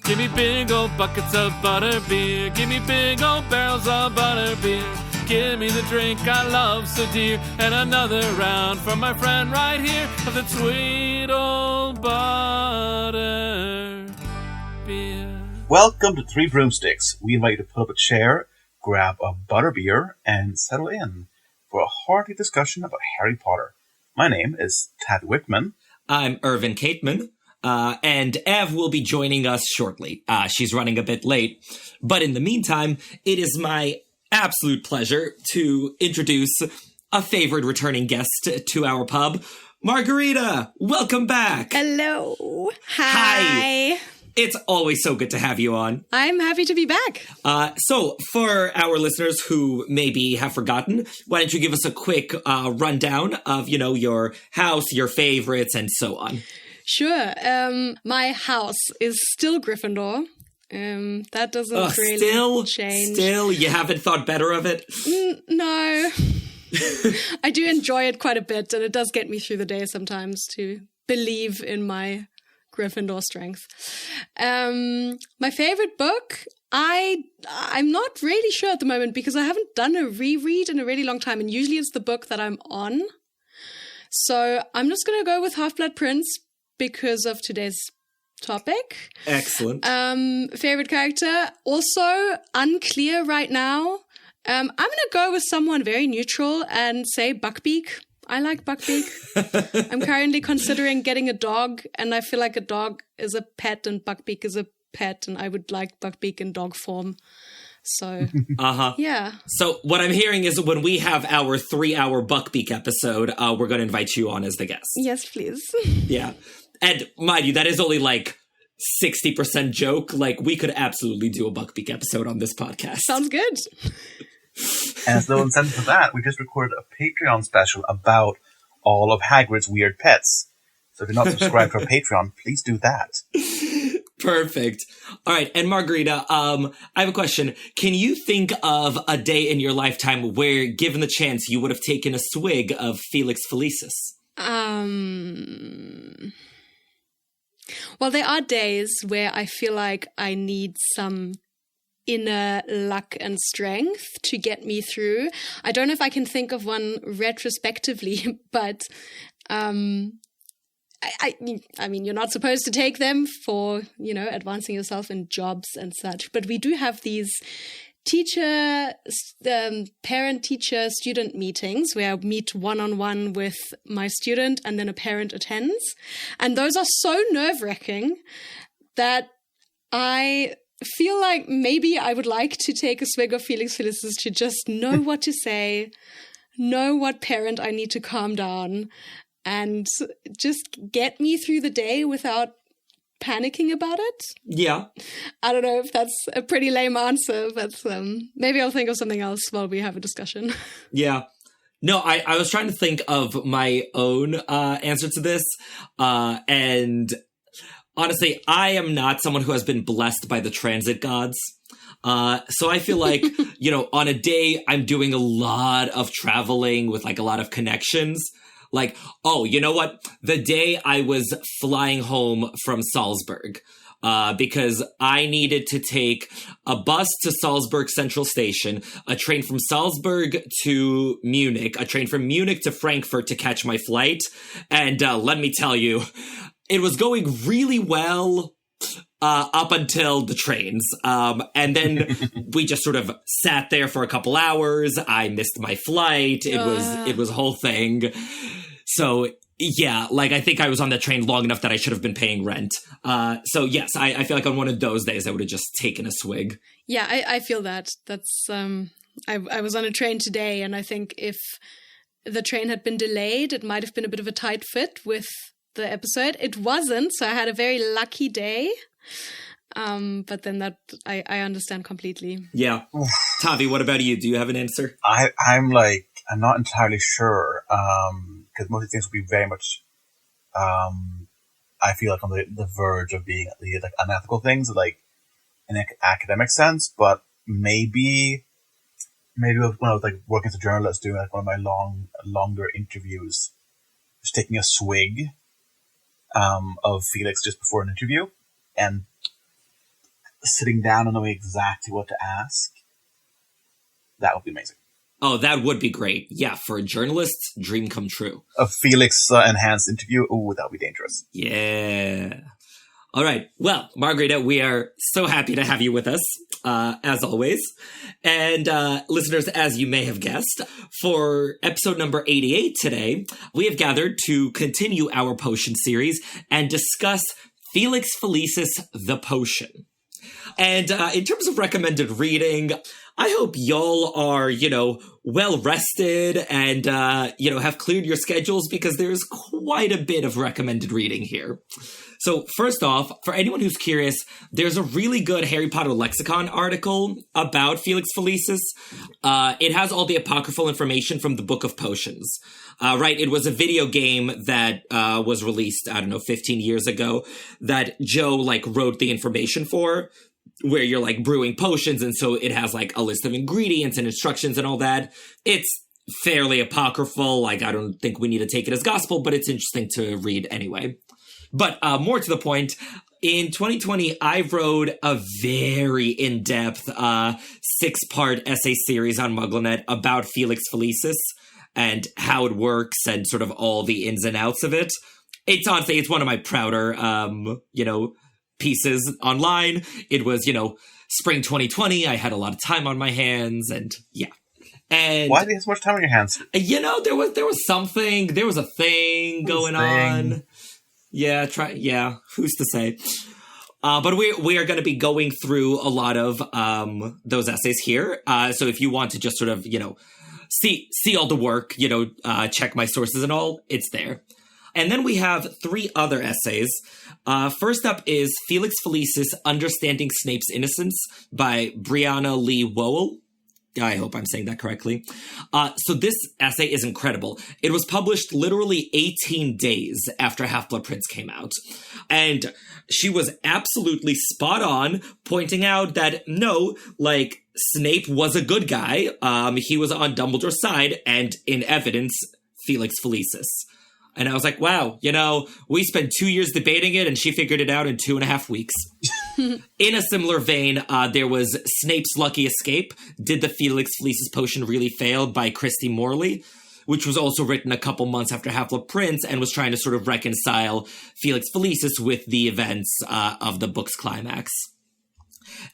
Give me big old buckets of butterbeer. Give me big old barrels of butterbeer. Give me the drink I love so dear. And another round for my friend right here of the sweet old butter beer. Welcome to Three Broomsticks. We invite you to pull up a chair, grab a butterbeer, and settle in for a hearty discussion about Harry Potter. My name is Khaytman. I'm Irvin Khaytman. And Ev will be joining us shortly. She's running a bit late. But in the meantime, it is my absolute pleasure to introduce a favorite returning guest to our pub, Margarete. Welcome back. Hello. Hi. It's always so good to have you on. I'm happy to be back. So, for our listeners who maybe have forgotten, why don't you give us a quick rundown of, your house, your favorites, and so on? Sure. My house is still Gryffindor. That doesn't really change. Still? You haven't thought better of it? No. I do enjoy it quite a bit, and it does get me through the day sometimes to believe in my Gryffindor strength. My favorite book, I'm not really sure at the moment because I haven't done a reread in a really long time, and usually it's the book that I'm on. So I'm just going to go with Half-Blood Prince because of today's topic. Excellent. Favorite character, also unclear right now. I'm going to go with someone very neutral and say Buckbeak. I like Buckbeak. I'm currently considering getting a dog, and I feel like a dog is a pet and Buckbeak is a pet, and I would like Buckbeak in dog form. So, yeah. So what I'm hearing is when we have our 3-hour Buckbeak episode, we're going to invite you on as the guest. Yes, please. Yeah. And mind you, that is only like 60% joke. Like, we could absolutely do a Buckbeak episode on this podcast. Sounds good. And as no incentive for that, we just recorded a Patreon special about all of Hagrid's weird pets. So if you're not subscribed to our Patreon, please do that. Perfect. All right. And Margarete, I have a question. Can you think of a day in your lifetime where, given the chance, you would have taken a swig of Felix Felicis? Well, there are days where I feel like I need some inner luck and strength to get me through. I don't know if I can think of one retrospectively, but I mean, you're not supposed to take them for, advancing yourself in jobs and such, but we do have these parent-teacher student meetings where I meet one-on-one with my student and then a parent attends. And those are so nerve-wracking that I feel like maybe I would like to take a swig of Felix Felicis to just know what to say, know what parent I need to calm down, and just get me through the day without panicking about it. Yeah. I don't know if that's a pretty lame answer, but maybe I'll think of something else while we have a discussion. Yeah. No, I was trying to think of my own answer to this, and honestly, I am not someone who has been blessed by the transit gods. So I feel like, on a day I'm doing a lot of traveling with like a lot of connections. Like, oh, you know what? The day I was flying home from Salzburg, because I needed to take a bus to Salzburg Central Station, a train from Salzburg to Munich, a train from Munich to Frankfurt to catch my flight. And let me tell you, it was going really well up until the trains. And then we just sort of sat there for a couple hours. I missed my flight. It was a whole thing. So yeah, like I think I was on that train long enough that I should have been paying rent. So yes, I feel like on one of those days I would have just taken a swig. Yeah, I feel that. That's I was on a train today, and I think if the train had been delayed, it might have been a bit of a tight fit with the episode. It wasn't, so I had a very lucky day. But then that I understand completely. Yeah. Taavi, what about you? Do you have an answer? I'm not entirely sure. Because most of these things will be very much, I feel like on the verge of being like unethical things, like in an academic sense. But maybe when I was like working as a journalist, doing like one of my longer interviews, just taking a swig of Felix just before an interview, and sitting down and knowing exactly what to ask, that would be amazing. Oh, that would be great. Yeah, for a journalist, dream come true. A Felix enhanced interview, ooh, that would be dangerous. Yeah. All right. Well, Margarete, we are so happy to have you with us, as always. And listeners, as you may have guessed, for episode number 88 today, we have gathered to continue our potion series and discuss Felix Felicis, the Potion. And in terms of recommended reading, I hope y'all are, well rested and, have cleared your schedules because there's quite a bit of recommended reading here. So first off, for anyone who's curious, there's a really good Harry Potter lexicon article about Felix Felicis. It has all the apocryphal information from the Book of Potions. Right, it was a video game that was released, 15 years ago that Joe, wrote the information for, where you're, brewing potions, and so it has, a list of ingredients and instructions and all that. It's fairly apocryphal. I don't think we need to take it as gospel, but it's interesting to read anyway. But more to the point, in 2020, I wrote a very in-depth 6-part essay series on MuggleNet about Felix Felicis and how it works and sort of all the ins and outs of it. It's honestly, it's one of my prouder, pieces online. It was, spring 2020. I had a lot of time on my hands and yeah. And why do you have so much time on your hands? There was something, there was a thing going on. Yeah, who's to say? But we are going to be going through a lot of those essays here. So if you want to just sort of, see all the work, check my sources and all, it's there. And then we have 3 other essays. First up is Felix Felicis, Understanding Snape's Innocence by Brianna Lee Wowell. I hope I'm saying that correctly. So this essay is incredible. It was published literally 18 days after Half-Blood Prince came out. And she was absolutely spot on, pointing out that no, Snape was a good guy. He was on Dumbledore's side, and in evidence, Felix Felicis. And I was like, wow, we spent 2 years debating it and she figured it out in 2.5 weeks. In a similar vein, there was Snape's Lucky Escape, Did the Felix Felicis Potion Really Fail by Christy Morley, which was also written a couple months after Half-Blood Prince and was trying to sort of reconcile Felix Felicis with the events of the book's climax.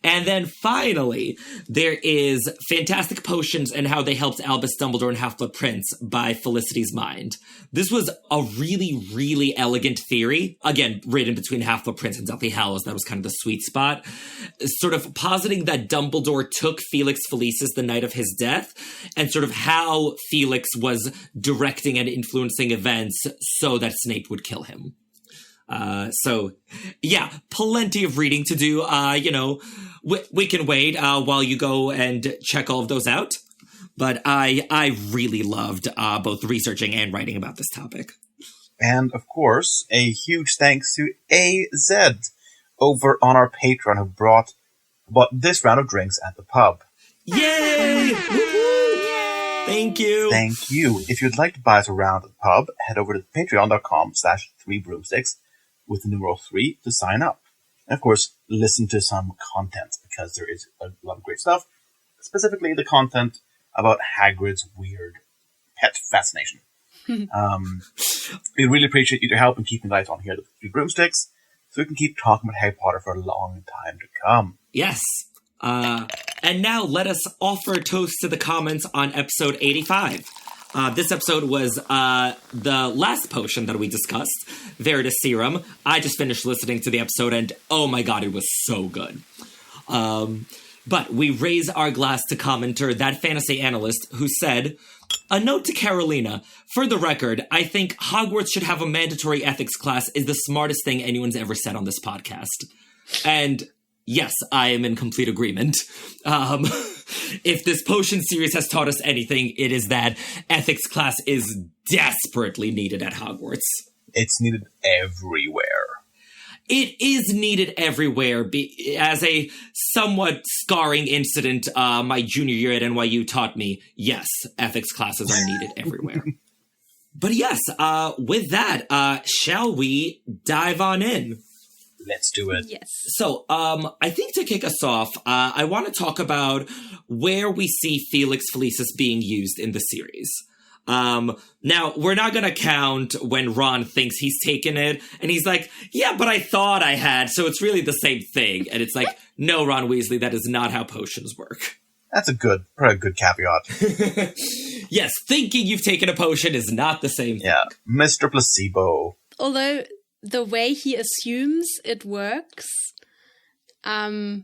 And then finally, there is Fantastic Potions and How They Helped Albus Dumbledore and Half-Blood Prince by Felicity's Mind. This was a really, really elegant theory. Again, written between Half-Blood Prince and Deathly Hallows. That was kind of the sweet spot. Sort of positing that Dumbledore took Felix Felicis the night of his death and sort of how Felix was directing and influencing events so that Snape would kill him. So, yeah, plenty of reading to do. We can wait while you go and check all of those out. But I really loved both researching and writing about this topic. And, of course, a huge thanks to AZ over on our Patreon who brought this round of drinks at the pub. Yay! Woo-hoo! Thank you. Thank you. If you'd like to buy us a round at the pub, head over to patreon.com/3broomsticks with the numeral 3 to sign up. And of course, listen to some content because there is a lot of great stuff, specifically the content about Hagrid's weird pet fascination. We really appreciate your help in keeping lights on here at the 3 Broomsticks so we can keep talking about Harry Potter for a long time to come. Yes. And now let us offer a toast to the comments on episode 85. This episode was the last potion that we discussed, Veritas Serum. I just finished listening to the episode, and oh my god, it was so good. But we raise our glass to commenter, that fantasy analyst, who said, "A note to Carolina. For the record, I think Hogwarts should have a mandatory ethics class is the smartest thing anyone's ever said on this podcast." And yes, I am in complete agreement. If this potion series has taught us anything, it is that ethics class is desperately needed at Hogwarts. It's needed everywhere. It is needed everywhere. As a somewhat scarring incident my junior year at NYU taught me, yes, ethics classes are needed everywhere. But yes, with that, shall we dive on in? Let's do it. Yes. So, I think to kick us off, I want to talk about where we see Felix Felicis being used in the series. Now, we're not going to count when Ron thinks he's taken it, and he's like, yeah, but I thought I had, so it's really the same thing. And it's like, no, Ron Weasley, that is not how potions work. That's probably a good caveat. Yes, thinking you've taken a potion is not the same thing. Yeah, Mr. Placebo. Although the way he assumes it works, and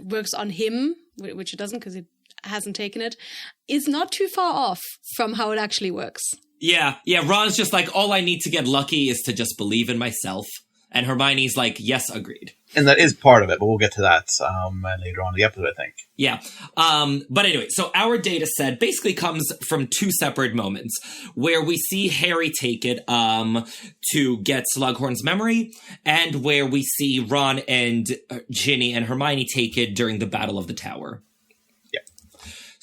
works on him, which it doesn't because it hasn't taken it, is not too far off from how it actually works. Yeah, Ron's just like, all I need to get lucky is to just believe in myself. And Hermione's like, yes, agreed. And that is part of it, but we'll get to that later on in the episode, I think. Yeah. But anyway, so our data set basically comes from two separate moments where we see Harry take it to get Slughorn's memory, and where we see Ron and Ginny and Hermione take it during the Battle of the Tower.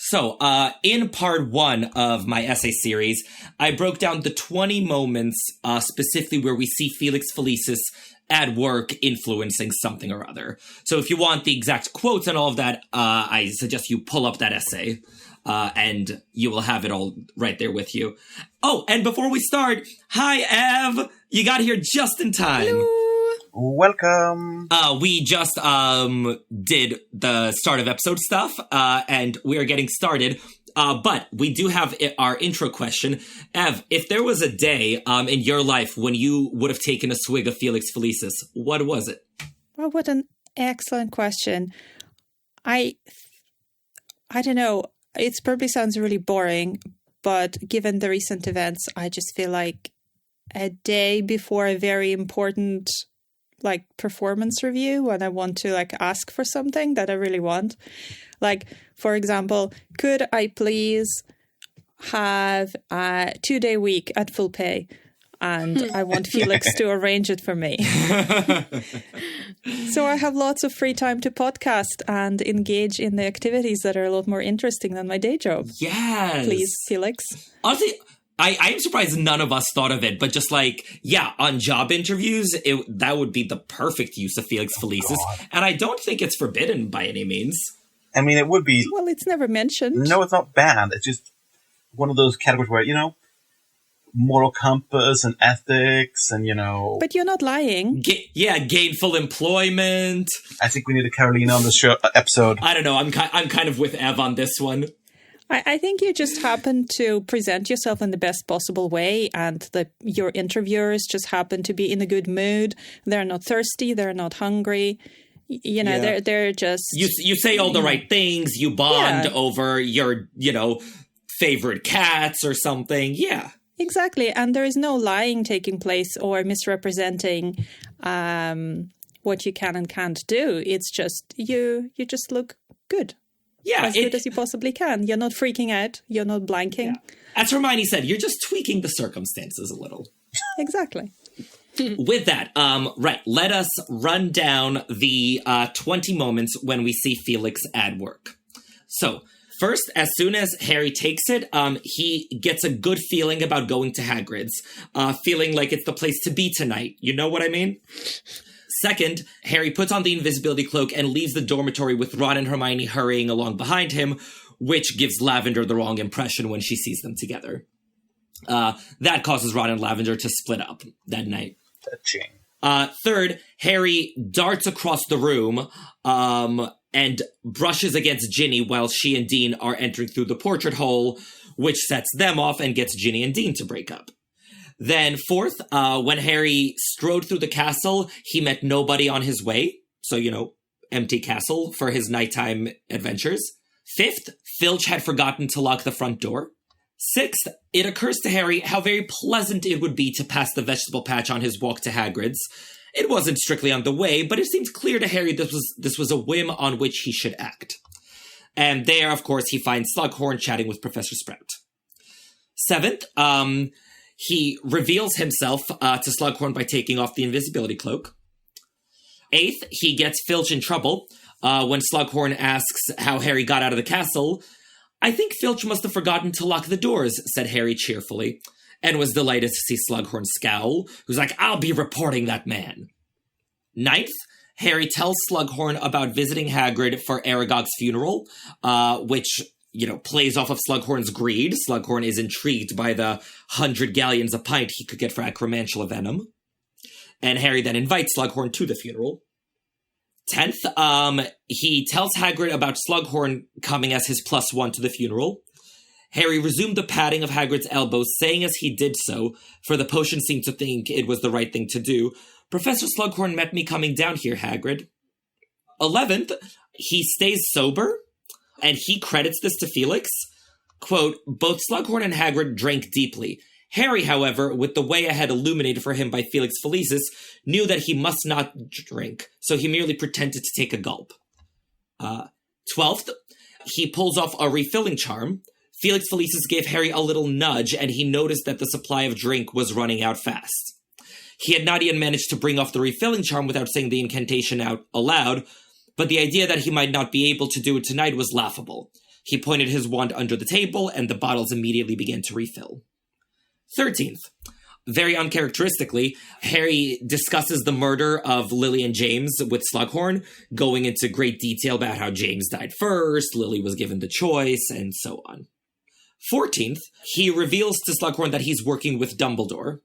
So, in part 1 of my essay series, I broke down the 20 moments specifically where we see Felix Felicis at work influencing something or other. So if you want the exact quotes and all of that, I suggest you pull up that essay, and you will have it all right there with you. Oh, and before we start, hi, Ev! You got here just in time. Hello. Welcome. We just did the start of episode stuff, and we're getting started. But we do have our intro question. Ev, if there was a day in your life when you would have taken a swig of Felix Felicis, what was it? Well, what an excellent question. I don't know. It probably sounds really boring, but given the recent events, I just feel like a day before a very important performance review, when I want to ask for something that I really want. Like, for example, could I please have a 2-day week at full pay? And I want Felix to arrange it for me. So I have lots of free time to podcast and engage in the activities that are a lot more interesting than my day job. Yes. Please, Felix. Honestly, I'm surprised none of us thought of it, but just on job interviews, that would be the perfect use of Felix Felicis. And I don't think it's forbidden by any means. I mean, it would be... Well, it's never mentioned. No, it's not banned. It's just one of those categories where, moral compass and ethics and, But you're not lying. Gainful employment. I think we need a Carolina on this episode. I don't know. I'm kind of with Ev on this one. I think you just happen to present yourself in the best possible way, and your interviewers just happen to be in a good mood. They're not thirsty. They're not hungry. They're just... You say all the right things. You bond over your, favorite cats or something. Yeah. Exactly. And there is no lying taking place or misrepresenting what you can and can't do. It's just you just look good. Yeah, as good as you possibly can. You're not freaking out. You're not blanking. Yeah. As Hermione said, you're just tweaking the circumstances a little. Exactly. With that, right, let us run down the 20 moments when we see Felix at work. So, first, as soon as Harry takes it, he gets a good feeling about going to Hagrid's, feeling like it's the place to be tonight. You know what I mean? Second, Harry puts on the invisibility cloak and leaves the dormitory with Ron and Hermione hurrying along behind him, which gives Lavender the wrong impression when she sees them together. That causes Ron and Lavender to split up that night. Third, Harry darts across the room and brushes against Ginny while she and Dean are entering through the portrait hole, which sets them off and gets Ginny and Dean to break up. Then fourth, when Harry strode through the castle, he met nobody on his way. So, empty castle for his nighttime adventures. Fifth, Filch had forgotten to lock the front door. Sixth, it occurs to Harry how very pleasant it would be to pass the vegetable patch on his walk to Hagrid's. It wasn't strictly on the way, but it seemed clear to Harry this was a whim on which he should act. And there, of course, he finds Slughorn chatting with Professor Sprout. Seventh, he reveals himself to Slughorn by taking off the invisibility cloak. Eighth, he gets Filch in trouble when Slughorn asks how Harry got out of the castle. I think Filch must have forgotten to lock the doors, said Harry cheerfully, and was delighted to see Slughorn scowl, who's like, I'll be reporting that man. 9th, Harry tells Slughorn about visiting Hagrid for Aragog's funeral, which, plays off of Slughorn's greed. Slughorn is intrigued by the 100 galleons a pint he could get for acromantula venom. And Harry then invites Slughorn to the funeral. 10th, he tells Hagrid about Slughorn coming as his +1 to the funeral. Harry resumed the patting of Hagrid's elbows, saying as he did so, for the potion seemed to think it was the right thing to do, "Professor Slughorn met me coming down here, Hagrid." 11th, he stays sober, and he credits this to Felix. Quote, "Both Slughorn and Hagrid drank deeply. Harry, however, with the way ahead illuminated for him by Felix Felicis, knew that he must not drink, so he merely pretended to take a gulp." 12th, he pulls off a refilling charm. Felix Felicis gave Harry a little nudge, and he noticed that the supply of drink was running out fast. He had not yet managed to bring off the refilling charm without saying the incantation out aloud, but the idea that he might not be able to do it tonight was laughable. He pointed his wand under the table, and the bottles immediately began to refill. 13th, very uncharacteristically, Harry discusses the murder of Lily and James with Slughorn, going into great detail about how James died first, Lily was given the choice, and so on. 14th, he reveals to Slughorn that he's working with Dumbledore.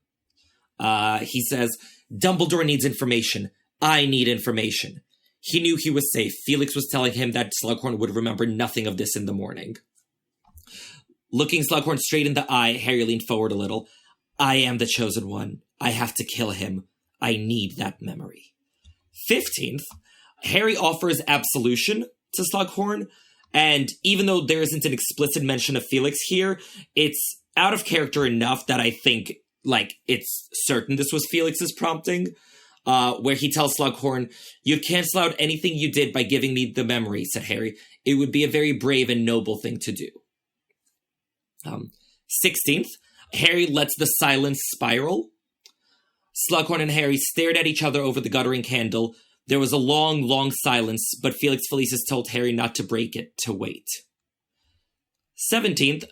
He says, "Dumbledore needs information. I need information." He knew he was safe. Felix was telling him that Slughorn would remember nothing of this in the morning. Looking Slughorn straight in the eye, Harry leaned forward a little. "I am the chosen one. I have to kill him. I need that memory." 15th, Harry offers absolution to Slughorn, and even though there isn't an explicit mention of Felix here, it's out of character enough that I think, it's certain this was Felix's prompting, where he tells Slughorn, "You'd cancel out anything you did by giving me the memory," said Harry. "It would be a very brave and noble thing to do." 16th, Harry lets the silence spiral. Slughorn and Harry stared at each other over the guttering candle. There was a long, long silence, but Felix Felicis told Harry not to break it, to wait. 17th,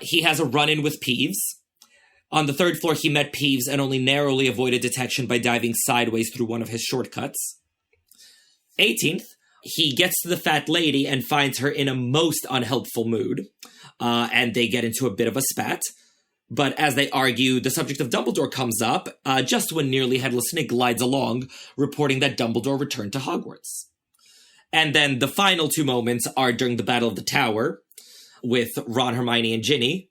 he has a run-in with Peeves. On the 3rd floor, he met Peeves and only narrowly avoided detection by diving sideways through one of his shortcuts. 18th, he gets to the fat lady and finds her in a most unhelpful mood, and they get into a bit of a spat. But as they argue, the subject of Dumbledore comes up, just when nearly Headless Nick glides along, reporting that Dumbledore returned to Hogwarts. And then the final 2 moments are during the Battle of the Tower, with Ron, Hermione, and Ginny.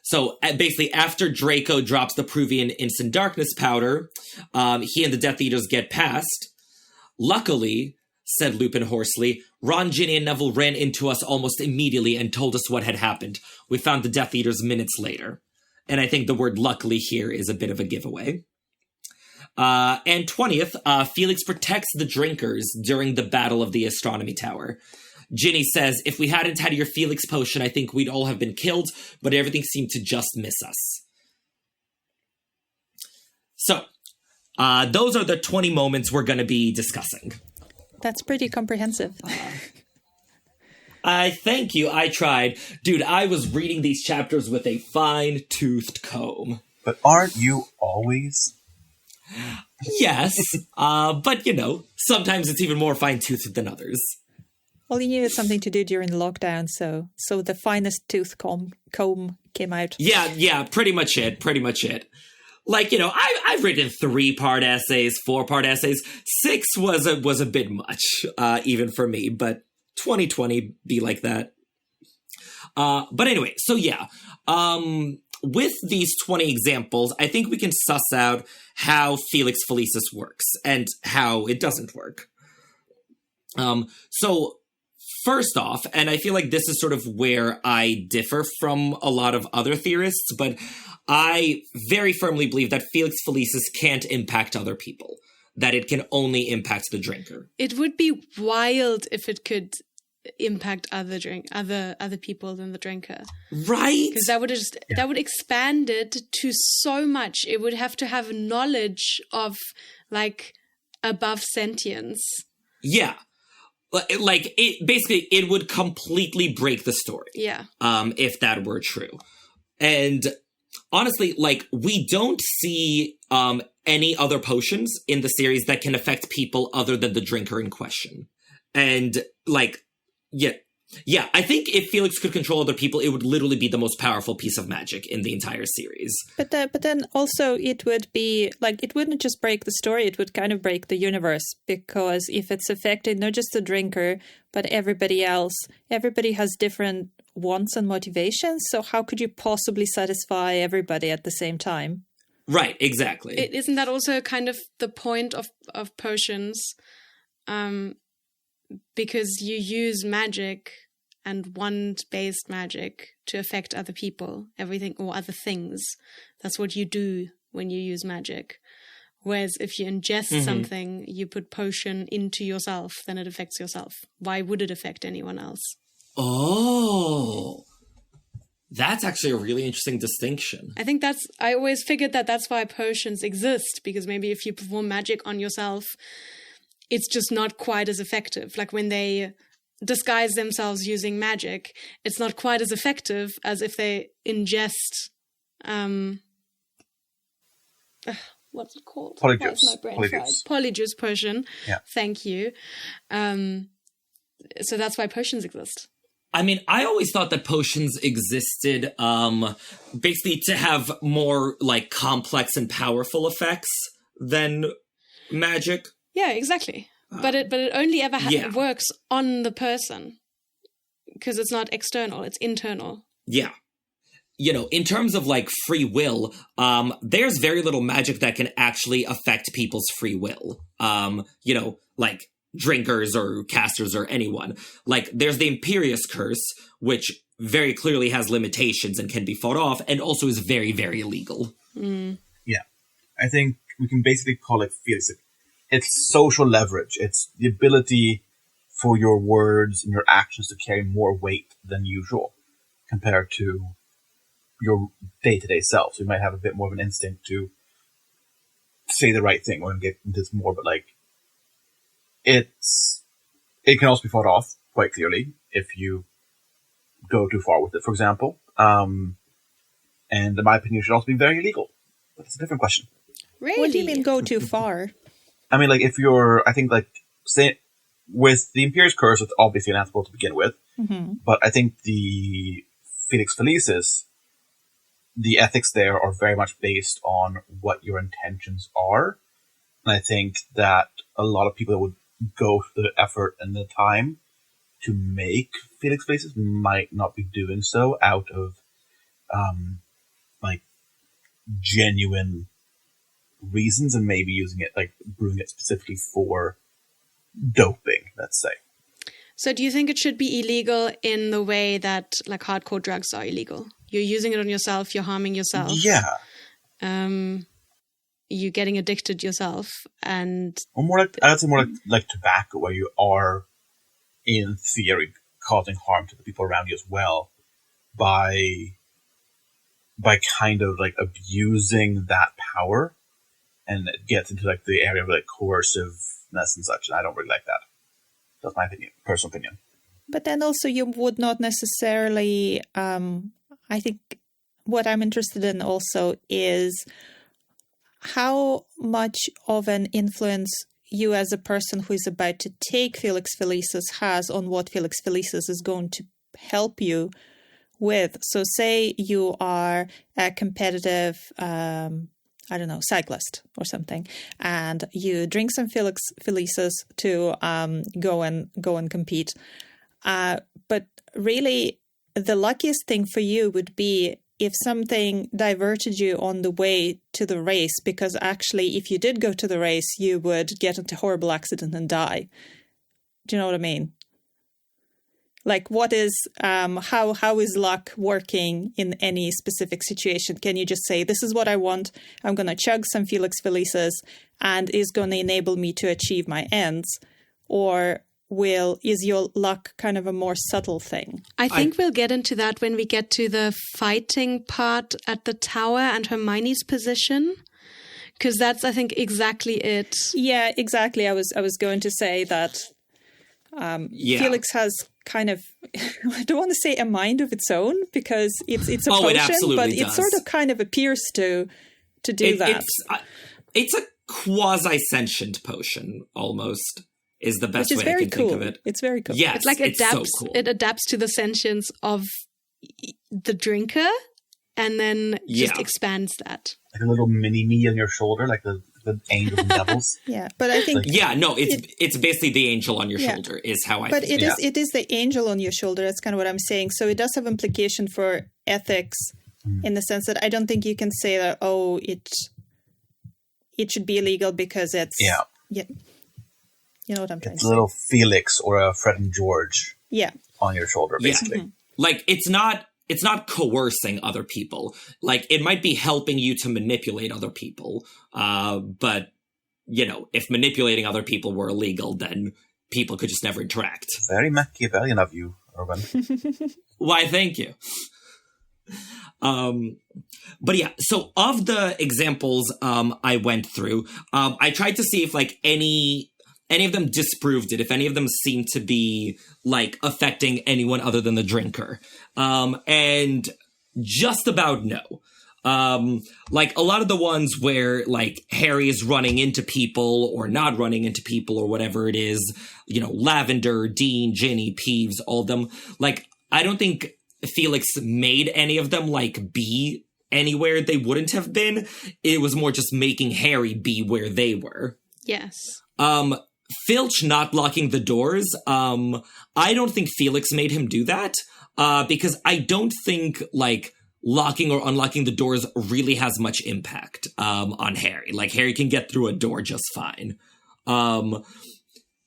So basically, after Draco drops the Pruvian Instant Darkness powder, he and the Death Eaters get past. "Luckily," said Lupin hoarsely, "Ron, Ginny, and Neville ran into us almost immediately and told us what had happened. We found the Death Eaters minutes later." And I think the word "luckily" here is a bit of a giveaway. And 20th, Felix protects the drinkers during the Battle of the Astronomy Tower. Ginny says, "If we hadn't had your Felix potion, I think we'd all have been killed, but everything seemed to just miss us." So, those are the 20 moments we're going to be discussing. That's pretty comprehensive. I thank you. I tried. Dude, I was reading these chapters with a fine-toothed comb. But aren't you always? Yes, but sometimes it's even more fine-toothed than others. Well, you needed something to do during the lockdown, so the finest tooth comb came out. Yeah, pretty much it. I've written 3-part essays, 4-part essays. 6 was a bit much, even for me, but 2020 be like that. But anyway, so yeah, with these 20 examples, I think we can suss out how Felix Felicis works and how it doesn't work. So first off, and I feel like this is sort of where I differ from a lot of other theorists, but I very firmly believe that Felix Felicis can't impact other people, that it can only impact the drinker. It would be wild if it could impact other people than the drinker, right? Because that would expand it to so much. It would have to have knowledge of above sentience. Yeah, it would completely break the story. Yeah, if that were true. And honestly, like, we don't see any other potions in the series that can affect people other than the drinker in question. And, like, yeah, I think if Felix could control other people, it would literally be the most powerful piece of magic in the entire series. But then also it would be, like, it wouldn't just break the story, it would kind of break the universe, because if it's affected not just the drinker, but everybody else, everybody has different wants and motivations, so how could you possibly satisfy everybody at the same time? Right, exactly. Isn't that also kind of the point of potions? Because you use magic and wand-based magic to affect other people, everything, or other things. That's what you do when you use magic. Whereas if you ingest something, you put potion into yourself, then it affects yourself. Why would it affect anyone else? Oh, that's actually a really interesting distinction. I always figured that's why potions exist, because maybe if you perform magic on yourself, it's just not quite as effective. Like when they disguise themselves using magic, it's not quite as effective as if they ingest, what's it called? Polyjuice. Why is my brain fried? Polyjuice potion. Yeah. Thank you. So that's why potions exist. I mean, I always thought that potions existed basically to have more, like, complex and powerful effects than magic. Yeah, exactly. But it only ever works on the person, because it's not external, it's internal. Yeah. You know, in terms of, like, free will, there's very little magic that can actually affect people's free will. You know, like drinkers or casters or anyone. Like, there's the Imperious Curse, which very clearly has limitations and can be fought off, and also is very, very illegal. Yeah. I think we can basically call it Felix. It's social leverage. It's the ability for your words and your actions to carry more weight than usual compared to your day-to-day self. So you might have a bit more of an instinct to say the right thing. We're going to get into this more, but, like, it can also be fought off quite clearly if you go too far with it, for example. And in my opinion, it should also be very illegal. But it's a different question. Really? What do you mean go too far? I mean, like, if you're, I think, like, say, with the Imperious Curse, it's obviously unethical to begin with. But I think the Felix Felicis, the ethics there are very much based on what your intentions are. And I think that a lot of people that would go through the effort and the time to make Felix Felicis might not be doing so out of, like, genuine reasons, and maybe using it, like, brewing it specifically for doping, let's say. So do you think it should be illegal in the way that, like, hardcore drugs are illegal? You're using it on yourself, you're harming yourself. Yeah. You're getting addicted yourself, and... Or more like, I'd say more like tobacco, where you are, in theory, causing harm to the people around you as well by kind of, like, abusing that power. And it gets into, like, the area of, like, coerciveness and such. And I don't really like that. That's my opinion, personal opinion. But then also you would not necessarily, I think what I'm interested in also is how much of an influence you as a person who is about to take Felix Felicis has on what Felix Felicis is going to help you with. So say you are a competitive cyclist or something, and you drink some Felix Felicis to go and compete. But really, the luckiest thing for you would be if something diverted you on the way to the race, because actually, if you did go to the race, you would get into a horrible accident and die. Do you know what I mean? Like, what is, how is luck working in any specific situation? Can you just say, this is what I want, I'm going to chug some Felix Felicis, and is going to enable me to achieve my ends? Or is your luck kind of a more subtle thing? I think we'll get into that when we get to the fighting part at the tower and Hermione's position. Because that's, I think, exactly it. Yeah, exactly. I was going to say that Felix has kind of, I don't want to say a mind of its own because it's a potion, it absolutely but does. it sort of kind of appears to do that. It's a quasi-sentient potion, almost, is the best Which is way I very can cool. think of it. It's very cool. Yes, It's like it's so cool. it adapts to the sentience of the drinker and then just expands that. Like a little mini-me on your shoulder, like the angels and devils. Yeah, but I think... it's basically the angel on your shoulder is how I But think. it is the angel on your shoulder. That's kind of what I'm saying. So it does have implication for ethics in the sense that I don't think you can say that, it should be illegal because it's... Yeah. You know what I'm trying to say. It's a little Felix or a Fred and George on your shoulder, basically. Yeah. Like, it's not coercing other people. Like, it might be helping you to manipulate other people. But, if manipulating other people were illegal, then people could just never interact. Very Machiavellian of you, Irvin. Why, thank you. But yeah, so of the examples I went through, I tried to see if like any of them disproved it, if any of them seemed to be like affecting anyone other than the drinker. And just about no. Like a lot of the ones where like Harry is running into people or not running into people or whatever it is, Lavender, Dean, Ginny, Peeves, all of them. Like, I don't think Felix made any of them like be anywhere they wouldn't have been. It was more just making Harry be where they were. Yes. Filch not locking the doors. I don't think Felix made him do that. Because I don't think like locking or unlocking the doors really has much impact on Harry. Like Harry can get through a door just fine.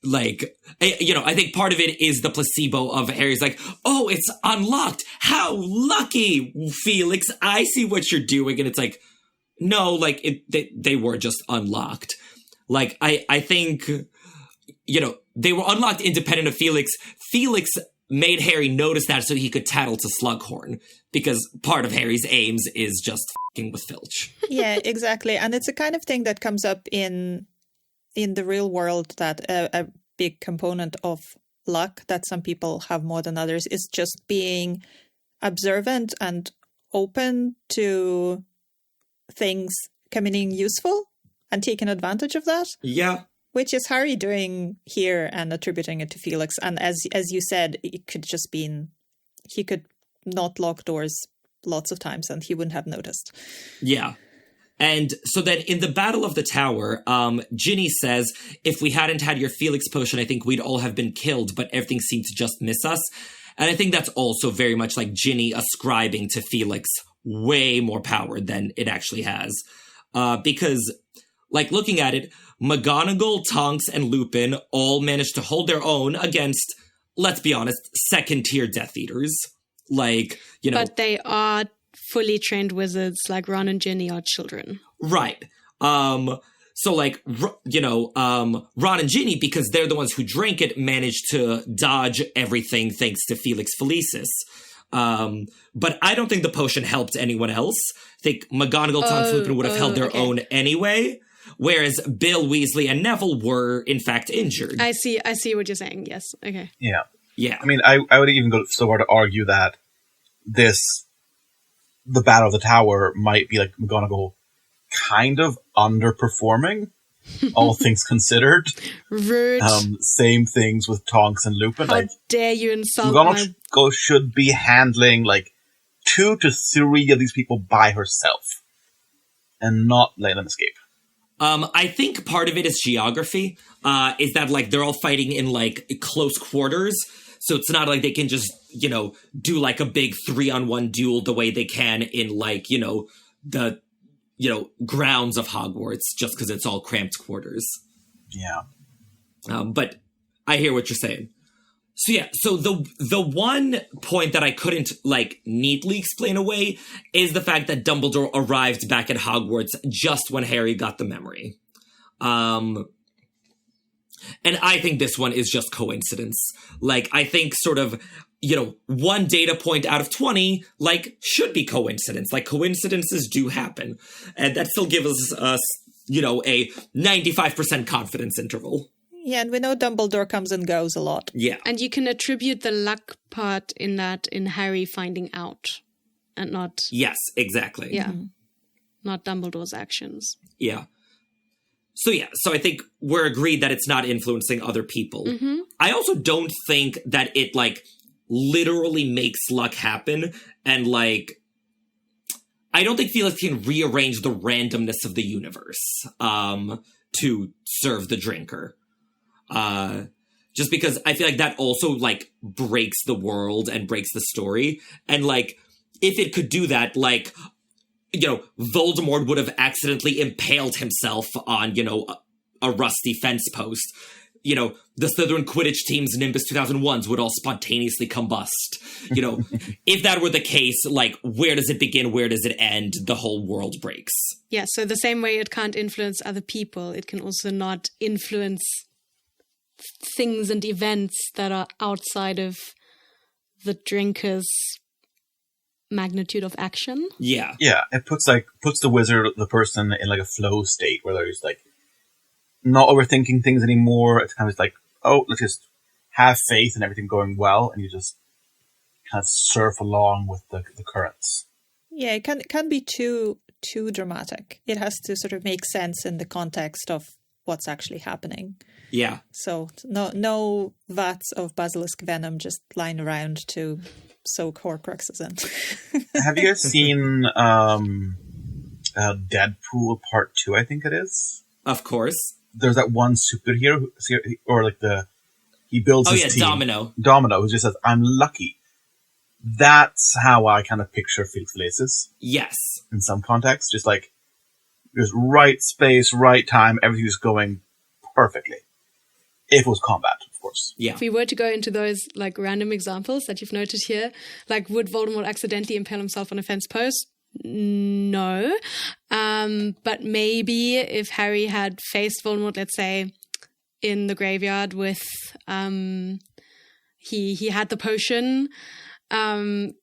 Like, I think part of it is the placebo of Harry's like, oh, it's unlocked. How lucky, Felix. I see what you're doing. And it's like, no, like they were just unlocked. Like, I think, they were unlocked independent of Felix. Felix made Harry notice that so he could tattle to Slughorn because part of Harry's aims is just f***ing with Filch. Yeah, exactly. And it's a kind of thing that comes up in the real world that a big component of luck that some people have more than others is just being observant and open to things coming in useful and taking advantage of that. Yeah. Which is Harry doing here and attributing it to Felix. And as you said, it could just be he could not lock doors lots of times and he wouldn't have noticed. Yeah. And so then in the Battle of the Tower, Ginny says, if we hadn't had your Felix potion, I think we'd all have been killed, but everything seemed to just miss us. And I think that's also very much like Ginny ascribing to Felix way more power than it actually has. Because, like, looking at it, McGonagall, Tonks, and Lupin all managed to hold their own against, let's be honest, second-tier Death Eaters. Like, But they are fully trained wizards, like Ron and Ginny are children. Right. So, like, Ron and Ginny, because they're the ones who drank it, managed to dodge everything thanks to Felix Felicis. But I don't think the potion helped anyone else. I think McGonagall, Tonks, Lupin would have held their own anyway, whereas Bill, Weasley, and Neville were, in fact, injured. I see what you're saying, yes. Okay. Yeah. Yeah. I mean, I would even go so far to argue that the Battle of the Tower might be like McGonagall kind of underperforming, all things considered. Rude. Same things with Tonks and Lupin. How like, dare you insult McGonagall should be handling like 2 to 3 of these people by herself and not letting them escape. I think part of it is geography, is that, like, they're all fighting in, like, close quarters, so it's not like they can just, do, like, a big 3-on-1 duel the way they can in, like, the, grounds of Hogwarts, just because it's all cramped quarters. Yeah. But I hear what you're saying. So, yeah, so the one point that I couldn't, like, neatly explain away is the fact that Dumbledore arrived back at Hogwarts just when Harry got the memory. And I think this one is just coincidence. Like, I think sort of, one data point out of 20, like, should be coincidence. Like, coincidences do happen. And that still gives us, a 95% confidence interval. Yeah, and we know Dumbledore comes and goes a lot. Yeah. And you can attribute the luck part in that in Harry finding out and not, Yes, exactly. yeah, not Dumbledore's actions. Yeah. So I think we're agreed that it's not influencing other people. I also don't think that it, like, literally makes luck happen, and, like, I don't think Felix can rearrange the randomness of the universe to serve the drinker. Just because I feel like that also, like, breaks the world and breaks the story. And, like, if it could do that, like, you know, Voldemort would have accidentally impaled himself on, you know, a rusty fence post. You know, the Slytherin Quidditch team's Nimbus 2001s would all spontaneously combust. You know, if that were the case, like, where does it begin? Where does it end? The whole world breaks. Yeah, so the same way it can't influence other people, it can also not influence things and events that are outside of the drinker's magnitude of action. Yeah. Yeah, it puts the wizard, the person, in, like, a flow state where there's, like, not overthinking things anymore. It's kind of like, oh, let's just have faith in everything going well, and you just kind of surf along with the currents. Yeah, it can't be too dramatic. It has to sort of make sense in the context of what's actually happening. Yeah. So no vats of basilisk venom just lying around to soak Horcruxes in. Have you guys seen Deadpool Part 2, I think it is? Of course. There's that one superhero, or like he builds his team. Domino, who just says, I'm lucky. That's how I kind of picture Felix Felicis. Yes. In some context. Just like, there's right space, right time, everything's going perfectly. If it was combat, of course. Yeah. If we were to go into those, like, random examples that you've noted here, like, would Voldemort accidentally impale himself on a fence post? No. But maybe if Harry had faced Voldemort, let's say, in the graveyard with, he had the potion, I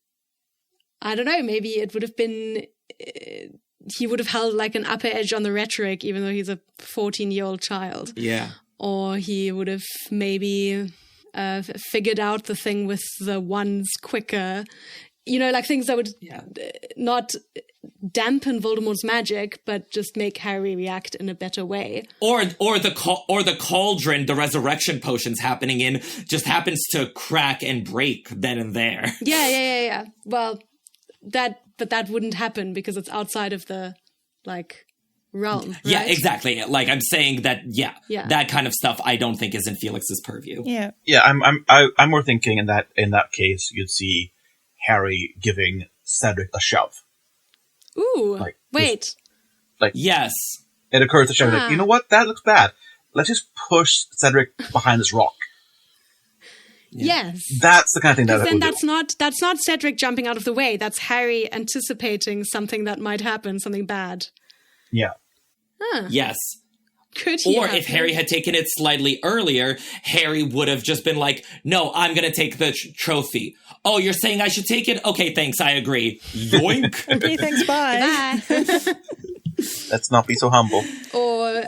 don't know, maybe it would have been, he would have held, like, an upper edge on the rhetoric, even though he's a 14-year-old child. Yeah. Or he would have maybe figured out the thing with the ones quicker. You know, like, things that would not dampen Voldemort's magic, but just make Harry react in a better way. Or the cauldron, the resurrection potions happening in, just happens to crack and break then and there. Yeah. Well, that wouldn't happen because it's outside of the, like, realm. Right? Yeah, exactly. Like, I'm saying that, that kind of stuff I don't think is in Felix's purview. Yeah. Yeah, I'm more thinking in that case you'd see Harry giving Cedric a shove. Ooh, like, wait. Just, like, yes. It occurs to Cedric, like, you know what? That looks bad. Let's just push Cedric behind this rock. Yes. That's the kind of thing that then that's not Cedric jumping out of the way. That's Harry anticipating something that might happen, something bad. Yeah. Yes. Could he? Or have if Harry had taken it slightly earlier, Harry would have just been like, no, I'm going to take the trophy. Oh, you're saying I should take it? Okay, thanks, I agree. Yoink. Okay, thanks, bye. Let's not be so humble. Or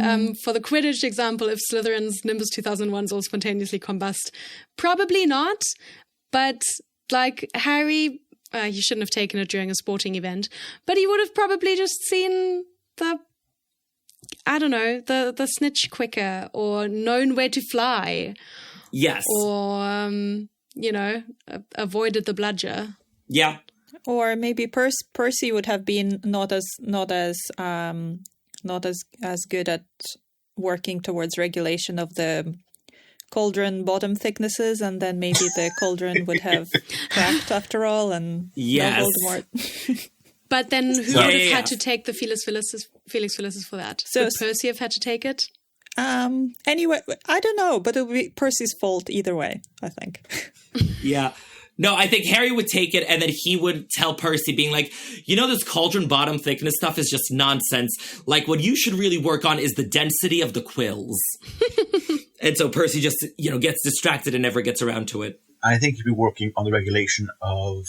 for the Quidditch example, if Slytherin's Nimbus 2001s all spontaneously combust, probably not. But, like, Harry, he shouldn't have taken it during a sporting event, but he would have probably just seen the snitch quicker, or known where to fly. Yes. Or, avoided the bludger. Yeah. Or maybe Percy would have been not as good at working towards regulation of the cauldron bottom thicknesses, and then maybe the cauldron would have cracked after all, and yes. no Voldemort. But then who would have had to take the Felix Felicis for that? So would Percy have had to take it? Anyway, I don't know, but it would be Percy's fault either way, I think. Yeah. No, I think Harry would take it, and then he would tell Percy, being like, this cauldron bottom thickness stuff is just nonsense. Like, what you should really work on is the density of the quills. And so Percy just, gets distracted and never gets around to it. I think he'd be working on the regulation of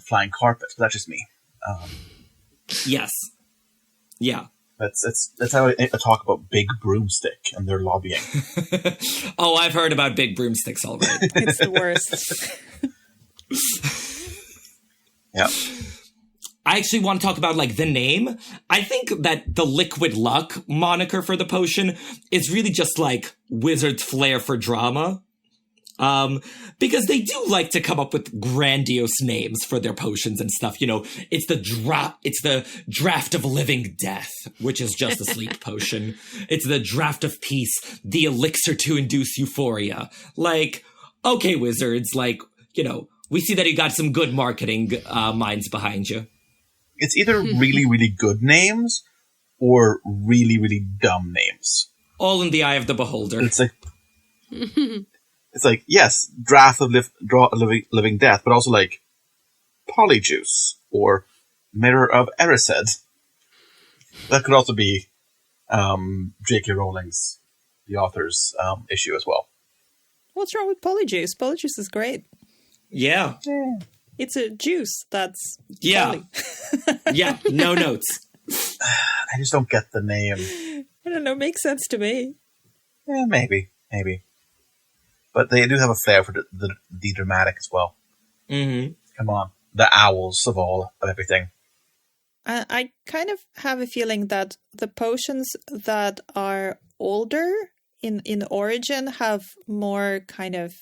flying carpets, but that's just me. Yes. Yeah. That's how I talk about Big Broomstick and their lobbying. Oh, I've heard about big broomsticks already. It's the worst. Yeah. I actually want to talk about, like, the name. I think that the Liquid Luck moniker for the potion is really just, like, wizard's flair for drama. Because they do like to come up with grandiose names for their potions and stuff. You know, it's the draft of living death, which is just a sleep potion. It's the draft of peace, the elixir to induce euphoria. Like, okay, wizards, like, you know, we see that you got some good marketing minds behind you. It's either really, really good names or really, really dumb names. All in the eye of the beholder. It's like, yes, draft of living death, but also like Polyjuice or Mirror of Erised. That could also be J.K. Rowling's, the author's, issue as well. What's wrong with Polyjuice? Polyjuice is great. Yeah. It's a juice that's yeah. Yeah, no notes. I just don't get the name. I don't know, makes sense to me. Yeah, maybe. But they do have a flair for the dramatic as well. Mm-hmm. Come on. The owls of everything. I kind of have a feeling that the potions that are older in origin have more kind of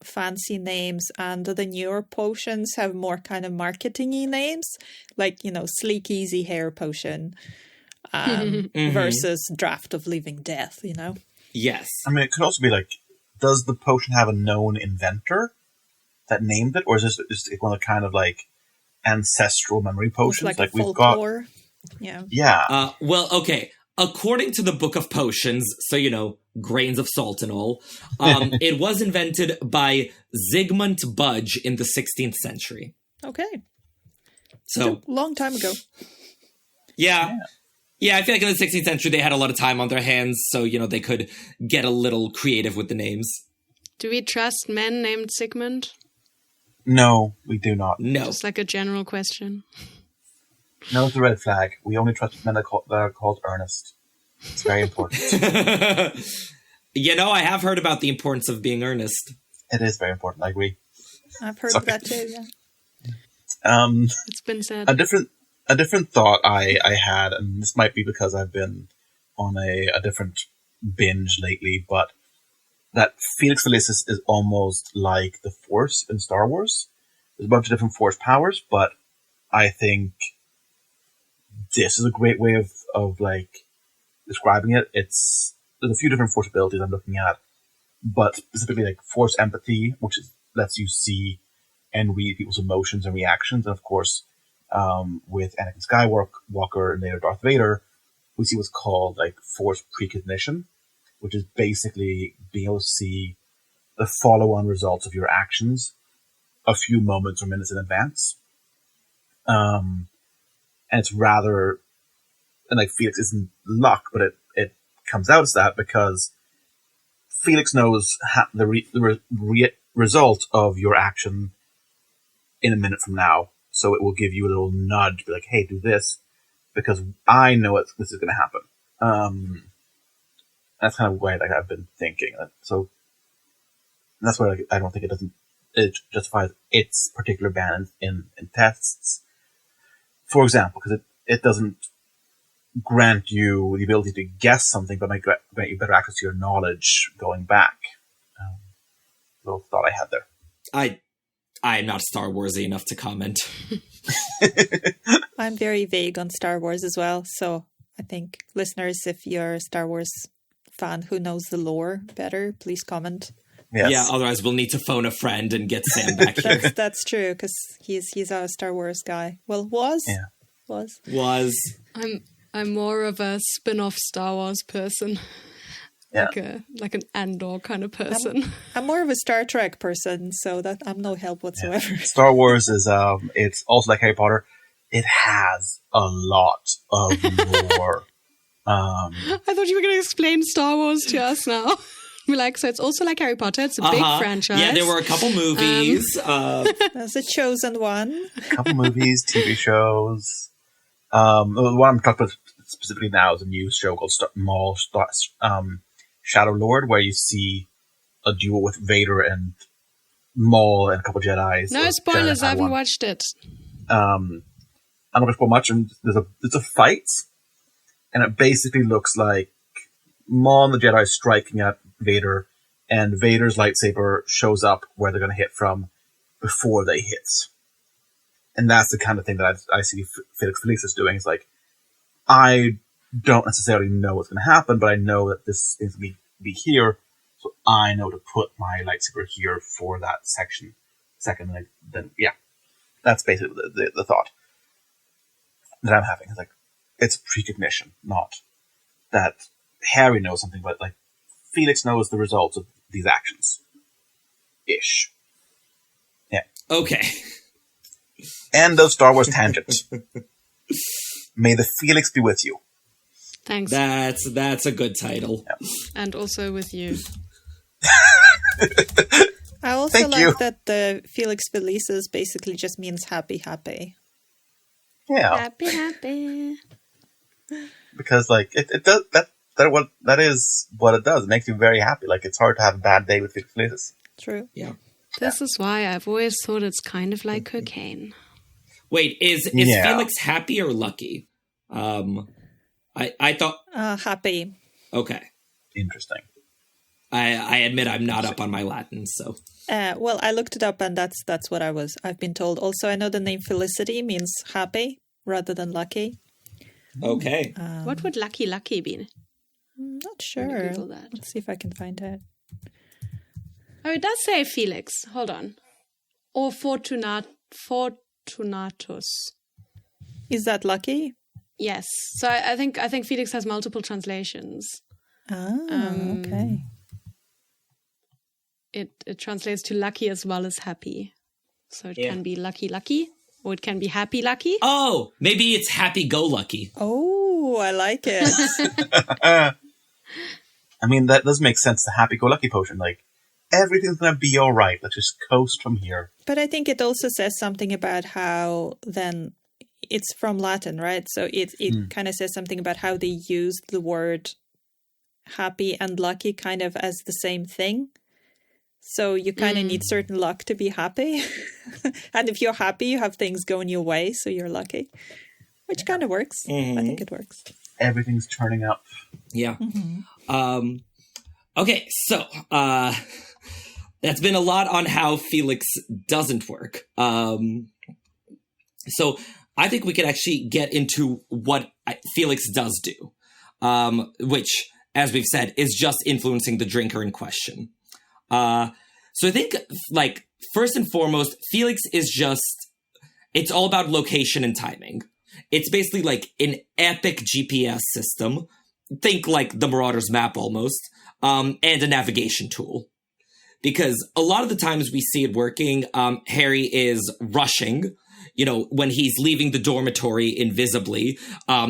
fancy names, and the newer potions have more kind of marketing-y names, like, you know, Sleek Easy Hair Potion versus Draft of Living Death, you know? Yes. I mean, it could also be like, does the potion have a known inventor that named it, or is this one of the kind of like ancestral memory potions? Like we've folklore. got, yeah. Well, okay. According to the Book of Potions, so, you know, grains of salt and all, it was invented by Zugmunt Budge in the 16th century. Okay. So a long time ago. Yeah. Yeah, I feel like in the 16th century they had a lot of time on their hands, so, you know, they could get a little creative with the names. Do we trust men named Zygmunt? No, we do not. No. Just like a general question. No, it's a red flag. We only trust men that are called Ernest. It's very important. You know, I have heard about the importance of being earnest. It is very important, I agree. I've heard of that too, yeah. It's been said. A different thought I had, and this might be because I've been on a different binge lately, but that Felix Felicis is almost like the Force in Star Wars. There's a bunch of different Force powers, but I think this is a great way of like describing it. There's a few different Force abilities I'm looking at, but specifically like Force empathy, which lets you see and read people's emotions and reactions, and of course, with Anakin Skywalker and later Darth Vader, we see what's called like Force precognition, which is basically being able to see the follow-on results of your actions a few moments or minutes in advance. And it's rather, and like Felix isn't luck, but it comes out as that because Felix knows the result of your action in a minute from now. So it will give you a little nudge, be like, hey, do this, because I know this is going to happen. That's kind of the way like, I've been thinking. So that's why like, I don't think it justifies its particular ban in tests. For example, because it doesn't grant you the ability to guess something, but might grant you better access to your knowledge going back. Little thought I had there. I'm not Star Warsy enough to comment. I'm very vague on Star Wars as well, so I think listeners, if you're a Star Wars fan who knows the lore better, please comment. Yes. Yeah, otherwise we'll need to phone a friend and get Sam back here. That's true, because he's a Star Wars guy. Well, was. I'm more of a spin-off Star Wars person. Yeah. Like an Andor kind of person. I'm more of a Star Trek person, so that I'm no help whatsoever. Yeah. Star Wars is it's also like Harry Potter. It has a lot of lore. I thought you were going to explain Star Wars to us now. We're like, so it's also like Harry Potter. It's a big franchise. Yeah, there were a couple movies. There's a chosen one. A couple movies, TV shows. The one I'm talking about specifically now is a new show called Shadow Lord, where you see a duel with Vader and Maul and a couple Jedis. No spoilers, I haven't watched it. I'm not going to spoil much, and there's a fight, and it basically looks like Maul and the Jedi striking at Vader, and Vader's lightsaber shows up where they're going to hit from before they hit. And that's the kind of thing that I see Felix Felicis doing. It's like, I don't necessarily know what's going to happen, but I know that this is going to be here, so I know to put my lightsaber here for that second. Then yeah, that's basically the thought that I'm having. It's like, it's precognition, not that Harry knows something, but like Felix knows the results of these actions. Ish. Yeah. Okay. End of Star Wars tangent. May the Felix be with you. Thanks. That's a good title. Yeah. And also with you. I also Thank like you. that the Felix Felicis basically just means happy, happy. Yeah. Happy. Because like it does that is what it does. It makes you very happy. Like, it's hard to have a bad day with Felix Felicis. True. Yeah. This is why I've always thought it's kind of like cocaine. Wait, is Yeah. Felix happy or lucky? I thought. Happy. Okay. Interesting. I admit I'm not up on my Latin, so. Well, I looked it up, and that's what I've been told. Also, I know the name Felicity means happy rather than lucky. Okay. What would lucky be? I'm not I'm gonna sure. Google that. Let's see if I can find it. Oh, it does say Felix. Hold on. Or Fortunatus. Is that lucky? Yes. So I think Felix has multiple translations. Okay. It translates to lucky as well as happy. So it can be lucky, or it can be happy. Oh, maybe it's happy-go-lucky. Oh, I like it. I mean, that does make sense. The happy-go-lucky potion, like, everything's gonna be all right. Let's just coast from here. But I think it also says something about how then it's from Latin, right? So it kind of says something about how they used the word happy and lucky kind of as the same thing. So you kind of need certain luck to be happy. And if you're happy, you have things going your way, so you're lucky. Which kind of works. I think it works. Everything's turning up. Yeah. Okay, so that's been a lot on how Felix doesn't work. So I think we could actually get into what Felix does do, which, as we've said, is just influencing the drinker in question. So I think, like, first and foremost, Felix is it's all about location and timing. It's basically like an epic GPS system. Think like the Marauder's map almost, and a navigation tool. Because a lot of the times we see it working, Harry is rushing. You know, when he's leaving the dormitory invisibly,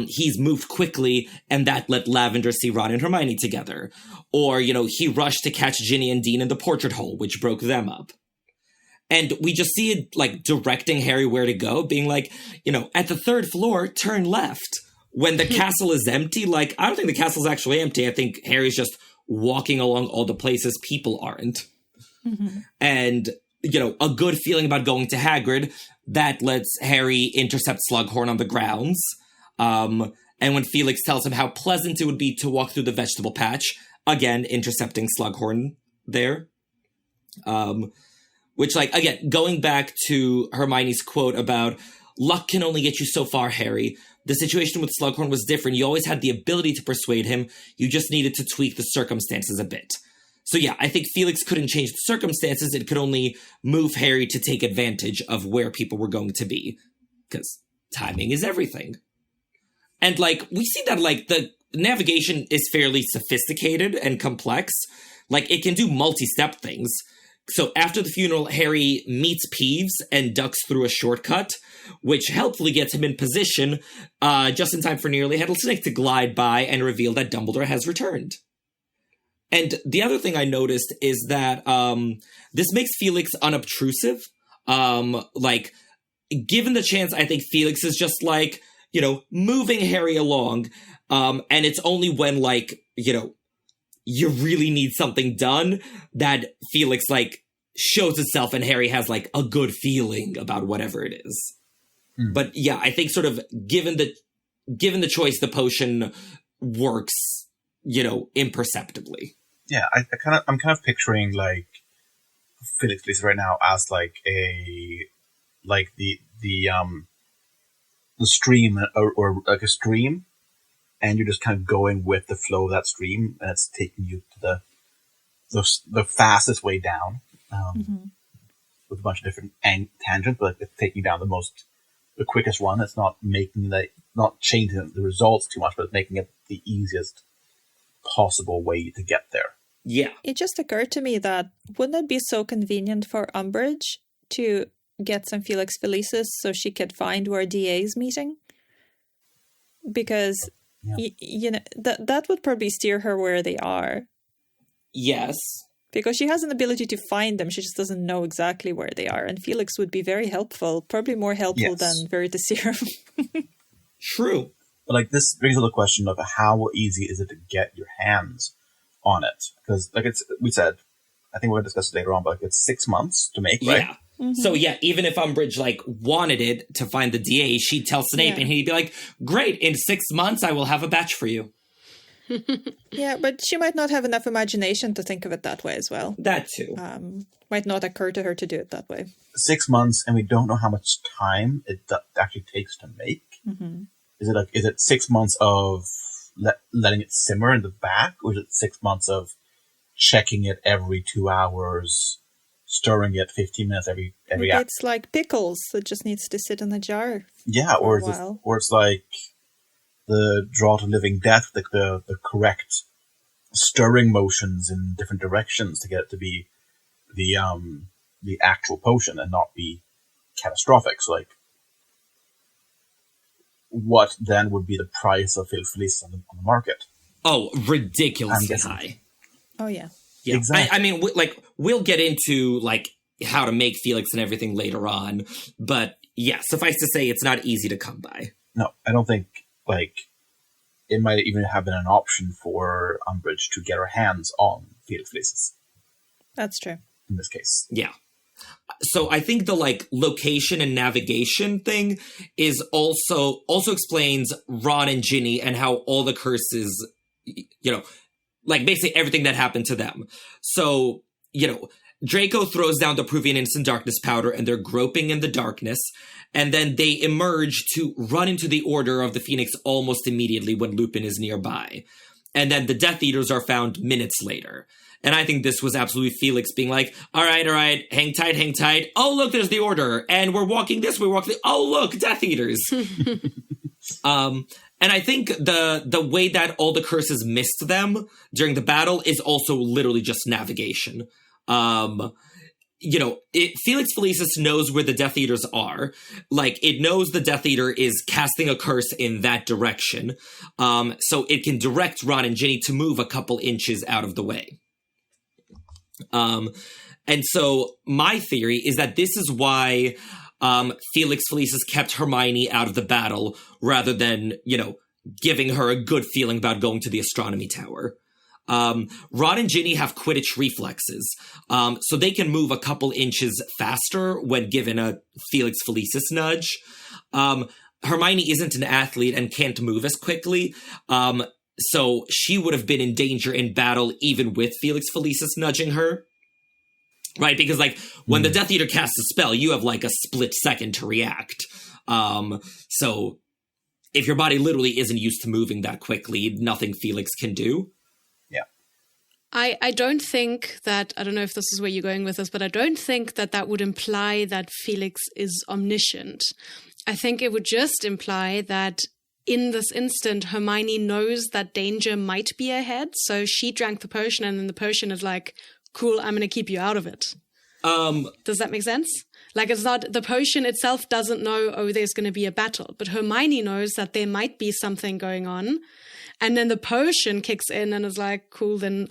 he's moved quickly, and that let Lavender see Ron and Hermione together. Or, you know, he rushed to catch Ginny and Dean in the portrait hole, which broke them up. And we just see it, like, directing Harry where to go, being like, you know, at the 3rd floor, turn left. When the castle is empty, like, I don't think the castle's actually empty. I think Harry's just walking along all the places people aren't. And, you know, a good feeling about going to Hagrid, that lets Harry intercept Slughorn on the grounds. And when Felix tells him how pleasant it would be to walk through the vegetable patch, again, intercepting Slughorn there. Which, like, again, going back to Hermione's quote about, luck can only get you so far, Harry. The situation with Slughorn was different. You always had the ability to persuade him. You just needed to tweak the circumstances a bit. So yeah, I think Felix couldn't change the circumstances. It could only move Harry to take advantage of where people were going to be. Because timing is everything. And, like, we see that, like, the navigation is fairly sophisticated and complex. Like, it can do multi-step things. So after the funeral, Harry meets Peeves and ducks through a shortcut, which helpfully gets him in position just in time for Nearly Headless Snake to glide by and reveal that Dumbledore has returned. And the other thing I noticed is that this makes Felix unobtrusive. Like, given the chance, I think Felix is just like, moving Harry along. And it's only when, like, you really need something done that Felix, like, shows itself and Harry has, like, a good feeling about whatever it is. Mm. But yeah, I think sort of given the choice, the potion works, imperceptibly. Yeah, I'm kind of picturing, like, Felix Felicis right now as like the stream or like a stream, and you're just kind of going with the flow of that stream, and it's taking you to the fastest way down, with a bunch of different tangents, but it's taking you down the quickest one. It's not not changing the results too much, but it's making it the easiest possible way to get there. Yeah. It just occurred to me that wouldn't it be so convenient for Umbridge to get some Felix Felicis so she could find where DA is meeting? Because, that would probably steer her where they are. Yes. Because she has an ability to find them, she just doesn't know exactly where they are. And Felix would be very helpful, probably more helpful than Veritaserum. True. But, like, this brings up the question of how easy is it to get your hands on it, because like we said, I think we're going to discuss it later on, but like, it's 6 months to make, right? Yeah. Mm-hmm. So yeah, even if Umbridge like wanted it to find the DA, she'd tell Snape and he'd be like, great, in 6 months I will have a batch for you. Yeah, but she might not have enough imagination to think of it that way as well. That too. Might not occur to her to do it that way. 6 months, and we don't know how much time it actually takes to make. Mm-hmm. Is it 6 months of letting it simmer in the back, or is it 6 months of checking it every 2 hours, stirring it 15 minutes every Maybe hour? It's like pickles that just needs to sit in a jar. Yeah, or it's like the draw to living death, like the correct stirring motions in different directions to get it to be the actual potion and not be catastrophic. So, like, what then would be the price of Felix Felicis on the market? Oh, ridiculously high. Oh, yeah. Yeah. Exactly. I mean, we'll get into, like, how to make Felix and everything later on. But, yeah, suffice to say, it's not easy to come by. No, I don't think, like, it might even have been an option for Umbridge to get her hands on Felix Felicis. That's true. In this case. Yeah. So I think the like location and navigation thing is also explains Ron and Ginny and how all the curses, like basically everything that happened to them. So, Draco throws down the Pruvian instant darkness powder and they're groping in the darkness. And then they emerge to run into the Order of the Phoenix almost immediately when Lupin is nearby. And then the Death Eaters are found minutes later. And I think this was absolutely Felix being like, all right, hang tight. Oh, look, there's the Order. And we're walking this way, oh, look, Death Eaters. And I think the way that all the curses missed them during the battle is also literally just navigation. Felix Felicis knows where the Death Eaters are. Like, it knows the Death Eater is casting a curse in that direction. So it can direct Ron and Ginny to move a couple inches out of the way. And so my theory is that this is why Felix Felicis kept Hermione out of the battle rather than, giving her a good feeling about going to the astronomy tower. Ron and Ginny have Quidditch reflexes, so they can move a couple inches faster when given a Felix Felicis nudge. Hermione isn't an athlete and can't move as quickly, so she would have been in danger in battle even with Felix Felicis nudging her. Right? Because, like, when the Death Eater casts a spell, you have, like, a split second to react. So if your body literally isn't used to moving that quickly, nothing Felix can do. Yeah. I don't think that, I don't know if this is where you're going with this, but I don't think that would imply that Felix is omniscient. I think it would just imply that in this instant, Hermione knows that danger might be ahead, so she drank the potion, and then the potion is like, cool, I'm going to keep you out of it. Does that make sense? Like, it's not, the potion itself doesn't know, oh, there's going to be a battle, but Hermione knows that there might be something going on, and then the potion kicks in and is like, cool, then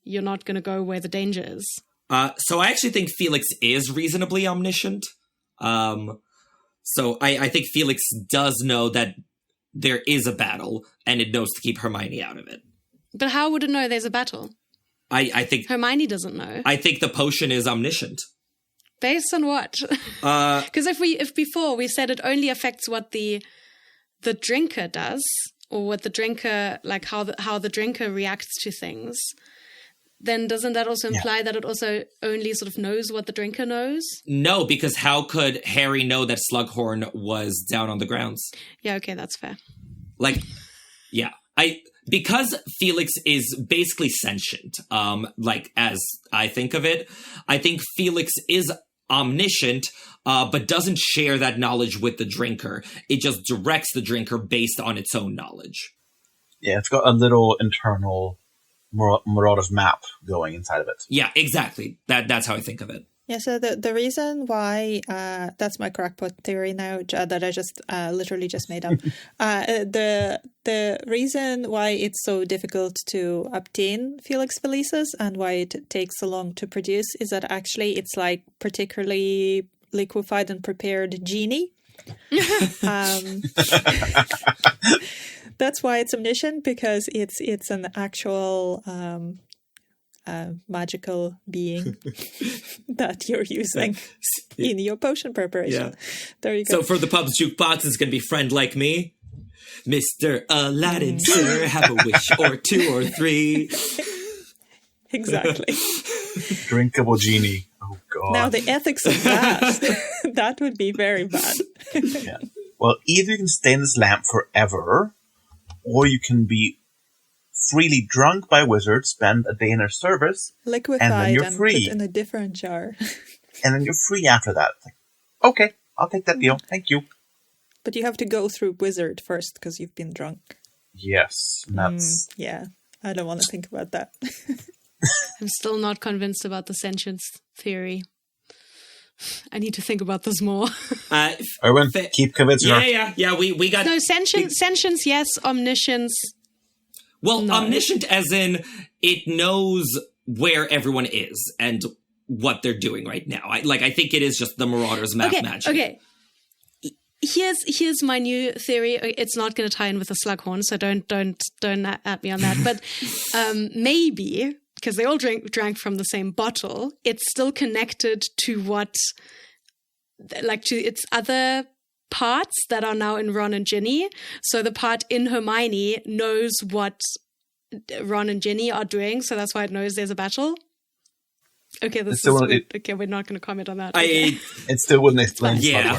you're not going to go where the danger is. So I actually think Felix is reasonably omniscient. So I think Felix does know that there is a battle, and it knows to keep Hermione out of it. But how would it know there's a battle? I think Hermione doesn't know. I think the potion is omniscient. Based on what? Because if before we said it only affects what the drinker does, or what the drinker, like how the drinker reacts to things, then doesn't that also imply that it also only sort of knows what the drinker knows? No, because how could Harry know that Slughorn was down on the grounds? Yeah, okay, that's fair. Like, yeah. Because Felix is basically sentient, like as I think of it, I think Felix is omniscient, but doesn't share that knowledge with the drinker. It just directs the drinker based on its own knowledge. Yeah, it's got a little internal Marauders map going inside of it. Yeah, exactly. That's how I think of it. Yeah, so the reason why, that's my crackpot theory now that I just literally just made up. The reason why it's so difficult to obtain Felix Felicis and why it takes so long to produce is that actually it's like particularly liquefied and prepared genie. That's why it's omniscient, because it's an actual magical being that you're using in your potion preparation. Yeah. There you go. So for the pub's jukebox, it's going to be friend like me. Mr. Aladdin, sir, have a wish or two or three. Exactly. Drinkable genie. Oh, God. Now, the ethics of that, that would be very bad. Yeah. Well, either you can stay in this lamp forever, or you can be freely drunk by wizards, spend a day in their service, liquefied, and then you're free. Put in a different jar. And then you're free after that. It's like, okay, I'll take that deal. Thank you. But you have to go through wizard first because you've been drunk. Yes, that's... yeah, I don't want to think about that. I'm still not convinced about the sentience theory. I need to think about this more. Irvin, keep convincing her. Yeah. We got... No, sentience, yes. Omniscience... Well, no. Omniscient as in it knows where everyone is and what they're doing right now. I think it is just the Marauders map magic. Okay. Here's my new theory. It's not going to tie in with the Slughorn, so don't at me on that. But maybe, because they all drank from the same bottle, it's still connected to to its other parts that are now in Ron and Ginny. So the part in Hermione knows what Ron and Ginny are doing, so that's why it knows there's a battle. Okay, okay, we're not going to comment on that. It still wouldn't explain. Yeah.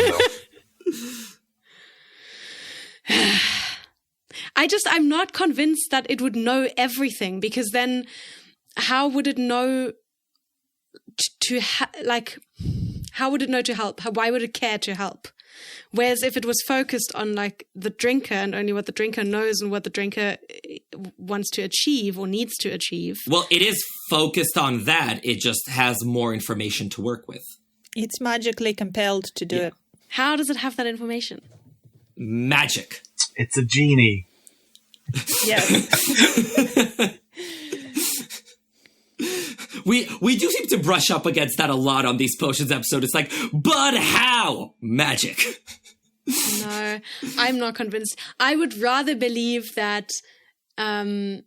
I'm not convinced that it would know everything, because then how would it know how would it know to help? Why would it care to help? Whereas if it was focused on like the drinker and only what the drinker knows and what the drinker wants to achieve or needs to achieve. Well, it is focused on that. It just has more information to work with. It's magically compelled to do it. How does it have that information? Magic. It's a genie. Yes. We do seem to brush up against that a lot on these potions episode. It's like, but how? Magic. No, I'm not convinced. I would rather believe that Harry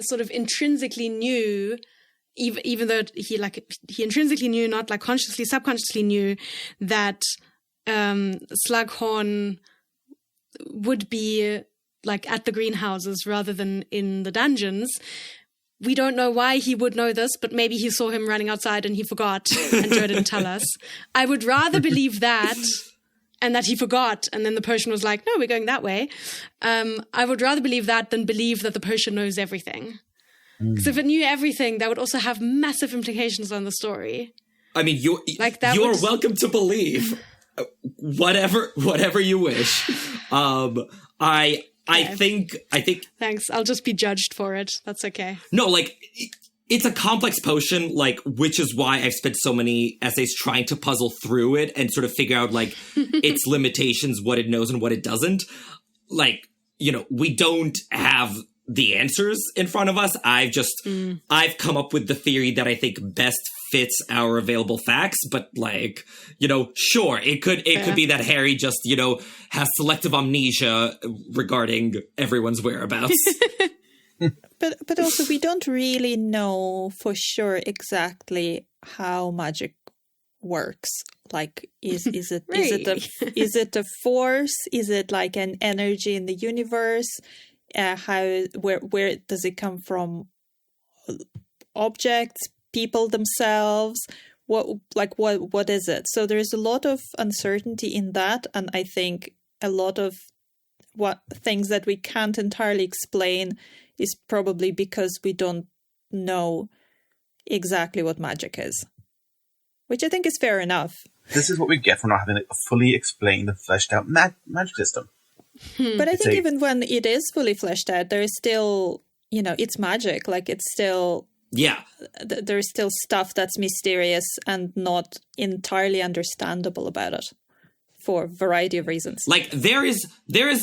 sort of intrinsically knew, even though he intrinsically knew, not like consciously, subconsciously knew that Slughorn would be like at the greenhouses rather than in the dungeons. We don't know why he would know this, but maybe he saw him running outside and he forgot and Joe didn't tell us. I would rather believe that and that he forgot and then the potion was like, no, we're going that way. I would rather believe that than believe that the potion knows everything. Because if it knew everything, that would also have massive implications on the story. I mean, you're welcome to believe whatever you wish. I think. Thanks. I'll just be judged for it. That's okay. No, it's a complex potion, which is why I've spent so many essays trying to puzzle through it and sort of figure out its limitations, what it knows and what it doesn't. We don't have the answers in front of us. I've come up with the theory that I think best fits our available facts, but like, sure, it could be that Harry just, has selective amnesia regarding everyone's whereabouts. But also we don't really know for sure exactly how magic works. Like, is it is it a force? Is it like an energy in the universe? Where does it come from? Objects, people themselves? What is it? So there's a lot of uncertainty in that, and I think a lot of things that we can't entirely explain is probably because we don't know exactly what magic is, which I think is fair enough. This is what we get for not having a fully explained and fleshed out magic system. But I think even when it is fully fleshed out, there is still, it's magic. Like, it's still... Yeah. There's still stuff that's mysterious and not entirely understandable about it for a variety of reasons. Like, there is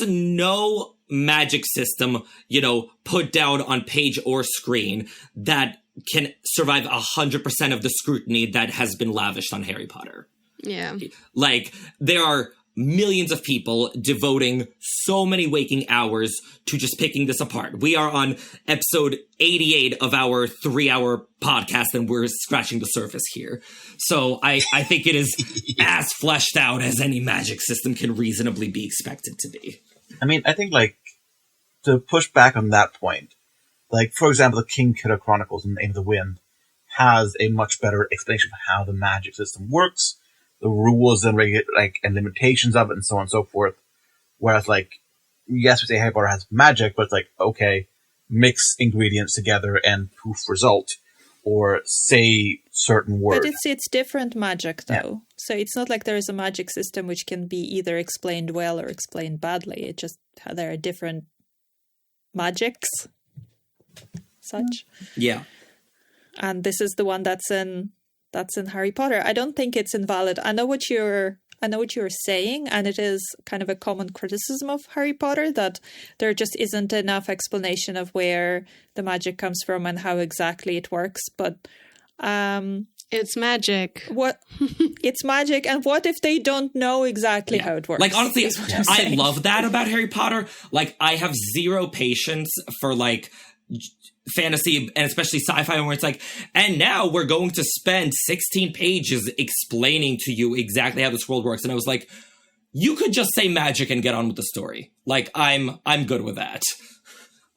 no magic system, put down on page or screen that can survive 100% of the scrutiny that has been lavished on Harry Potter. Yeah. Like, there are millions of people devoting so many waking hours to just picking this apart. We are on episode 88 of our 3-hour podcast, and we're scratching the surface here. So I think it is as fleshed out as any magic system can reasonably be expected to be. I mean, I think, like, to push back on that point, like, for example, the King Killer Chronicles in Name of the Wind has a much better explanation of how the magic system works, the rules and and limitations of it, and so on and so forth. Whereas, like, yes, we say Harry Potter has magic, but it's like, okay, mix ingredients together and poof, result, or say certain words. But it's different magic, though. Yeah. So it's not like there is a magic system which can be either explained well or explained badly. It just there are different magics, such. Yeah. And this is the one that's in Harry Potter. I don't think it's invalid. I know what you're saying, and it is kind of a common criticism of Harry Potter that there just isn't enough explanation of where the magic comes from and how exactly it works. But it's magic. What it's magic, and what if they don't know exactly how it works? Like, honestly, I love that about Harry Potter. Like, I have zero patience for like fantasy and especially sci-fi where it's like, and now we're going to spend 16 pages explaining to you exactly how this world works. And I was like, you could just say magic and get on with the story. Like, I'm good with that.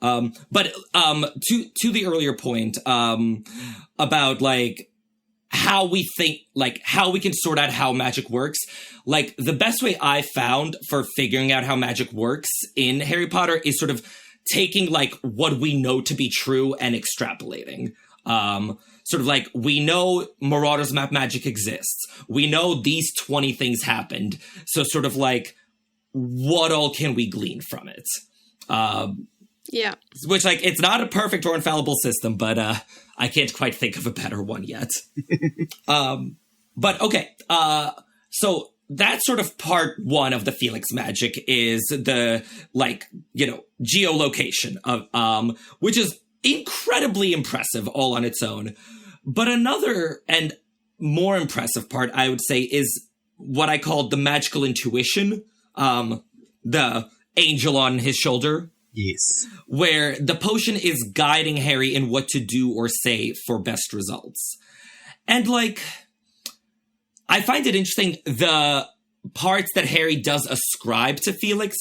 But to the earlier point about like how we think, like how we can sort out how magic works. Like, the best way I found for figuring out how magic works in Harry Potter is sort of taking like what we know to be true and extrapolating. Sort of like, we know Marauders Map magic exists. We know these 20 things happened. So sort of like, what all can we glean from it? Yeah. Which, like, it's not a perfect or infallible system, but I can't quite think of a better one yet. But okay. So that's sort of part one of the Felix magic, is the, like, geolocation of, which is incredibly impressive all on its own. But another and more impressive part, I would say, is what I called the magical intuition, the angel on his shoulder. Yes. Where the potion is guiding Harry in what to do or say for best results. And, like, I find it interesting, the parts that Harry does ascribe to Felix,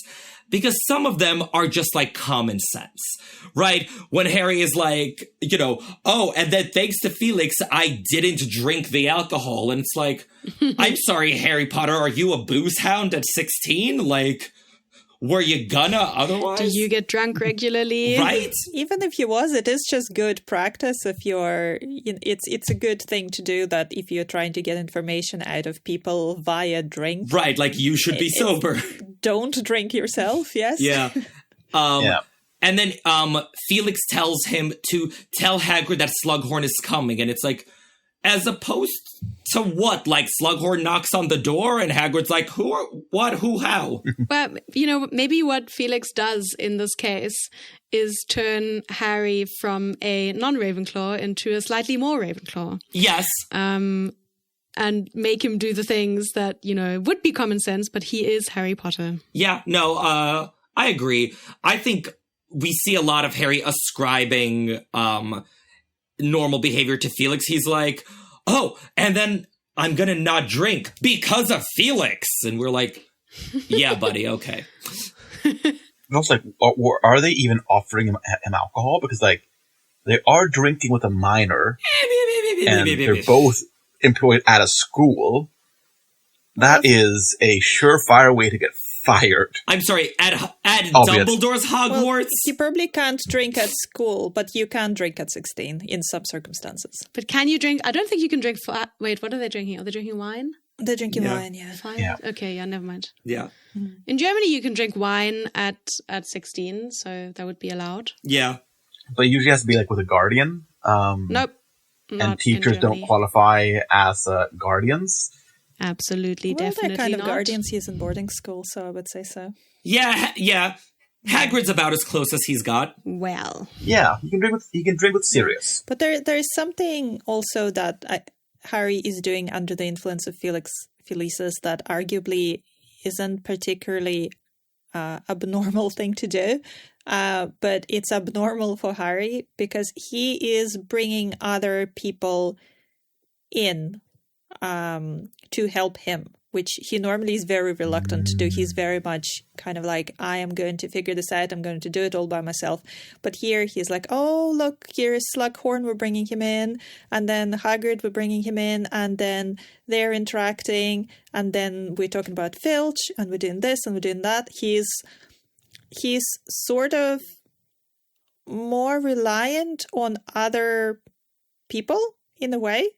because some of them are just like common sense, right? When Harry is like, oh, and then thanks to Felix, I didn't drink the alcohol. And it's like, I'm sorry, Harry Potter, are you a booze hound at 16? Like, were you gonna otherwise? Do you get drunk regularly? Right? Even if you was, it is just good practice. If you're, it's a good thing to do that if you're trying to get information out of people via drink. Right, like you should be sober. Don't drink yourself, yes? Yeah. Yeah. And then Felix tells him to tell Hagrid that Slughorn is coming. And it's like, as opposed to what? Like Slughorn knocks on the door and Hagrid's like, who, how? But, maybe what Felix does in this case is turn Harry from a non-Ravenclaw into a slightly more Ravenclaw. Yes. And make him do the things that, would be common sense, but he is Harry Potter. Yeah, no, I agree. I think we see a lot of Harry ascribing normal behavior to Felix. He's like, oh, and then I'm going to not drink because of Felix. And we're like, yeah, buddy, okay. Also, like, are they even offering him alcohol? Because, like, they are drinking with a minor, and they're both employed at a school. That is a surefire way to get fired. I'm sorry, at Dumbledore's Hogwarts? Well, you probably can't drink at school, but you can drink at 16 in some circumstances. But can you drink? I don't think you can drink. Wait, what are they drinking? Are they drinking wine? They're drinking wine, yeah. Yeah. Okay, yeah, never mind. Yeah. In Germany, you can drink wine at 16, so that would be allowed. Yeah. But it usually has to be, like, with a guardian. Nope. And teachers don't qualify as guardians. Absolutely, well, definitely they're kind of not. guardians. He's in boarding school, so I would say so. Yeah. Hagrid's about as close as he's got. Well. Yeah, he can drink with Sirius. But there is something also that Harry is doing under the influence of Felix Felicis that arguably isn't particularly abnormal thing to do. But it's abnormal for Harry because he is bringing other people in to help him, which he normally is very reluctant to do. He's very much kind of like, I am going to figure this out. I'm going to do it all by myself. But here he's like, oh, look, here's Slughorn. We're bringing him in. And then Hagrid, we're bringing him in. And then they're interacting. And then we're talking about Filch. And we're doing this and we're doing that. He's sort of more reliant on other people in a way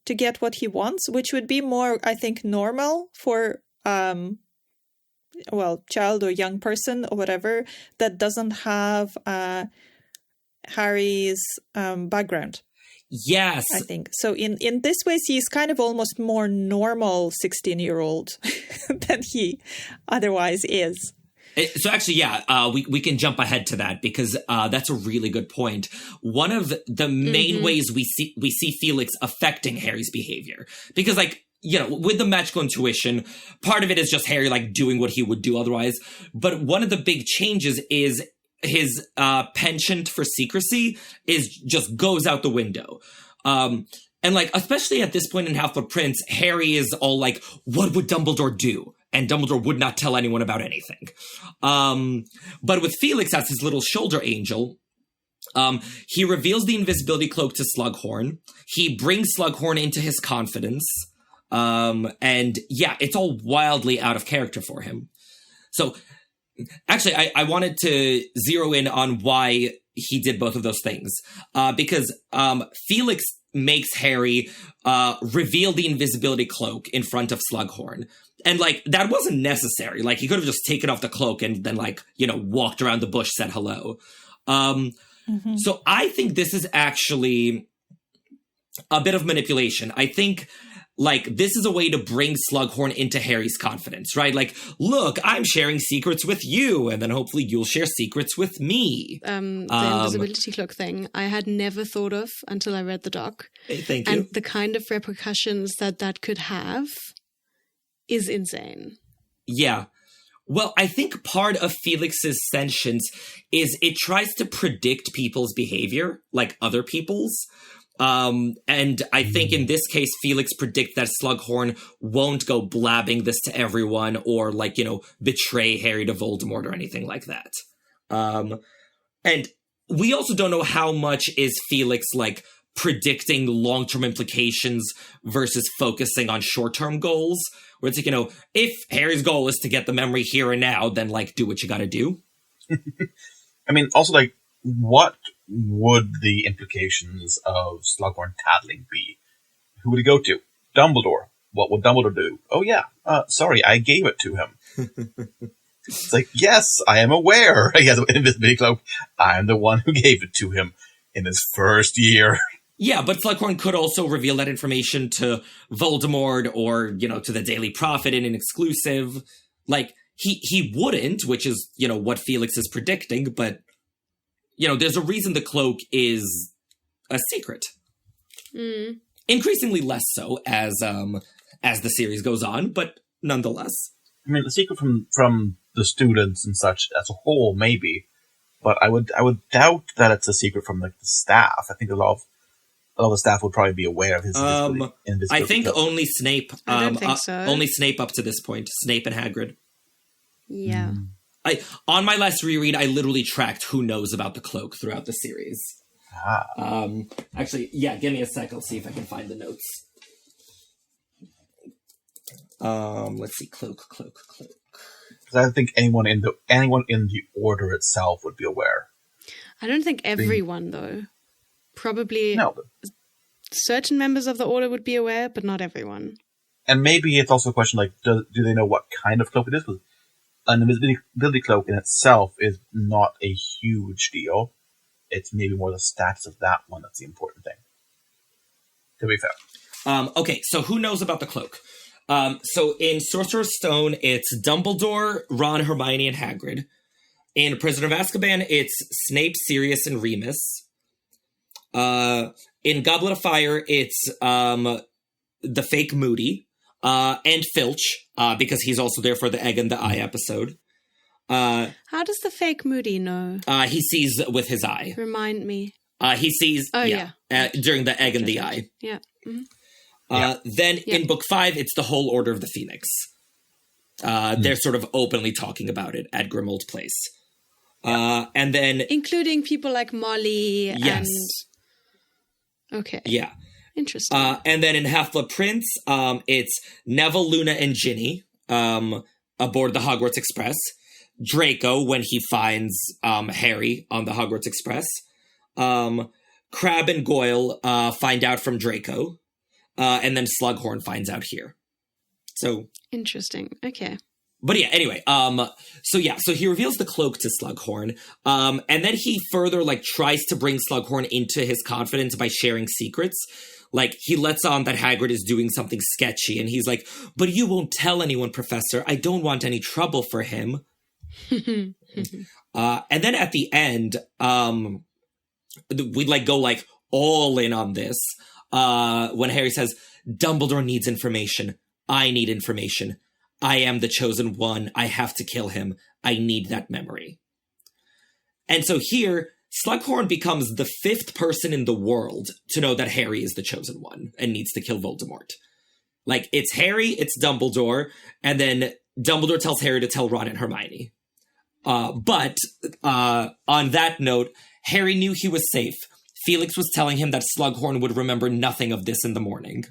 to get what he wants, which would be more, I think, normal for, child or young person or whatever that doesn't have Harry's background. Yes. I think. So in this way, he's kind of almost more normal 16-year-old than he otherwise is. So actually, yeah, we can jump ahead to that because that's a really good point. One of the main ways we see Felix affecting Harry's behavior, because like, with the magical intuition, part of it is just Harry like doing what he would do otherwise. But one of the big changes is his penchant for secrecy just goes out the window. And like, especially at this point in Half-Blood Prince, Harry is all like, what would Dumbledore do? And Dumbledore would not tell anyone about anything. But with Felix as his little shoulder angel, he reveals the invisibility cloak to Slughorn. He brings Slughorn into his confidence. And yeah, it's all wildly out of character for him. So actually, I wanted to zero in on why he did both of those things. Because Felix makes Harry reveal the invisibility cloak in front of Slughorn. And, like, that wasn't necessary. Like, he could have just taken off the cloak and then, like, walked around the bush, said hello. So I think this is actually a bit of manipulation. I think, like, this is a way to bring Slughorn into Harry's confidence, right? Like, look, I'm sharing secrets with you, and then hopefully you'll share secrets with me. The invisibility cloak thing, I had never thought of until I read the doc. Hey, thank you. And the kind of repercussions that could have is insane. Yeah. Well, I think part of Felix's sentience is it tries to predict people's behavior, like other people's. And I think in this case, Felix predicts that Slughorn won't go blabbing this to everyone or, like, betray Harry to Voldemort or anything like that. And we also don't know how much is Felix, like, predicting long-term implications versus focusing on short-term goals. Where it's like, if Harry's goal is to get the memory here and now, then, like, do what you gotta do. I mean, also, like, what would the implications of Slughorn tattling be? Who would he go to? Dumbledore. What would Dumbledore do? Oh, yeah. Sorry, I gave it to him. It's like, yes, I am aware. He has an invisibility cloak. I am the one who gave it to him in his first year. Yeah, but Slughorn could also reveal that information to Voldemort or, to the Daily Prophet in an exclusive. Like, he wouldn't, which is, what Felix is predicting, but, there's a reason the cloak is a secret. Mm. Increasingly less so as the series goes on, but nonetheless. I mean, the secret from the students and such as a whole, maybe, but I would doubt that it's a secret from like the staff. I think a lot of the staff would probably be aware of his invisibility. I think only Snape. I don't think so. Only Snape up to this point. Snape and Hagrid. Yeah. On my last reread, I literally tracked who knows about the cloak throughout the series. Actually, yeah, give me a sec. I'll see if I can find the notes. Let's see. Cloak. Because I think anyone in the order itself would be aware. I don't think everyone, though. Probably No. certain members of the order would be aware, but not everyone. And maybe it's also a question like, do they know what kind of cloak it is? Because an invisibility cloak in itself is not a huge deal. It's maybe more the status of that one that's the important thing. To be fair. Okay, so who knows about the cloak? So in Sorcerer's Stone, it's Dumbledore, Ron, Hermione, and Hagrid. In Prisoner of Azkaban, it's Snape, Sirius, and Remus. In Goblet of Fire, it's the fake Moody, and Filch, because he's also there for the Egg and the Eye episode. How does the fake Moody know? He sees with his eye. Remind me. He sees, during the Egg and the Eye. Yeah. Mm-hmm. Then in Book 5, it's the whole Order of the Phoenix. They're sort of openly talking about it at Grimmauld Place. And then... Including people like Molly Yes. and... Okay. Yeah. Interesting. And then in Half-Blood Prince, it's Neville, Luna, and Ginny aboard the Hogwarts Express. Draco, when he finds Harry on the Hogwarts Express. Crabbe and Goyle find out from Draco. And then Slughorn finds out here. So... Interesting. Okay. But yeah, anyway, so he reveals the cloak to Slughorn, and then he further, tries to bring Slughorn into his confidence by sharing secrets. He lets on that Hagrid is doing something sketchy, and he's like, but you won't tell anyone, Professor. I don't want any trouble for him. And then at the end, we go, all in on this, when Harry says, Dumbledore needs information. I need information. I am the chosen one. I have to kill him. I need that memory. And so here, Slughorn becomes the 5th person in the world to know that Harry is the chosen one and needs to kill Voldemort. It's Harry, it's Dumbledore, and then Dumbledore tells Harry to tell Ron and Hermione. But on that note, Harry knew he was safe. Felix was telling him that Slughorn would remember nothing of this in the morning.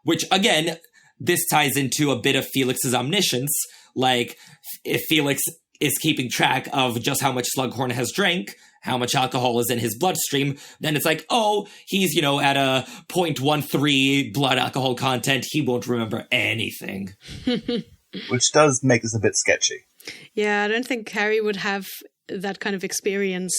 Which, again... This ties into a bit of Felix's omniscience. If Felix is keeping track of just how much Slughorn has drank, how much alcohol is in his bloodstream, then it's he's, at a 0.13 blood alcohol content. He won't remember anything. Which does make this a bit sketchy. Yeah, I don't think Harry would have that kind of experience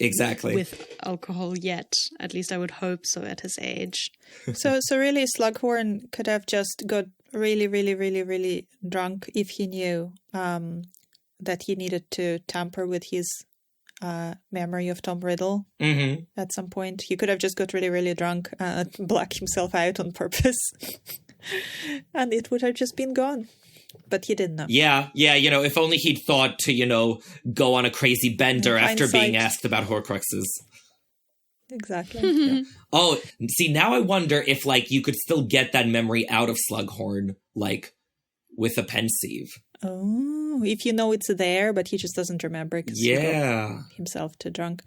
exactly with alcohol yet. At least I would hope so at his age. So really, Slughorn could have just got really, really, really, really drunk if he knew that he needed to tamper with his memory of Tom Riddle at some point. He could have just got really, really drunk and blacked himself out on purpose. And it would have just been gone. But he didn't know. Yeah, if only he'd thought to, go on a crazy bender after being asked about Horcruxes. Exactly. Yeah. Oh, see, now I wonder if, you could still get that memory out of Slughorn, with a pensieve. Oh, if you know it's there, but he just doesn't remember because he got himself too drunk.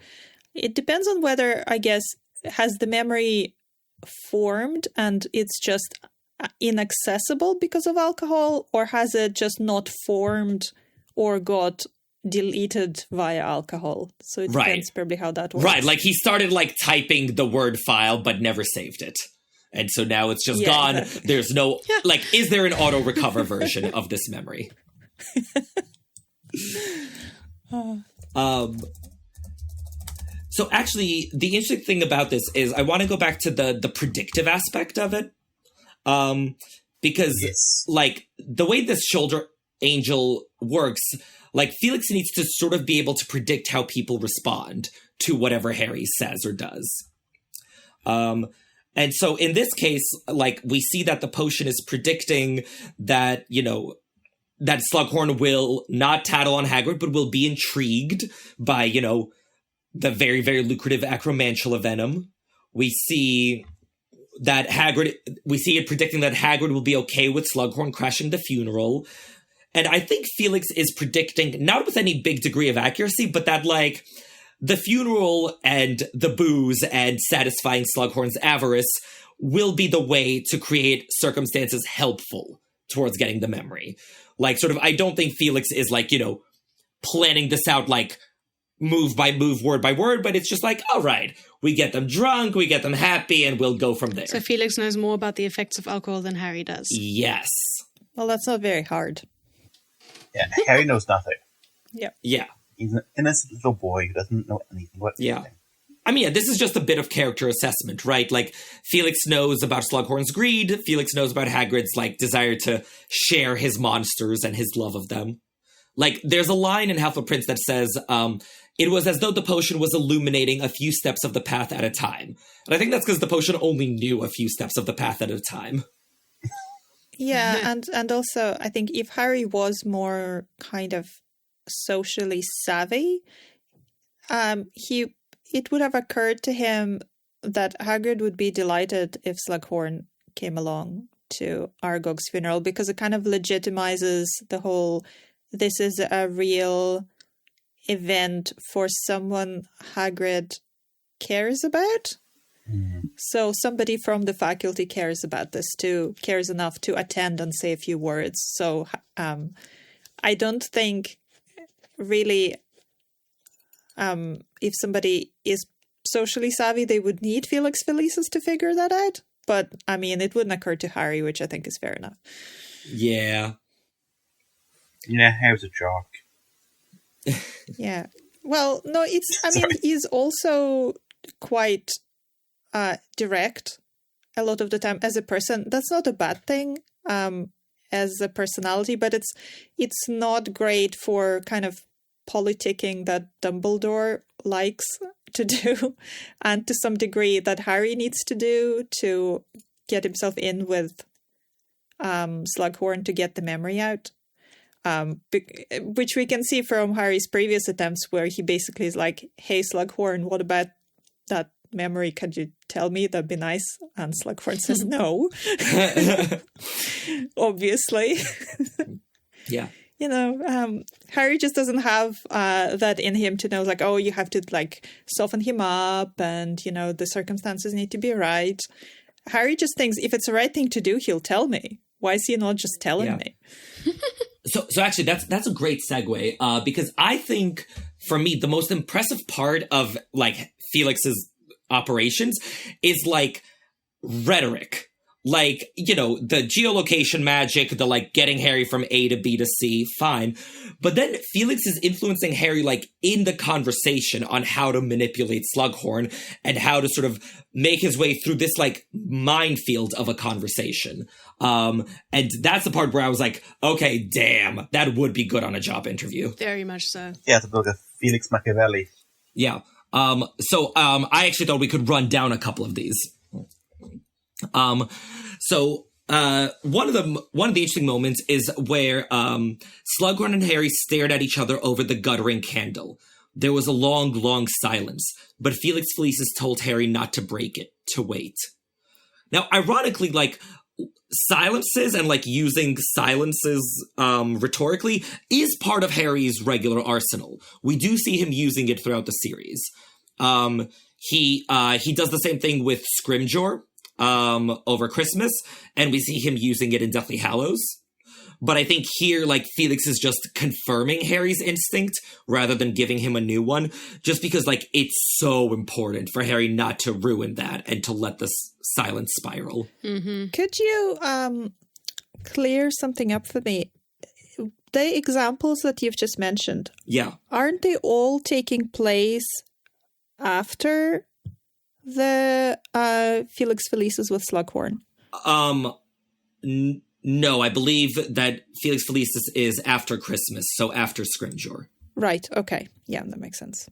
It depends on whether, I guess, has the memory formed and it's just inaccessible because of alcohol, or has it just not formed or got deleted via alcohol? So it depends probably how that works. Right, he started typing the Word file but never saved it. And so now it's just gone. Exactly. There's no, is there an Autorecover version of this memory? So actually, the interesting thing about this is I want to go back to the predictive aspect of it. Because, Yes. like, the way this shoulder angel works, like, Felix needs to sort of be able to predict how people respond to whatever Harry says or does. And so in this case, like, we see that the potion is predicting that, you know, that Slughorn will not tattle on Hagrid, but will be intrigued by, you know, the very, very lucrative acromantula venom. We see that we see it predicting that Hagrid will be okay with Slughorn crashing the funeral. And I think Felix is predicting, not with any big degree of accuracy, but that, like, the funeral and the booze and satisfying Slughorn's avarice will be the way to create circumstances helpful towards getting the memory. Like, sort of, I don't think Felix is, like, you know, planning this out, like, move by move, word by word, but it's just like, all right, we get them drunk, we get them happy, and we'll go from there. So Felix knows more about the effects of alcohol than Harry does. Yes. Well, that's not very hard. Yeah, Harry knows nothing. Yeah. He's an innocent little boy who doesn't know anything about anything. I mean, yeah, this is just a bit of character assessment, right? Like, Felix knows about Slughorn's greed. Felix knows about Hagrid's, like, desire to share his monsters and his love of them. Like, there's a line in Half-Blood Prince that says, it was as though the potion was illuminating a few steps of the path at a time. And I think that's because the potion only knew a few steps of the path at a time. Yeah, and also, I think if Harry was more kind of socially savvy, it would have occurred to him that Hagrid would be delighted if Slughorn came along to Aragog's funeral, because it kind of legitimizes the whole, this is a real event for someone Hagrid cares about. Mm-hmm. So somebody from the faculty cares about this too, cares enough to attend and say a few words. So I don't think really if somebody is socially savvy, they would need Felix Felicis to figure that out. But I mean, it wouldn't occur to Harry, which I think is fair enough. Yeah. Yeah, Harry's a jock. Yeah. Well, no, I mean, he's also quite direct a lot of the time as a person. That's not a bad thing as a personality, but it's not great for kind of politicking that Dumbledore likes to do, and to some degree that Harry needs to do to get himself in with Slughorn to get the memory out. Which we can see from Harry's previous attempts, where he basically is like, hey, Slughorn, what about that memory? Could you tell me? That'd be nice. And Slughorn says no. Obviously. Yeah. You know, Harry just doesn't have that in him to know, like, oh, you have to, like, soften him up and, you know, the circumstances need to be right. Harry just thinks if it's the right thing to do, he'll tell me. Why is he not just telling me? So actually, that's a great segue, because I think, for me, the most impressive part of, like, Felix's operations is, like, rhetoric. Like, you know, the geolocation magic, the, like, getting Harry from A to B to C, fine. But then Felix is influencing Harry, like, in the conversation on how to manipulate Slughorn and how to sort of make his way through this, like, minefield of a conversation. And that's the part where I was like, okay, damn, that would be good on a job interview. Very much so. Yeah, it's a bit like a Felix Machiavelli. Yeah. So I actually thought we could run down a couple of these. So one of the interesting moments is where Slughorn and Harry stared at each other over the guttering candle. There was a long, long silence, but Felix Felicis told Harry not to break it, to wait. Now, ironically, like, silences and, like, using silences rhetorically is part of Harry's regular arsenal. We do see him using it throughout the series. He does the same thing with Scrimgeour over Christmas, and we see him using it in Deathly Hallows. But I think here, like, Felix is just confirming Harry's instinct rather than giving him a new one, just because, like, it's so important for Harry not to ruin that and to let this silence spiral. Mm-hmm. Could you clear something up for me? The examples that you've just mentioned, Yeah. aren't they all taking place after the Felix Felicis with Slughorn? No, I believe that Felix Felicis is after Christmas, so after Scrimgeour. Right, okay. Yeah, that makes sense.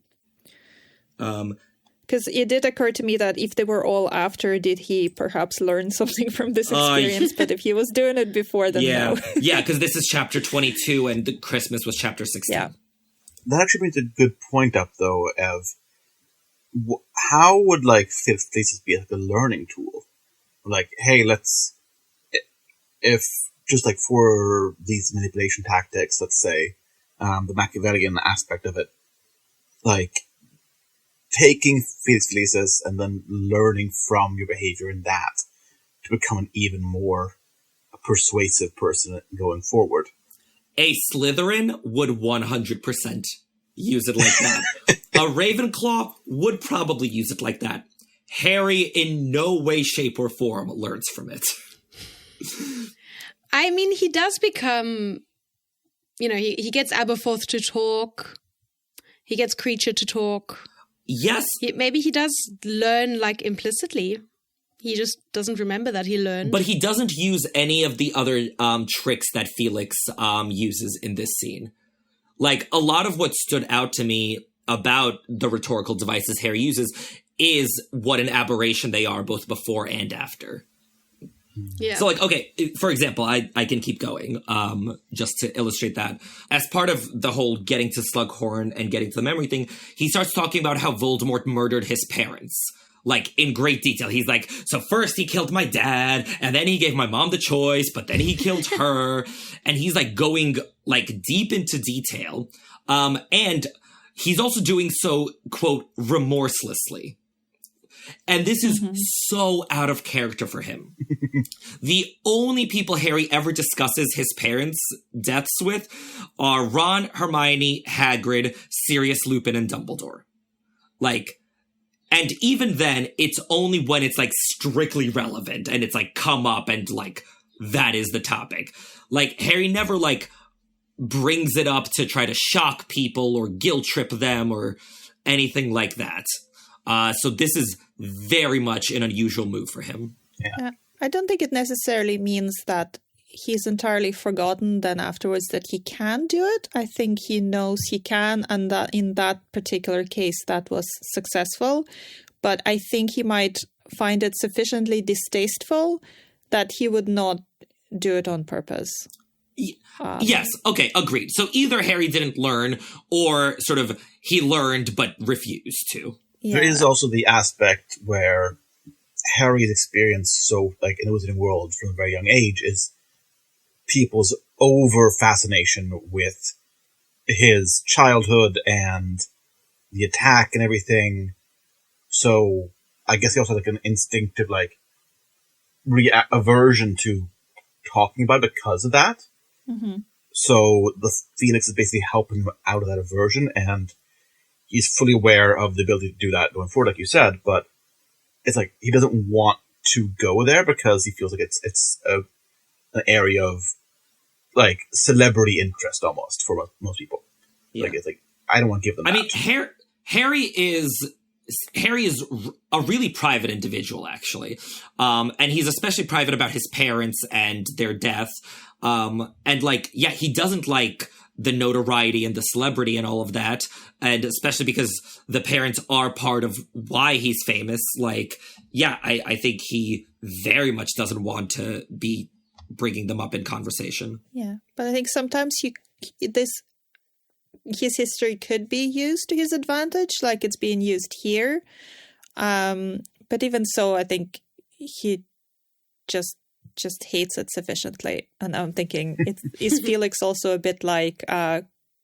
Because it did occur to me that if they were all after, did he perhaps learn something from this experience? But if he was doing it before, then no. Yeah, because this is chapter 22 and the Christmas was chapter 16. Yeah. That actually brings a good point up, though, of how would, like, Felix Felicis be like a learning tool? Like, hey, if just like for these manipulation tactics, let's say, the Machiavellian aspect of it, like, taking Felix Felicis and then learning from your behavior in that to become an even more persuasive person going forward. A Slytherin would 100% use it like that. A Ravenclaw would probably use it like that. Harry, in no way, shape, or form, learns from it. I mean, he does become, he gets Aberforth to talk. He gets Creature to talk. Yes. Maybe he does learn, like, implicitly. He just doesn't remember that he learned. But he doesn't use any of the other tricks that Felix uses in this scene. Like, a lot of what stood out to me about the rhetorical devices Harry uses is what an aberration they are both before and after. Yeah. So, like, okay, for example, I can keep going just to illustrate that. As part of the whole getting to Slughorn and getting to the memory thing, he starts talking about how Voldemort murdered his parents. Like, in great detail. He's like, so first he killed my dad, and then he gave my mom the choice, but then he killed her. And he's, like, going, like, deep into detail. And he's also doing so, quote, remorselessly. And this is so out of character for him. The only people Harry ever discusses his parents' deaths with are Ron, Hermione, Hagrid, Sirius, Lupin, and Dumbledore. Like, and even then, it's only when it's, like, strictly relevant and it's, like, come up and, like, that is the topic. Like, Harry never, like, brings it up to try to shock people or guilt trip them or anything like that. So this is very much an unusual move for him. Yeah. I don't think it necessarily means that he's entirely forgotten then afterwards that he can do it. I think he knows he can, and that in that particular case that was successful. But I think he might find it sufficiently distasteful that he would not do it on purpose. Yes, okay, agreed. So either Harry didn't learn or sort of he learned but refused to. Yeah. There is also the aspect where Harry's experience, so like in the Wizarding World from a very young age, is people's over fascination with his childhood and the attack and everything. So I guess he also had like an instinctive like aversion to talking about it because of that. Mm-hmm. So the Felix is basically helping him out of that aversion, and he's fully aware of the ability to do that going forward, like you said, but it's like he doesn't want to go there because he feels like it's an area of like celebrity interest almost for most people. Yeah. Like it's like I don't want to give them. I mean, Harry is a really private individual, actually, and he's especially private about his parents and their death. And like, yeah, he doesn't like the notoriety and the celebrity and all of that. And especially because the parents are part of why he's famous. Like, yeah, I think he very much doesn't want to be bringing them up in conversation. Yeah. But I think sometimes his history could be used to his advantage, like it's being used here. But even so, I think he just hates it sufficiently. And I'm thinking, is Felix also a bit like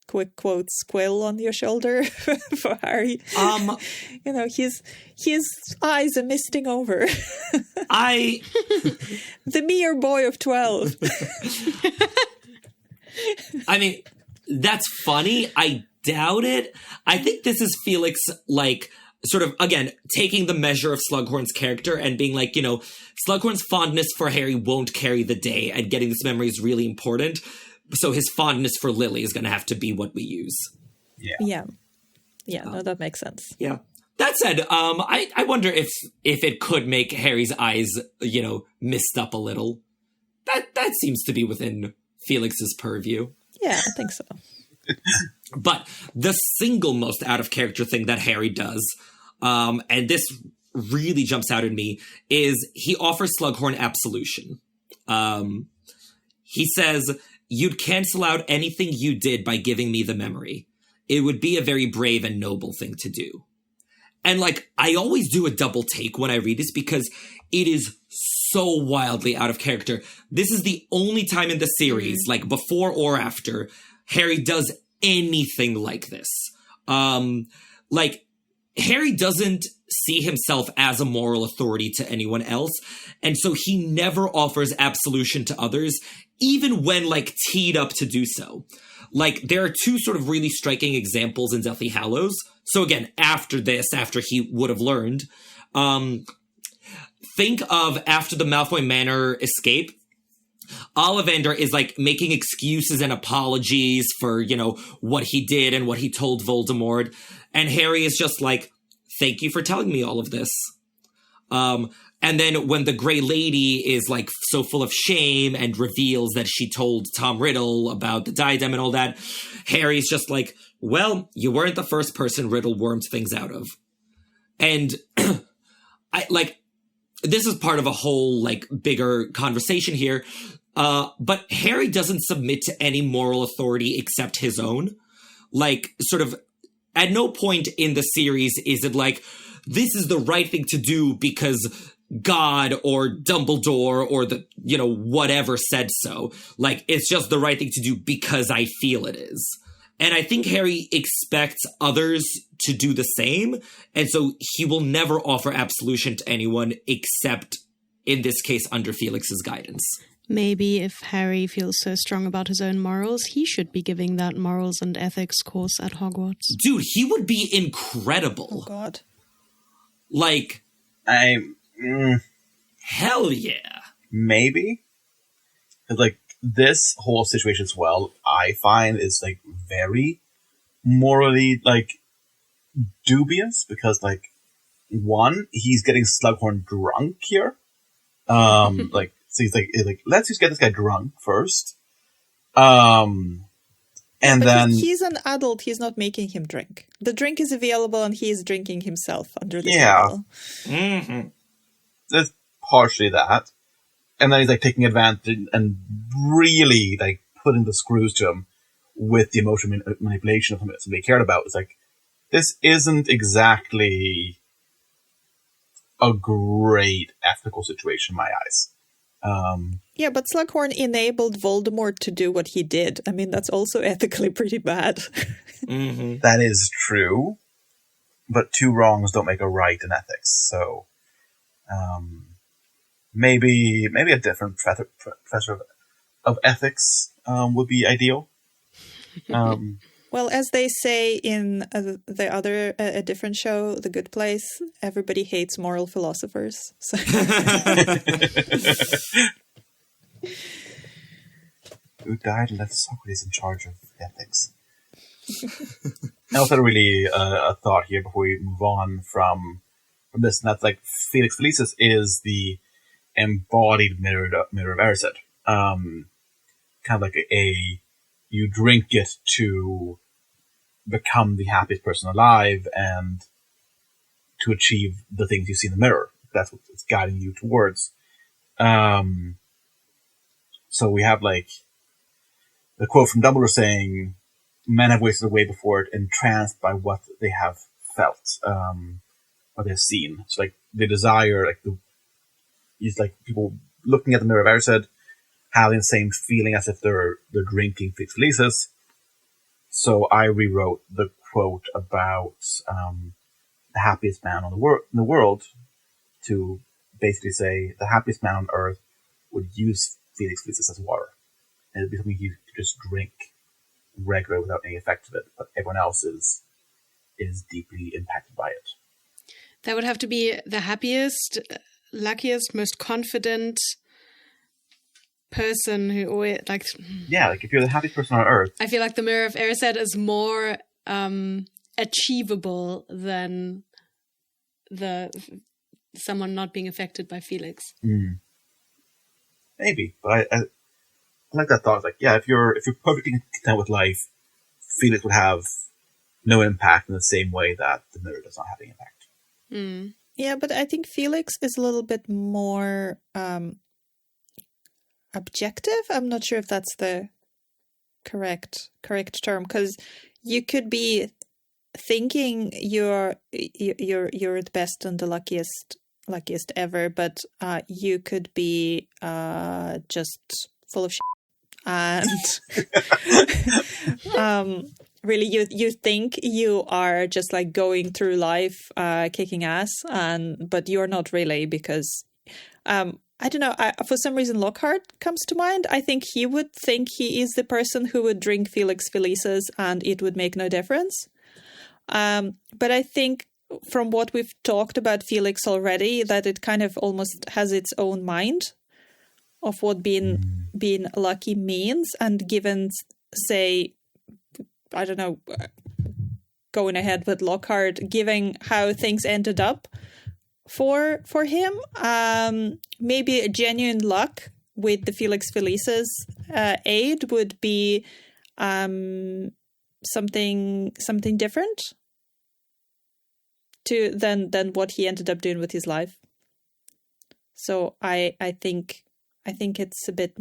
quick quotes quill on your shoulder for Harry? You know, his eyes are misting over. The mere boy of 12. I mean, that's funny. I doubt it. I think this is Felix, like, sort of, again, taking the measure of Slughorn's character and being like, you know, Slughorn's fondness for Harry won't carry the day, and getting this memory is really important. So his fondness for Lily is going to have to be what we use. Yeah. No, that makes sense. Yeah. That said, I wonder if it could make Harry's eyes, mist up a little. That seems to be within Felix's purview. Yeah, I think so. But the single most out of character thing that Harry does, and this really jumps out at me, is he offers Slughorn absolution. He says, "You'd cancel out anything you did by giving me the memory. It would be a very brave and noble thing to do." And, I always do a double take when I read this because it is so wildly out of character. This is the only time in the series, before or after, Harry does anything like this. Harry doesn't see himself as a moral authority to anyone else, and so he never offers absolution to others, even when, teed up to do so. There are two sort of really striking examples in Deathly Hallows. So again, after he would have learned, think of after the Malfoy Manor escape, Ollivander is making excuses and apologies for, what he did and what he told Voldemort. And Harry is just thank you for telling me all of this. And then when the Grey Lady is so full of shame and reveals that she told Tom Riddle about the diadem and all that, Harry's just well, you weren't the first person Riddle wormed things out of. And this is part of a whole bigger conversation here. But Harry doesn't submit to any moral authority except his own. Sort of at no point in the series is it this is the right thing to do because God or Dumbledore or the, whatever said so. It's just the right thing to do because I feel it is. And I think Harry expects others to do the same. And so he will never offer absolution to anyone except, in this case, under Felix's guidance. Maybe if Harry feels so strong about his own morals, he should be giving that morals and ethics course at Hogwarts. Dude, he would be incredible. Oh, God. Hell yeah. Maybe. Because, this whole situation as well, I find is, very morally, dubious. Because, one, he's getting Slughorn drunk here. So he's let's just get this guy drunk first. And then he's an adult. He's not making him drink. The drink is available, and he is drinking himself under the table. Mm-hmm. There's partially that, and then he's taking advantage and really putting the screws to him with the emotional manipulation of something somebody cared about. It's this isn't exactly a great ethical situation in my eyes. Yeah, but Slughorn enabled Voldemort to do what he did. I mean, that's also ethically pretty bad. Mm-hmm. That is true, but two wrongs don't make a right in ethics. So, maybe a different professor of ethics would be ideal. Well, as they say in the other, a different show, The Good Place, everybody hates moral philosophers. So. Who died and left Socrates in charge of ethics? I also had a thought here before we move on from this, and that's Felix Felicis is the embodied mirror of Erised. Kind of you drink it to become the happiest person alive and to achieve the things you see in the mirror. That's what it's guiding you towards. So we have the quote from Dumbledore saying, "Men have wasted away before it, entranced by what they have felt, or they've seen." So the desire, people looking at the mirror of Erised, having the same feeling as if they're drinking Felix Felicis. So I rewrote the quote about the happiest man in the world to basically say the happiest man on earth would use Felix Felicis as water. And it'd be something you could just drink regularly without any effect of it, but everyone else is deeply impacted by it. That would have to be the happiest, luckiest, most confident person who always if you're the happiest person on earth, I feel like the Mirror of Erised is more achievable than someone not being affected by Felix. Maybe, but I like that thought. Like, yeah, if you're perfectly content with life, Felix would have no impact in the same way that the mirror does not have any impact. Yeah, but I think Felix is a little bit more objective. I'm not sure if that's the correct term, because you could be thinking you're the best and the luckiest ever, but you could be just full of shit. And really you think you are just like going through life kicking ass, but you're not really, because I don't know, for some reason Lockhart comes to mind. I think he would think he is the person who would drink Felix Felicis and it would make no difference. But I think from what we've talked about Felix already, that it kind of almost has its own mind of what being lucky means. And given, say, I don't know, going ahead with Lockhart, given how things ended up for him, maybe a genuine luck with the Felix Felicis aid would be something different than what he ended up doing with his life. So I think it's a bit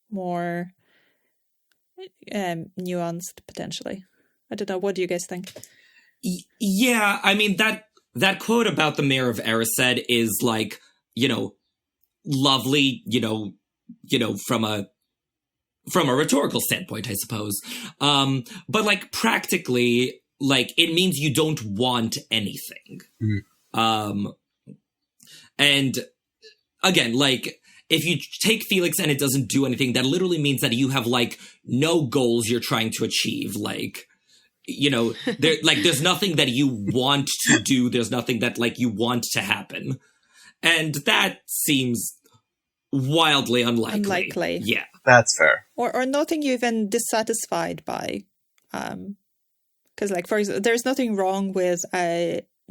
more nuanced potentially. I don't know. What do you guys think? Yeah, I mean that quote about the Mayor of Erised is like, lovely, from a rhetorical standpoint, I suppose. But like practically, like it means you don't want anything. And again, like if you take Felix and it doesn't do anything, that literally means that you have like no goals you're trying to achieve. Like, there's nothing that you want to do. There's nothing that like you want to happen. And that seems wildly unlikely. Yeah. That's fair. Or nothing you're even dissatisfied by. Because like, for example, there's nothing wrong with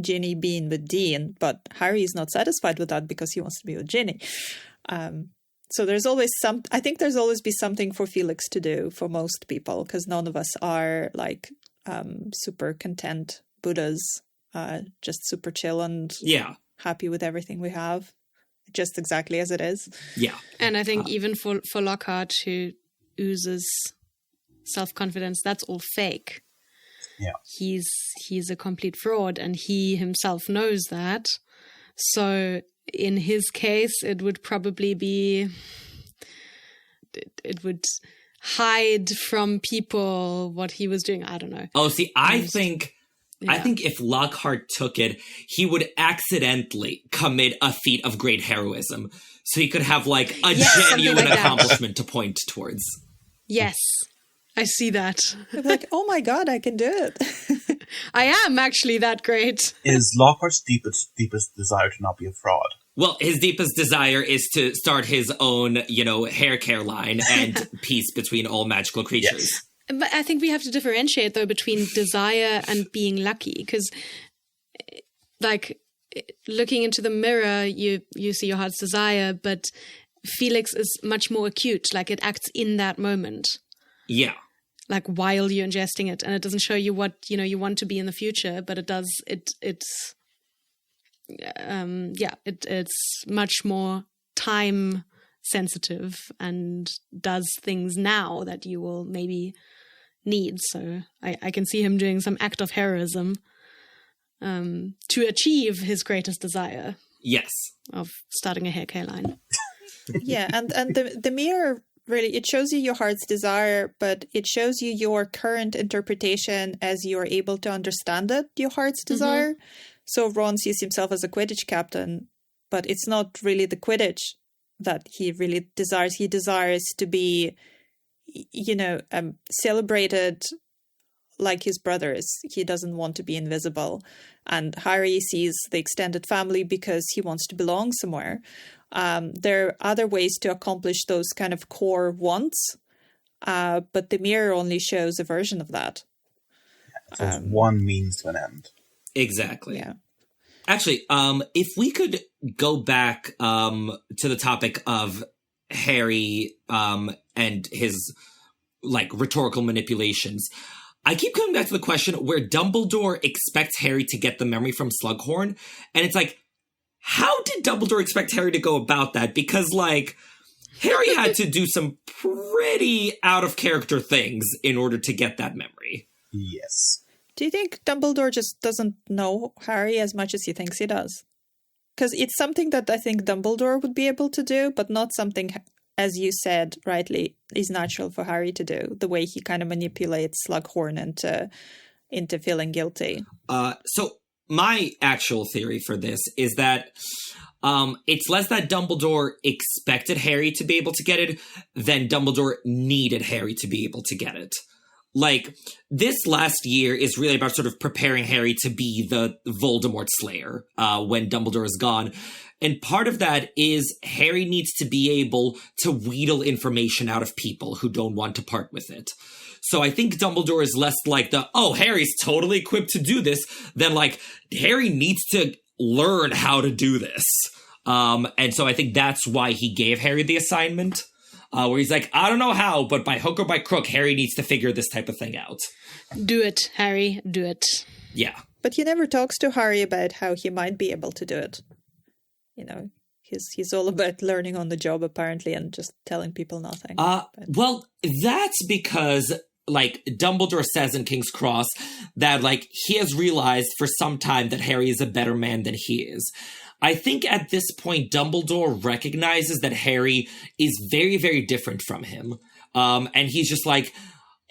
Ginny being with Dean, but Harry is not satisfied with that because he wants to be with Ginny. So there's always I think there's always be something for Felix to do for most people, because none of us are like super content Buddhas, just super chill and happy with everything we have, just exactly as it is. Yeah. And I think even for Lockhart, who oozes self-confidence, that's all fake. Yeah. He's a complete fraud, and he himself knows that. So in his case, it would probably be, it would hide from people what he was doing. I don't know. Oh, see, I think if Lockhart took it, he would accidentally commit a feat of great heroism. So he could have like a genuine accomplishment to point towards. Yes. I see that. I'm like, oh my God, I can do it. I am actually that great. Is Lockhart's deepest desire to not be a fraud? Well, his deepest desire is to start his own, hair care line and peace between all magical creatures. Yes. But I think we have to differentiate, though, between desire and being lucky. Because, like, looking into the mirror, you see your heart's desire, but Felix is much more acute. Like, it acts in that moment. Yeah. Like while you're ingesting it, and it doesn't show you what you want to be in the future, but it does. It's much more time sensitive and does things now that you will maybe need. So I can see him doing some act of heroism to achieve his greatest desire. Yes, of starting a hair care line. Yeah, and the mirror. Really, it shows you your heart's desire, but it shows you your current interpretation as you're able to understand it, your heart's desire. So Ron sees himself as a Quidditch captain, but it's not really the Quidditch that he really desires. He desires to be, celebrated like his brothers. He doesn't want to be invisible. And Harry sees the extended family because he wants to belong somewhere. There are other ways to accomplish those kind of core wants, but the mirror only shows a version of that. So it's one means to an end. Exactly. Yeah. Actually, if we could go back to the topic of Harry and his, like, rhetorical manipulations, I keep coming back to the question where Dumbledore expects Harry to get the memory from Slughorn, and it's like, how did Dumbledore expect Harry to go about that? Because, like, Harry had to do some pretty out-of-character things in order to get that memory. Yes. Do you think Dumbledore just doesn't know Harry as much as he thinks he does? Because it's something that I think Dumbledore would be able to do, but not something, as you said rightly, is natural for Harry to do, the way he kind of manipulates Slughorn into feeling guilty. So my actual theory for this is that it's less that Dumbledore expected Harry to be able to get it than Dumbledore needed Harry to be able to get it. Like, this last year is really about sort of preparing Harry to be the Voldemort Slayer when Dumbledore is gone. And part of that is Harry needs to be able to wheedle information out of people who don't want to part with it. So I think Dumbledore is less like Harry's totally equipped to do this, than like, Harry needs to learn how to do this. And so I think that's why he gave Harry the assignment. Where he's like, I don't know how, but by hook or by crook, Harry needs to figure this type of thing out. Do it, Harry, do it. Yeah. But he never talks to Harry about how he might be able to do it. You know, he's all about learning on the job, apparently, and just telling people nothing. Well, that's because, like, Dumbledore says in King's Cross that, like, he has realized for some time that Harry is a better man than he is. I think at this point, Dumbledore recognizes that Harry is very, very different from him. And he's just like,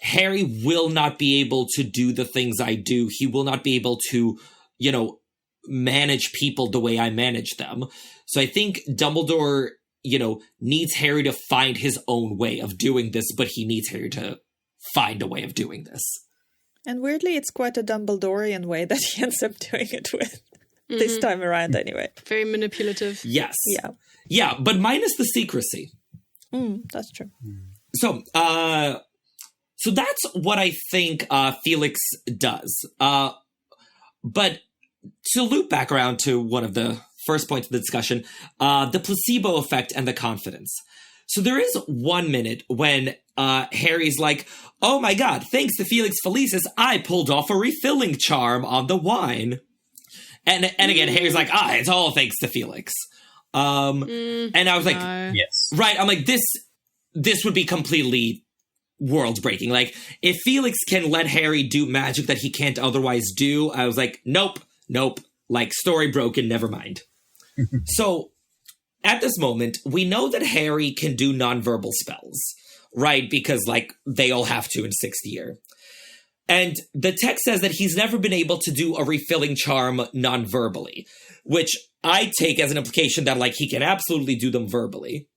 Harry will not be able to do the things I do. He will not be able to, you know, manage people the way I manage them. So I think Dumbledore, you know, needs Harry to find his own way of doing this, but he needs Harry to find a way of doing this. And weirdly, it's quite a Dumbledorian way that he ends up doing it with. This time around, anyway. Very manipulative. Yes. Yeah. Yeah, but minus the secrecy. That's true. So that's what I think Felix does. But to loop back around to one of the first points of the discussion, the placebo effect and the confidence. So there is 1 minute when Harry's like, oh my god, thanks to Felix Felicis, I pulled off a refilling charm on the wine. And again, Harry's like, it's all thanks to Felix. And I was like, yes. Right. I'm like, this would be completely world breaking. Like, if Felix can let Harry do magic that he can't otherwise do, I was like, nope. Like, story broken, never mind. So at this moment, we know that Harry can do nonverbal spells, right? Because, like, they all have to in 6th year. And the text says that he's never been able to do a refilling charm non-verbally, which I take as an implication that, like, he can absolutely do them verbally.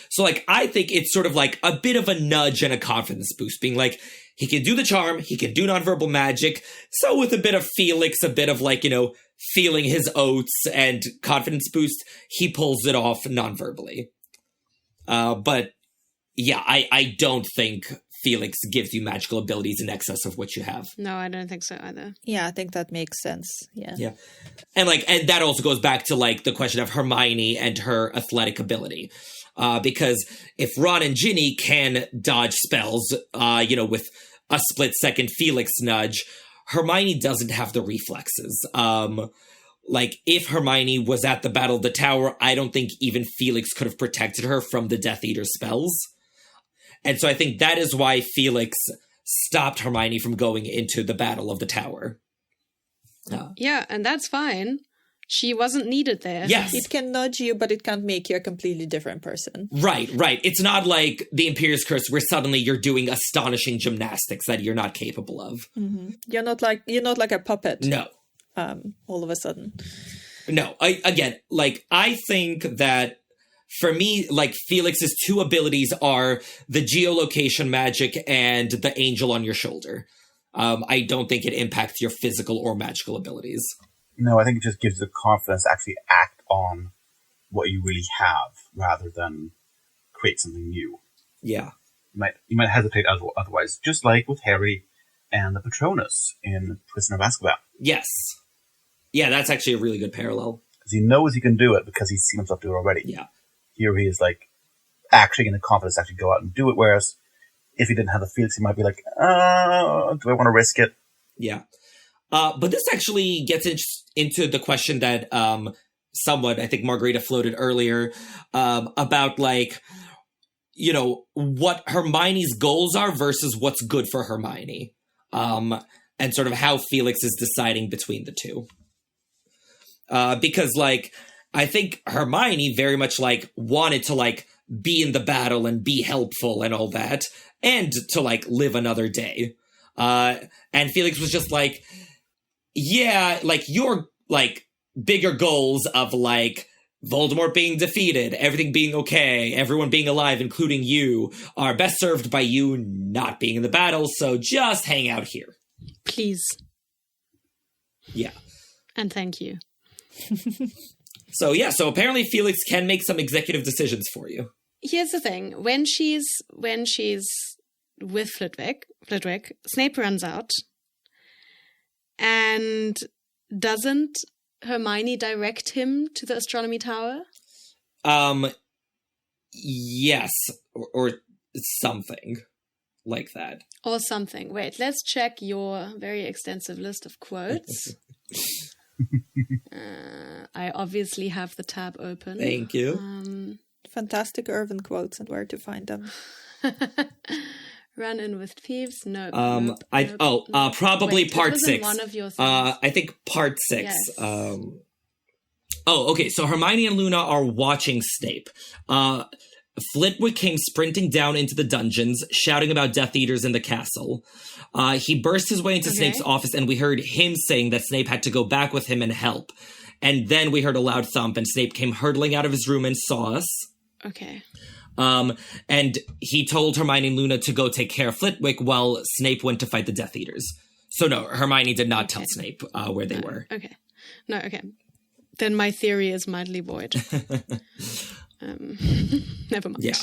So, like, I think it's sort of like a bit of a nudge and a confidence boost, being like, he can do the charm, he can do non-verbal magic. So with a bit of Felix, a bit of, like, you know, feeling his oats and confidence boost, he pulls it off non-verbally. But yeah, I don't think Felix gives you magical abilities in excess of what you have. No, I don't think so either. Yeah, I think that makes sense. Yeah. And that also goes back to, like, the question of Hermione and her athletic ability. Because if Ron and Ginny can dodge spells, you know, with a split-second Felix nudge, Hermione doesn't have the reflexes. Like, if Hermione was at the Battle of the Tower, I don't think even Felix could have protected her from the Death Eater spells. And so I think that is why Felix stopped Hermione from going into the Battle of the Tower. Yeah, and that's fine. She wasn't needed there. Yes. It can nudge you, but it can't make you a completely different person. Right. It's not like the Imperious Curse where suddenly you're doing astonishing gymnastics that you're not capable of. Mm-hmm. You're not like a puppet. No. All of a sudden. No. I think that for me, like, Felix's two abilities are the geolocation magic and the angel on your shoulder. I don't think it impacts your physical or magical abilities. No, I think it just gives you the confidence to actually act on what you really have rather than create something new. Yeah. You might hesitate otherwise, just like with Harry and the Patronus in Prisoner of Azkaban. Yes. Yeah, that's actually a really good parallel. Because he knows he can do it because he's seen himself do it already. Yeah. Here he is like actually in the confidence to actually go out and do it, whereas if he didn't have the feelings, he might be like, do I want to risk it? Yeah. But this actually gets into the question that someone, I think Margarete floated earlier, about like, you know, what Hermione's goals are versus what's good for Hermione. And sort of how Felix is deciding between the two. Because like, I think Hermione very much like wanted to like be in the battle and be helpful and all that, and to like live another day. And Felix was just like, yeah, like your like bigger goals of like Voldemort being defeated, everything being okay, everyone being alive, including you, are best served by you not being in the battle. So just hang out here. Please. Yeah. And thank you. So yeah, so apparently Felix can make some executive decisions for you. Here's the thing. When she's with Flitwick, Snape runs out. And doesn't Hermione direct him to the astronomy tower? Yes, or something like that. Or something. Wait, let's check your very extensive list of quotes. I obviously have the tab open. Thank you. Fantastic Irvin quotes and where to find them. Run in with thieves? No. Probably Wait, part it was 6. In one of your things. I think part 6. Yes. Okay. So Hermione and Luna are watching Snape. Flitwick came sprinting down into the dungeons, shouting about Death Eaters in the castle. He burst his way into Snape's office, and we heard him saying that Snape had to go back with him and help. And then we heard a loud thump, and Snape came hurtling out of his room and saw us. Okay. And he told Hermione and Luna to go take care of Flitwick while Snape went to fight the Death Eaters. So no, Hermione did not tell Snape where they were. Okay. No, okay. Then my theory is mildly void. Never mind. Yeah.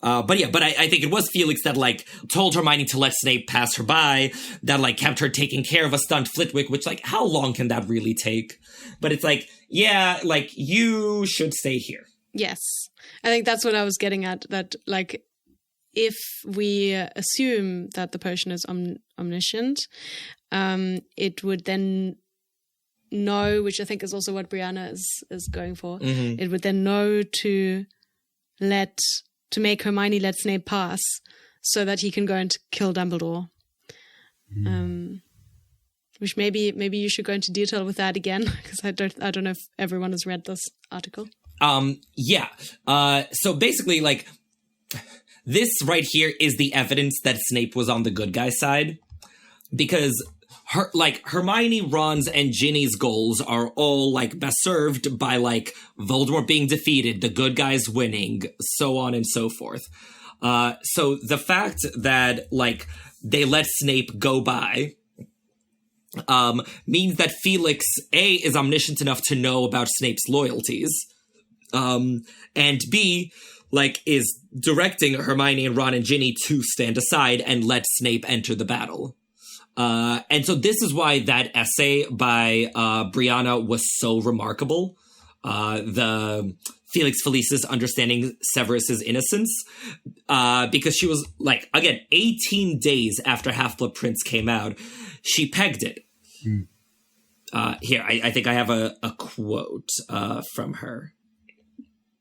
But I think it was Felix that, like, told Hermione to let Snape pass her by, that, like, kept her taking care of a stunned Flitwick, which, like, how long can that really take? But it's like, yeah, like, you should stay here. Yes. I think that's what I was getting at, that, like, if we assume that the potion is omniscient, it would then know, which I think is also what Brianna is going for, it would then know to make Hermione let Snape pass so that he can go and kill Dumbledore. Which maybe you should go into detail with that again, because I don't know if everyone has read this article. Yeah. So basically, like, this right here is the evidence that Snape was on the good guy side, because Hermione, Ron's, and Ginny's goals are all, like, best served by, like, Voldemort being defeated, the good guys winning, so on and so forth. So the fact that, like, they let Snape go by means that Felix, A, is omniscient enough to know about Snape's loyalties, and B, like, is directing Hermione and Ron and Ginny to stand aside and let Snape enter the battle. And so this is why that essay by Brianna was so remarkable. The Felix Felicis understanding Severus's innocence. Because she was, like, again, 18 days after Half-Blood Prince came out, she pegged it. Here, I think I have a quote from her.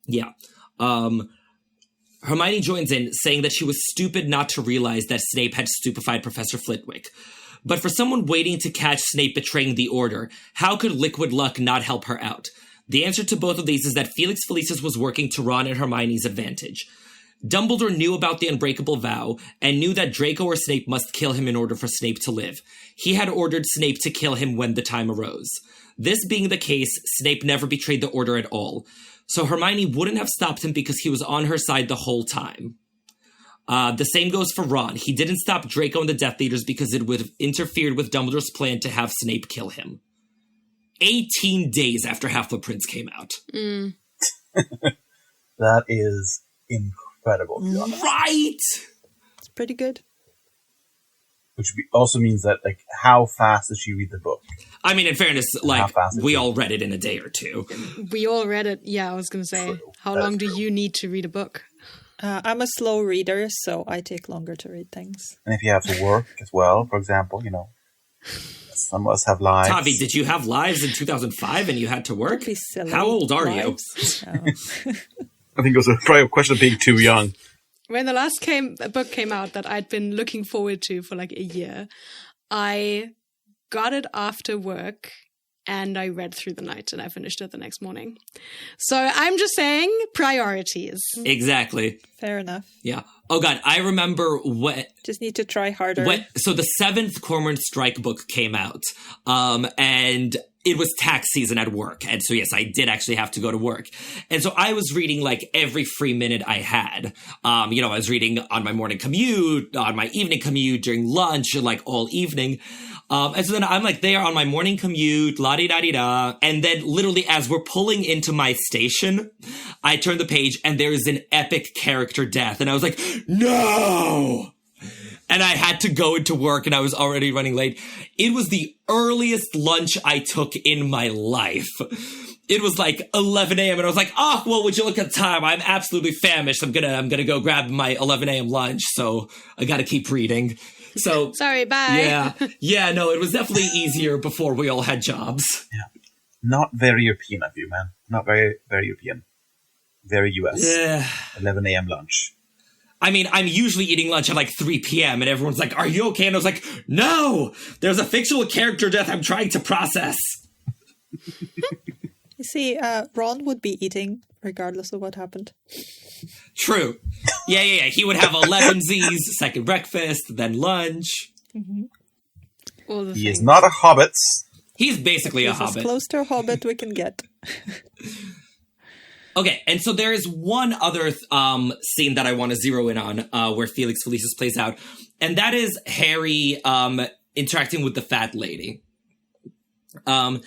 Yeah. Hermione joins in, saying that she was stupid not to realize that Snape had stupefied Professor Flitwick. But for someone waiting to catch Snape betraying the Order, how could liquid luck not help her out? The answer to both of these is that Felix Felicis was working to Ron and Hermione's advantage. Dumbledore knew about the unbreakable vow, and knew that Draco or Snape must kill him in order for Snape to live. He had ordered Snape to kill him when the time arose. This being the case, Snape never betrayed the Order at all. So Hermione wouldn't have stopped him because he was on her side the whole time. The same goes for Ron. He didn't stop Draco and the Death Eaters because it would have interfered with Dumbledore's plan to have Snape kill him. 18 days after Half-Blood Prince came out. That is incredible, to be honest. Right! It's pretty good. Which also means that, like, how fast does she read the book? I mean, in fairness, like, How fast is we it? all read it in a day or two. We all read it. Yeah, I was going to say, how long do you need to read a book? I'm a slow reader, so I take longer to read things. And if you have to work as well, for example, some of us have lives. Taavi, did you have lives in 2005 and you had to work? Don't be silly. How old are you? Lives. No. I think it was probably a question of being too young. When the last book came out that I'd been looking forward to for like a year, I got it after work and I read through the night and I finished it the next morning. So I'm just saying priorities. Exactly. Fair enough. Yeah. Oh, God. I remember Just need to try harder. So the 7th Cormoran Strike book came out, and it was tax season at work. And so, yes, I did actually have to go to work. And so I was reading like every free minute I had. I was reading on my morning commute, on my evening commute, during lunch, like all evening. And so then I'm like there on my morning commute, la-di-da-di-da. And then literally as we're pulling into my station, I turn the page and there is an epic character death. And I was like, no! And I had to go into work and I was already running late. It was the earliest lunch I took in my life. It was like 11 a.m. and I was like, oh, well, would you look at the time? I'm absolutely famished. I'm gonna go grab my 11 a.m. lunch. So I gotta keep reading. So sorry, bye. Yeah, no, it was definitely easier before we all had jobs. Yeah. Not very European of you, man. Not very, very European. Very US. Yeah. 11 a.m. lunch. I mean, I'm usually eating lunch at like 3 p.m. and everyone's like, are you okay? And I was like, no, there's a fictional character death I'm trying to process. You see, Ron would be eating regardless of what happened. True. Yeah. He would have 11 Z's, second breakfast, then lunch. Mm-hmm. All the He things. is not a hobbit. He's basically a He's as hobbit. close to a hobbit we can get. Okay, and so there is one other scene that I want to zero in on where Felix Felicis plays out, and that is Harry interacting with the fat lady. And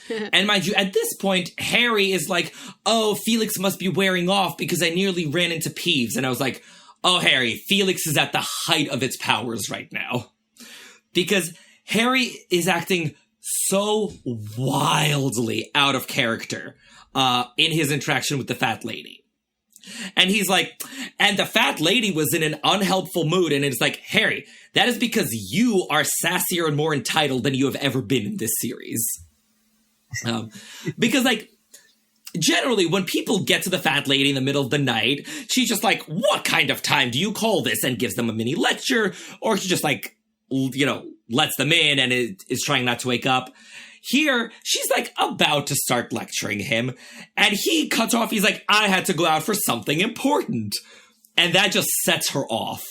mind you, at this point, Harry is like, oh, Felix must be wearing off because I nearly ran into Peeves. And I was like, oh, Harry, Felix is at the height of its powers right now. Because Harry is acting so wildly out of character in his interaction with the fat lady. And he's like, and the fat lady was in an unhelpful mood. And it's like, Harry, that is because you are sassier and more entitled than you have ever been in this series. Because, like, generally, when people get to the fat lady in the middle of the night, she's just like, what kind of time do you call this? And gives them a mini lecture. Or she just, like, lets them in and is trying not to wake up. Here, she's, like, about to start lecturing him. And he cuts off. He's like, I had to go out for something important. And that just sets her off.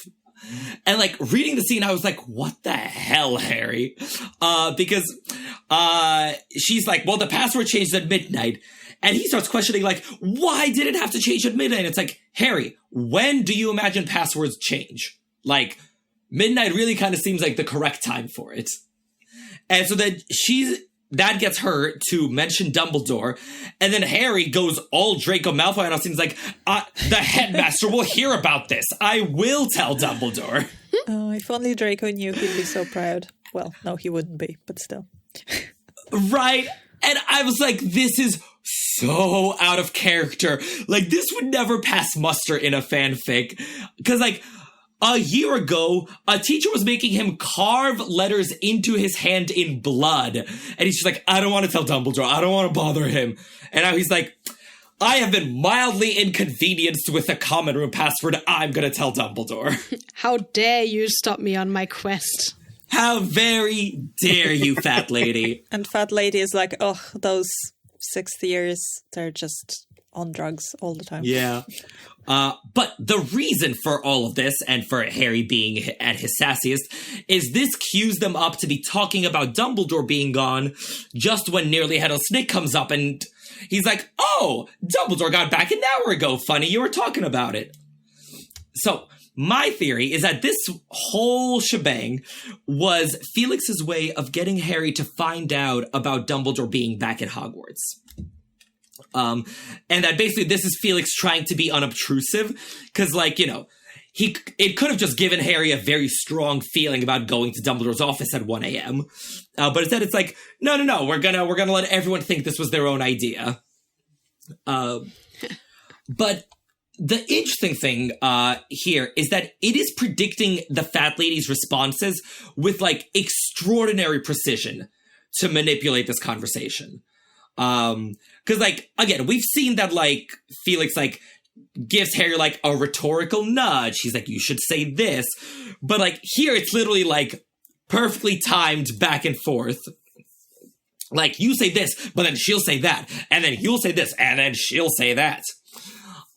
And, like, reading the scene, I was like, what the hell, Harry? Because she's like, well, the password changed at midnight. And he starts questioning, like, why did it have to change at midnight? And it's like, Harry, when do you imagine passwords change? Like, midnight really kind of seems like the correct time for it. And so then that gets her to mention Dumbledore. And then Harry goes all Draco Malfoy and seems like, the headmaster will hear about this. I will tell Dumbledore. Oh, if only Draco knew, he'd be so proud. Well, no, he wouldn't be, but still. Right? And I was like, this is so out of character. Like, this would never pass muster in a fanfic. Because, like, a year ago, a teacher was making him carve letters into his hand in blood. And he's just like, I don't want to tell Dumbledore. I don't want to bother him. And now he's like, I have been mildly inconvenienced with a common room password. I'm going to tell Dumbledore. How dare you stop me on my quest? How very dare you, fat lady. And fat lady is like, oh, those 6th years, they're just on drugs all the time. Yeah. But the reason for all of this, and for Harry being at his sassiest, is this cues them up to be talking about Dumbledore being gone just when Nearly Headless Nick comes up and he's like, oh, Dumbledore got back an hour ago. Funny you were talking about it. So my theory is that this whole shebang was Felix's way of getting Harry to find out about Dumbledore being back at Hogwarts. And that basically this is Felix trying to be unobtrusive because, like, it could have just given Harry a very strong feeling about going to Dumbledore's office at 1 a.m. But instead it's like, no, we're gonna let everyone think this was their own idea. But the interesting thing here is that it is predicting the fat lady's responses with, like, extraordinary precision to manipulate this conversation. Because, like, again, we've seen that, like, Felix, like, gives Harry, like, a rhetorical nudge. He's like, you should say this. But, like, here it's literally, like, perfectly timed back and forth. Like, you say this, but then she'll say that. And then you'll say this, and then she'll say that.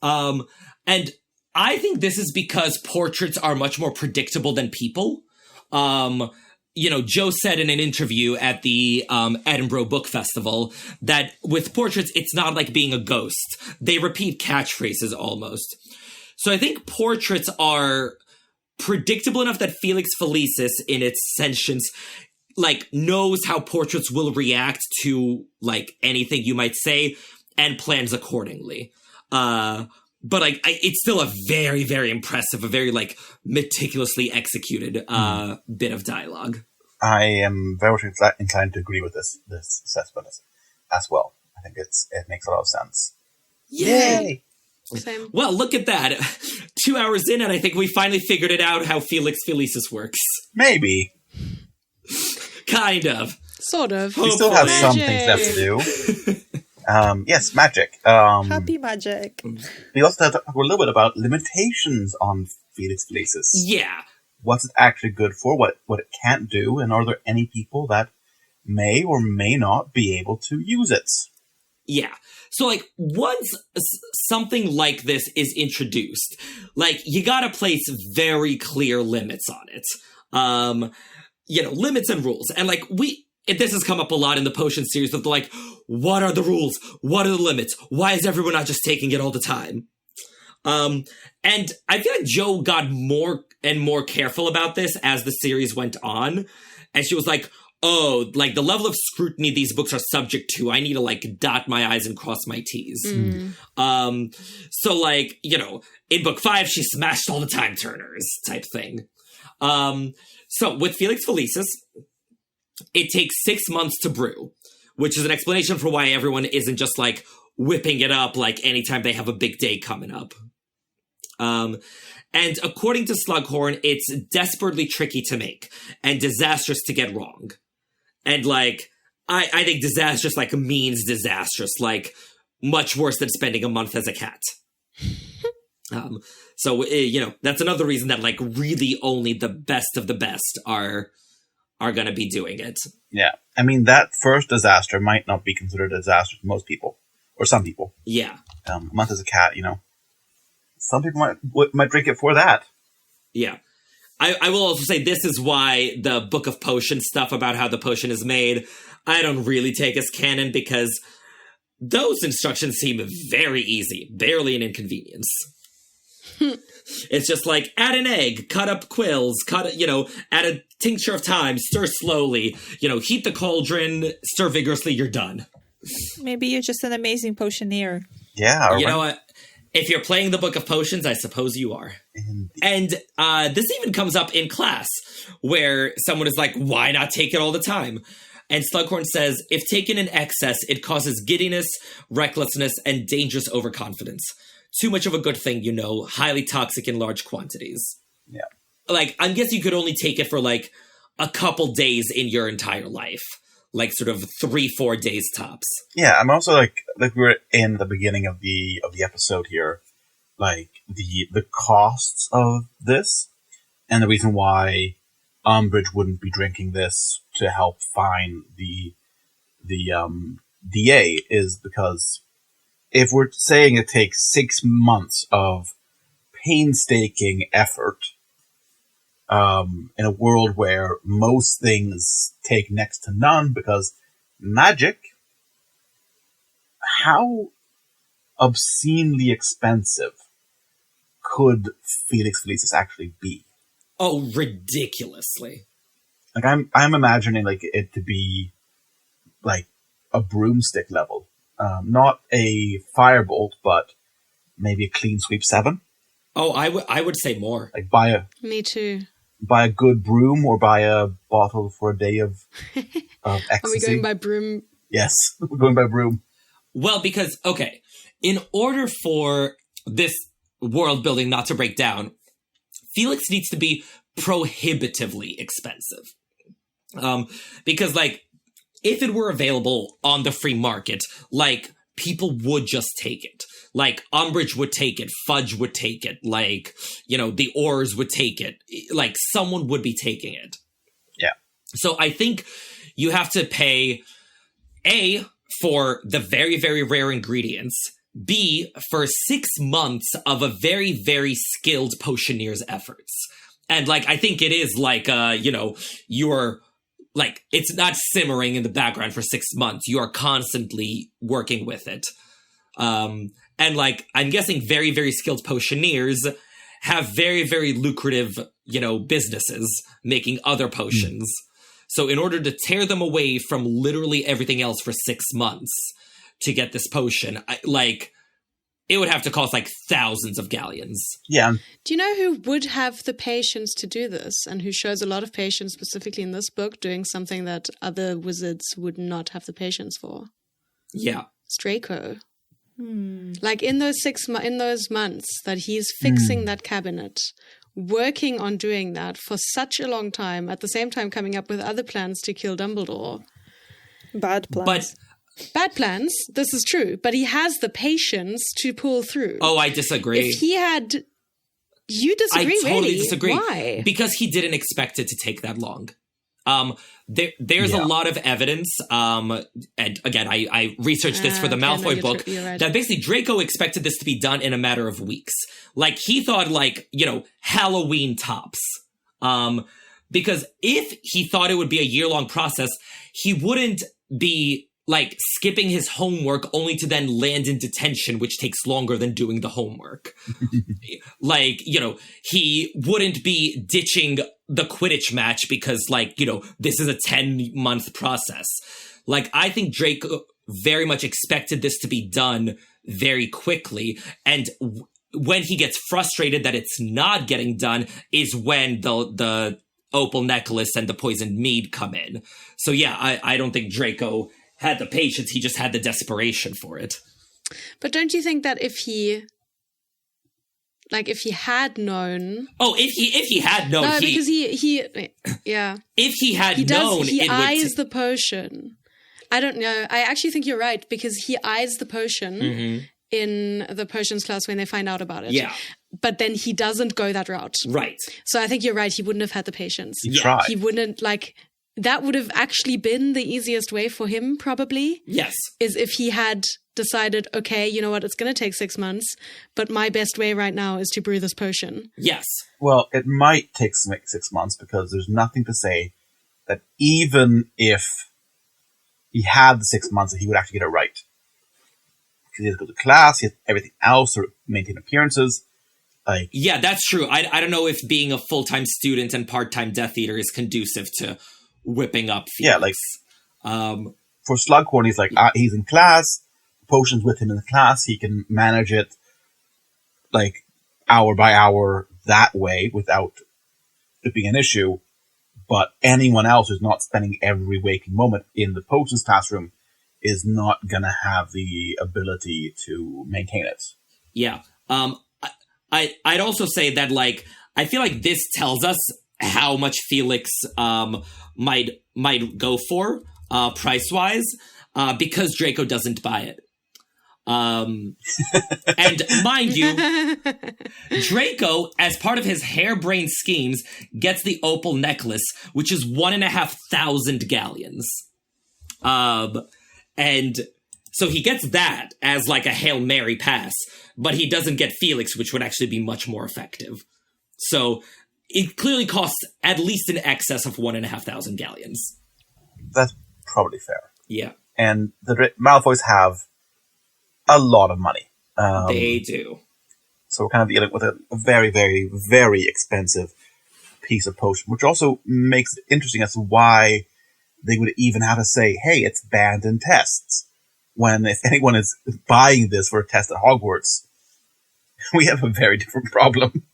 And I think this is because portraits are much more predictable than people. Joe said in an interview at the Edinburgh Book Festival that with portraits, it's not like being a ghost. They repeat catchphrases almost. So I think portraits are predictable enough that Felix Felicis, in its sentience, like, knows how portraits will react to, like, anything you might say and plans accordingly. But, like, it's still a very, very impressive, a very, like, meticulously executed bit of dialogue. I am very much inclined to agree with this assessment as well. I think it makes a lot of sense. Yay! Same. Well, look at that. 2 hours in, and I think we finally figured it out how Felix Felicis works. Maybe. Kind of. Sort of. We still have some things left to do. Yes, magic. Happy magic. We also have to talk a little bit about limitations on Felix Felicis. Yeah. What's it actually good for? What it can't do? And are there any people that may or may not be able to use it? Yeah. So, like, once something like this is introduced, like, you gotta place very clear limits on it. Limits and rules. And, like, this has come up a lot in the potion series of, like, what are the rules? What are the limits? Why is everyone not just taking it all the time? And I feel like Joe got more and more careful about this as the series went on. And she was like, oh, like, the level of scrutiny these books are subject to, I need to, like, dot my I's and cross my T's. So, like, in book 5, she smashed all the time turners type thing. So with Felix Felicis, it takes 6 months to brew, which is an explanation for why everyone isn't just, like, whipping it up, like, anytime they have a big day coming up. And according to Slughorn, it's desperately tricky to make and disastrous to get wrong. And, like, I think disastrous, like, means disastrous, like, much worse than spending a month as a cat. So that's another reason that, like, really only the best of the best are going to be doing it. Yeah. I mean, that first disaster might not be considered a disaster to most people, or some people. Yeah. A month as a cat, some people might drink it for that. Yeah. I will also say this is why the Book of Potions stuff about how the potion is made, I don't really take as canon, because those instructions seem very easy, barely an inconvenience. It's just like, add an egg, cut up quills, add a tincture of thyme, stir slowly, heat the cauldron, stir vigorously, you're done. Maybe you're just an amazing potioneer. Yeah. You know what? If you're playing the Book of Potions, I suppose you are. And this even comes up in class, where someone is like, why not take it all the time? And Slughorn says, if taken in excess, it causes giddiness, recklessness, and dangerous overconfidence. Too much of a good thing, highly toxic in large quantities. Yeah. Like, I guess you could only take it for, like, a couple days in your entire life. Like, sort of 3-4 days tops. Yeah, I'm also, like we were in the beginning of the episode here, like, the costs of this, and the reason why Umbridge wouldn't be drinking this to help find the DA is because if we're saying it takes 6 months of painstaking effort, in a world where most things take next to none because magic, how obscenely expensive could Felix Felicis actually be? Oh, ridiculously. Like, I'm imagining, like, it to be like a broomstick level. Not a firebolt, but maybe a clean sweep 7. Oh, I would say more. Like Me too. buy a good broom or buy a bottle for a day of ecstasy. Are we going by broom? Yes, we're going by broom. Well, because, okay, in order for this world building not to break down, Felix needs to be prohibitively expensive. Because, like, if it were available on the free market, like, people would just take it. Like, Umbridge would take it, Fudge would take it, like, you know, the Oars would take it. Like, someone would be taking it. Yeah. So I think you have to pay, A, for the very, very rare ingredients, B, for 6 months of a very, very skilled potioneer's efforts. And, like, I think it is, like, you know, you're, like, it's not simmering in the background for 6 months. You are constantly working with it. And, like, I'm guessing very, very skilled potioneers have very, very lucrative, you know, businesses making other potions. So in order to tear them away from literally everything else for 6 months to get this potion, it would have to cost, like, thousands of galleons. Yeah. Do you know who would have the patience to do this and who shows a lot of patience specifically in this book, doing something that other wizards would not have the patience for? Yeah. It's Draco. Like in those in those months that he's fixing that cabinet, working on doing that for such a long time, at the same time coming up with other plans to kill Dumbledore. Bad plans. But Bad plans, this is true, but he has the patience to pull through. oh, I disagree. If he had... You disagree, I totally really? disagree. Why? Because he didn't expect it to take that long. There's a lot of evidence, and again, I researched this for the Malfoy book, right. that basically Draco expected this to be done in a matter of weeks. Like, he thought, like, you know, Halloween tops. Because if he thought it would be a year-long process, he wouldn't be, like, skipping his homework only to then land in detention, which takes longer than doing the homework. Like, you know, he wouldn't be ditching the Quidditch match because, like, you know, this is a 10-month process. Like, I think Draco very much expected this to be done very quickly. And when he gets frustrated that it's not getting done is when the opal necklace and the poisoned mead come in. So, yeah, I don't think Draco had the patience, he just had the desperation for it. But don't you think that if he had known... Oh, if he had known... No, because he yeah. If he had he known... He eyes the potion. I don't know. I actually think you're right, because he eyes the potion in the potions class when they find out about it. Yeah. But then he doesn't go that route. Right. So I think you're right. He wouldn't have had the patience. He tried. He wouldn't, like... That would have actually been the easiest way for him, probably. Yes. Is if he had decided, okay, you know what, it's going to take 6 months, but my best way right now is to brew this potion. Yes. Well, it might take 6 months because there's nothing to say that even if he had the 6 months that he would actually get it right. Because he has to go to class, he has everything else to maintain appearances. Like, yeah, that's true. I don't know if being a full-time student and part-time Death Eater is conducive to whipping up Felix. Yeah, like, for Slughorn, he's like, he's in class, potions with him in the class, he can manage it, like, hour by hour that way without it being an issue, but anyone else who's not spending every waking moment in the potions classroom is not gonna have the ability to maintain it. Yeah. I'd also say that, like, I feel like this tells us how much Felix might go for price-wise, because Draco doesn't buy it. And mind you, Draco, as part of his harebrained schemes, gets the opal necklace, which is 1,500 galleons. And so he gets that as like a Hail Mary pass, but he doesn't get Felix, which would actually be much more effective. So it clearly costs at least in excess of 1,500 galleons. That's probably fair. Yeah. And the Malfoys have a lot of money. They do. So we're kind of dealing with a very, very, very expensive piece of potion, which also makes it interesting as to why they would even have to say, hey, it's banned in tests. When if anyone is buying this for a test at Hogwarts, we have a very different problem.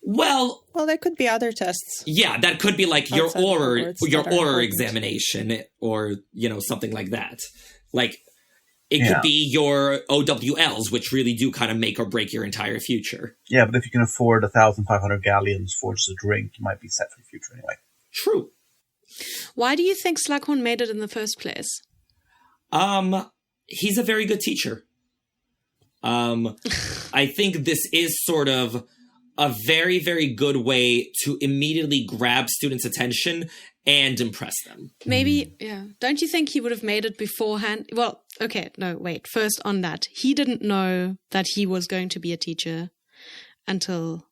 Well, there could be other tests. yeah, that could be like your Outside of oral Hogwarts that are important. examination, or something like that. Like it Yeah. could be your OWLs, which really do kind of make or break your entire future. Yeah, but if you can afford 1,500 galleons for just a drink, you might be set for the future anyway. True. Why do you think Slughorn made it in the first place? He's a very good teacher. I think this is sort of a very, very good way to immediately grab students' attention and impress them. Maybe, yeah. Don't you think he would have made it beforehand? Well, okay, no, wait. First on that. He didn't know that he was going to be a teacher until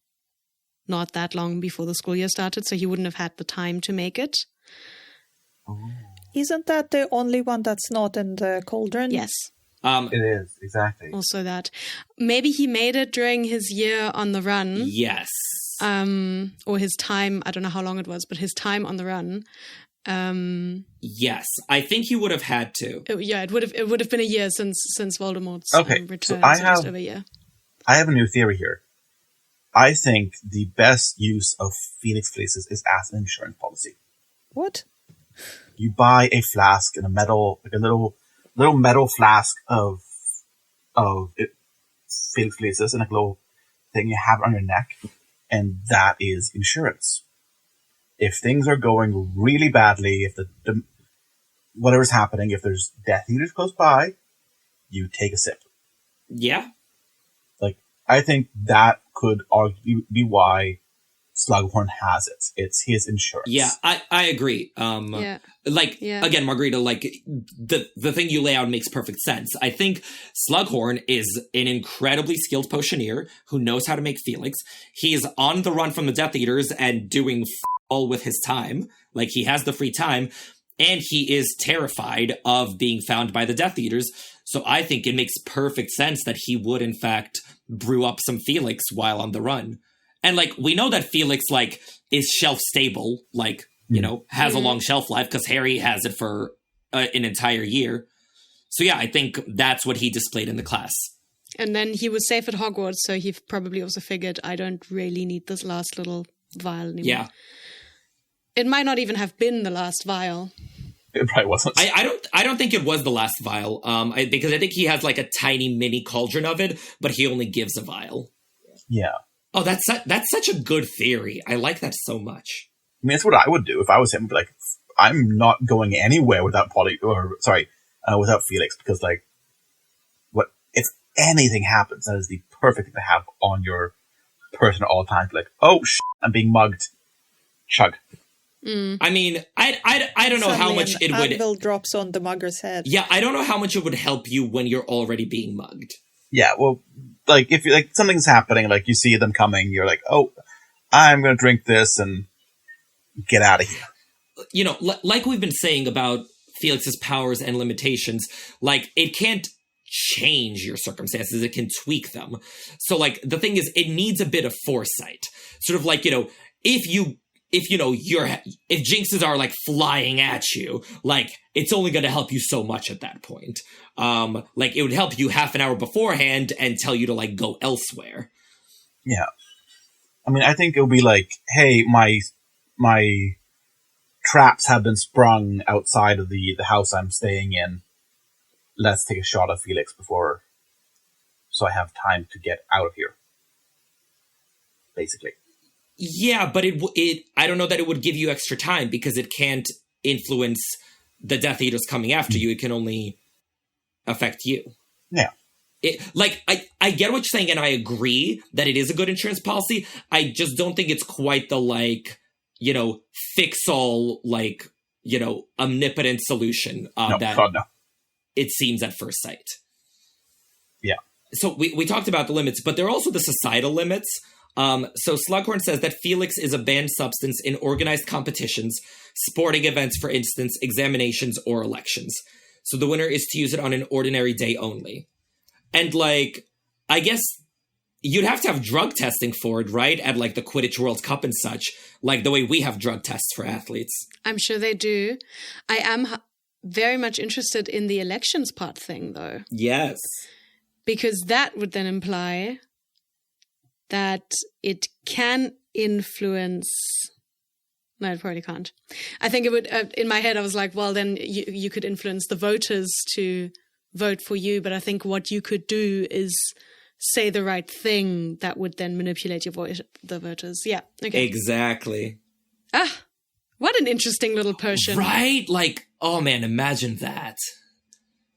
not that long before the school year started, so he wouldn't have had the time to make it. Isn't that the only one that's not in the cauldron? Yes. It is, exactly. Also that. Maybe he made it during his year on the run. Yes. Or his time, I don't know how long it was, but his time on the run. Yes. I think he would have had to. It would have been a year since Voldemort's return. So just over a year. I have a new theory here. I think the best use of Felix Felicis is as an insurance policy. What? You buy a flask in a metal, like a little metal flask of Felix Felicis, and a little thing you have on your neck, and that is insurance. If things are going really badly, if the whatever's happening, if there's Death Eaters close by, you take a sip. Yeah. Like, I think that could arguably be why Slughorn has it. It's his insurance. Yeah, I agree. Again, Margarete, like the thing you lay out makes perfect sense. I think Slughorn is an incredibly skilled potioneer who knows how to make Felix. He's on the run from the Death Eaters and doing all with his time. Like, he has the free time, and he is terrified of being found by the Death Eaters. So I think it makes perfect sense that he would, in fact, brew up some Felix while on the run. And, like, we know that Felix, like, is shelf-stable, like, has a long shelf life, because Harry has it for an entire year. So, yeah, I think that's what he displayed in the class. And then he was safe at Hogwarts, so he probably also figured, I don't really need this last little vial anymore. Yeah. It might not even have been the last vial. It probably wasn't. I don't think it was the last vial, because I think he has, like, a tiny mini cauldron of it, but he only gives a vial. Yeah. Oh, that's such a good theory. I like that so much. I mean, that's what I would do if I was him. Like, I'm not going anywhere without without Felix, because, like, what if anything happens? That is the perfect thing to have on your person at all times. Like, oh, I'm being mugged. Chug. I mean, I don't know how much it would. Anvil drops on the mugger's head. Yeah, I don't know how much it would help you when you're already being mugged. Yeah, well, like, if like something's happening, like you see them coming, you're like, oh, I'm going to drink this and get out of here. Like we've been saying about Felix's powers and limitations, like, it can't change your circumstances, it can tweak them. So, like, the thing is, it needs a bit of foresight. Sort of like, if jinxes are, like, flying at you, like, it's only going to help you so much at that point. Like, it would help you half an hour beforehand and tell you to, like, go elsewhere. Yeah. I mean, I think it would be like, hey, my traps have been sprung outside of the house I'm staying in. Let's take a shot of Felix so I have time to get out of here. Basically. Yeah, but I don't know that it would give you extra time, because it can't influence the Death Eaters coming after you. It can only affect you. Yeah. I get what you're saying, and I agree that it is a good insurance policy. I just don't think it's quite the, like, fix-all, like, omnipotent solution it seems at first sight. Yeah. So we talked about the limits, but there are also the societal limits. So Slughorn says that Felix is a banned substance in organized competitions, sporting events, for instance, examinations or elections. So the winner is to use it on an ordinary day only. And, like, I guess you'd have to have drug testing for it, right? At, like, the Quidditch World Cup and such, like the way we have drug tests for athletes. I'm sure they do. I am very much interested in the elections part thing, though. Yes. Because that would then imply that it can influence. No, it probably can't. I think it would. In my head, I was like, well, then you could influence the voters to vote for you. But I think what you could do is say the right thing that would then manipulate the voters. Yeah. Okay. Exactly. Ah, what an interesting little potion. Right? Like, oh man, imagine that.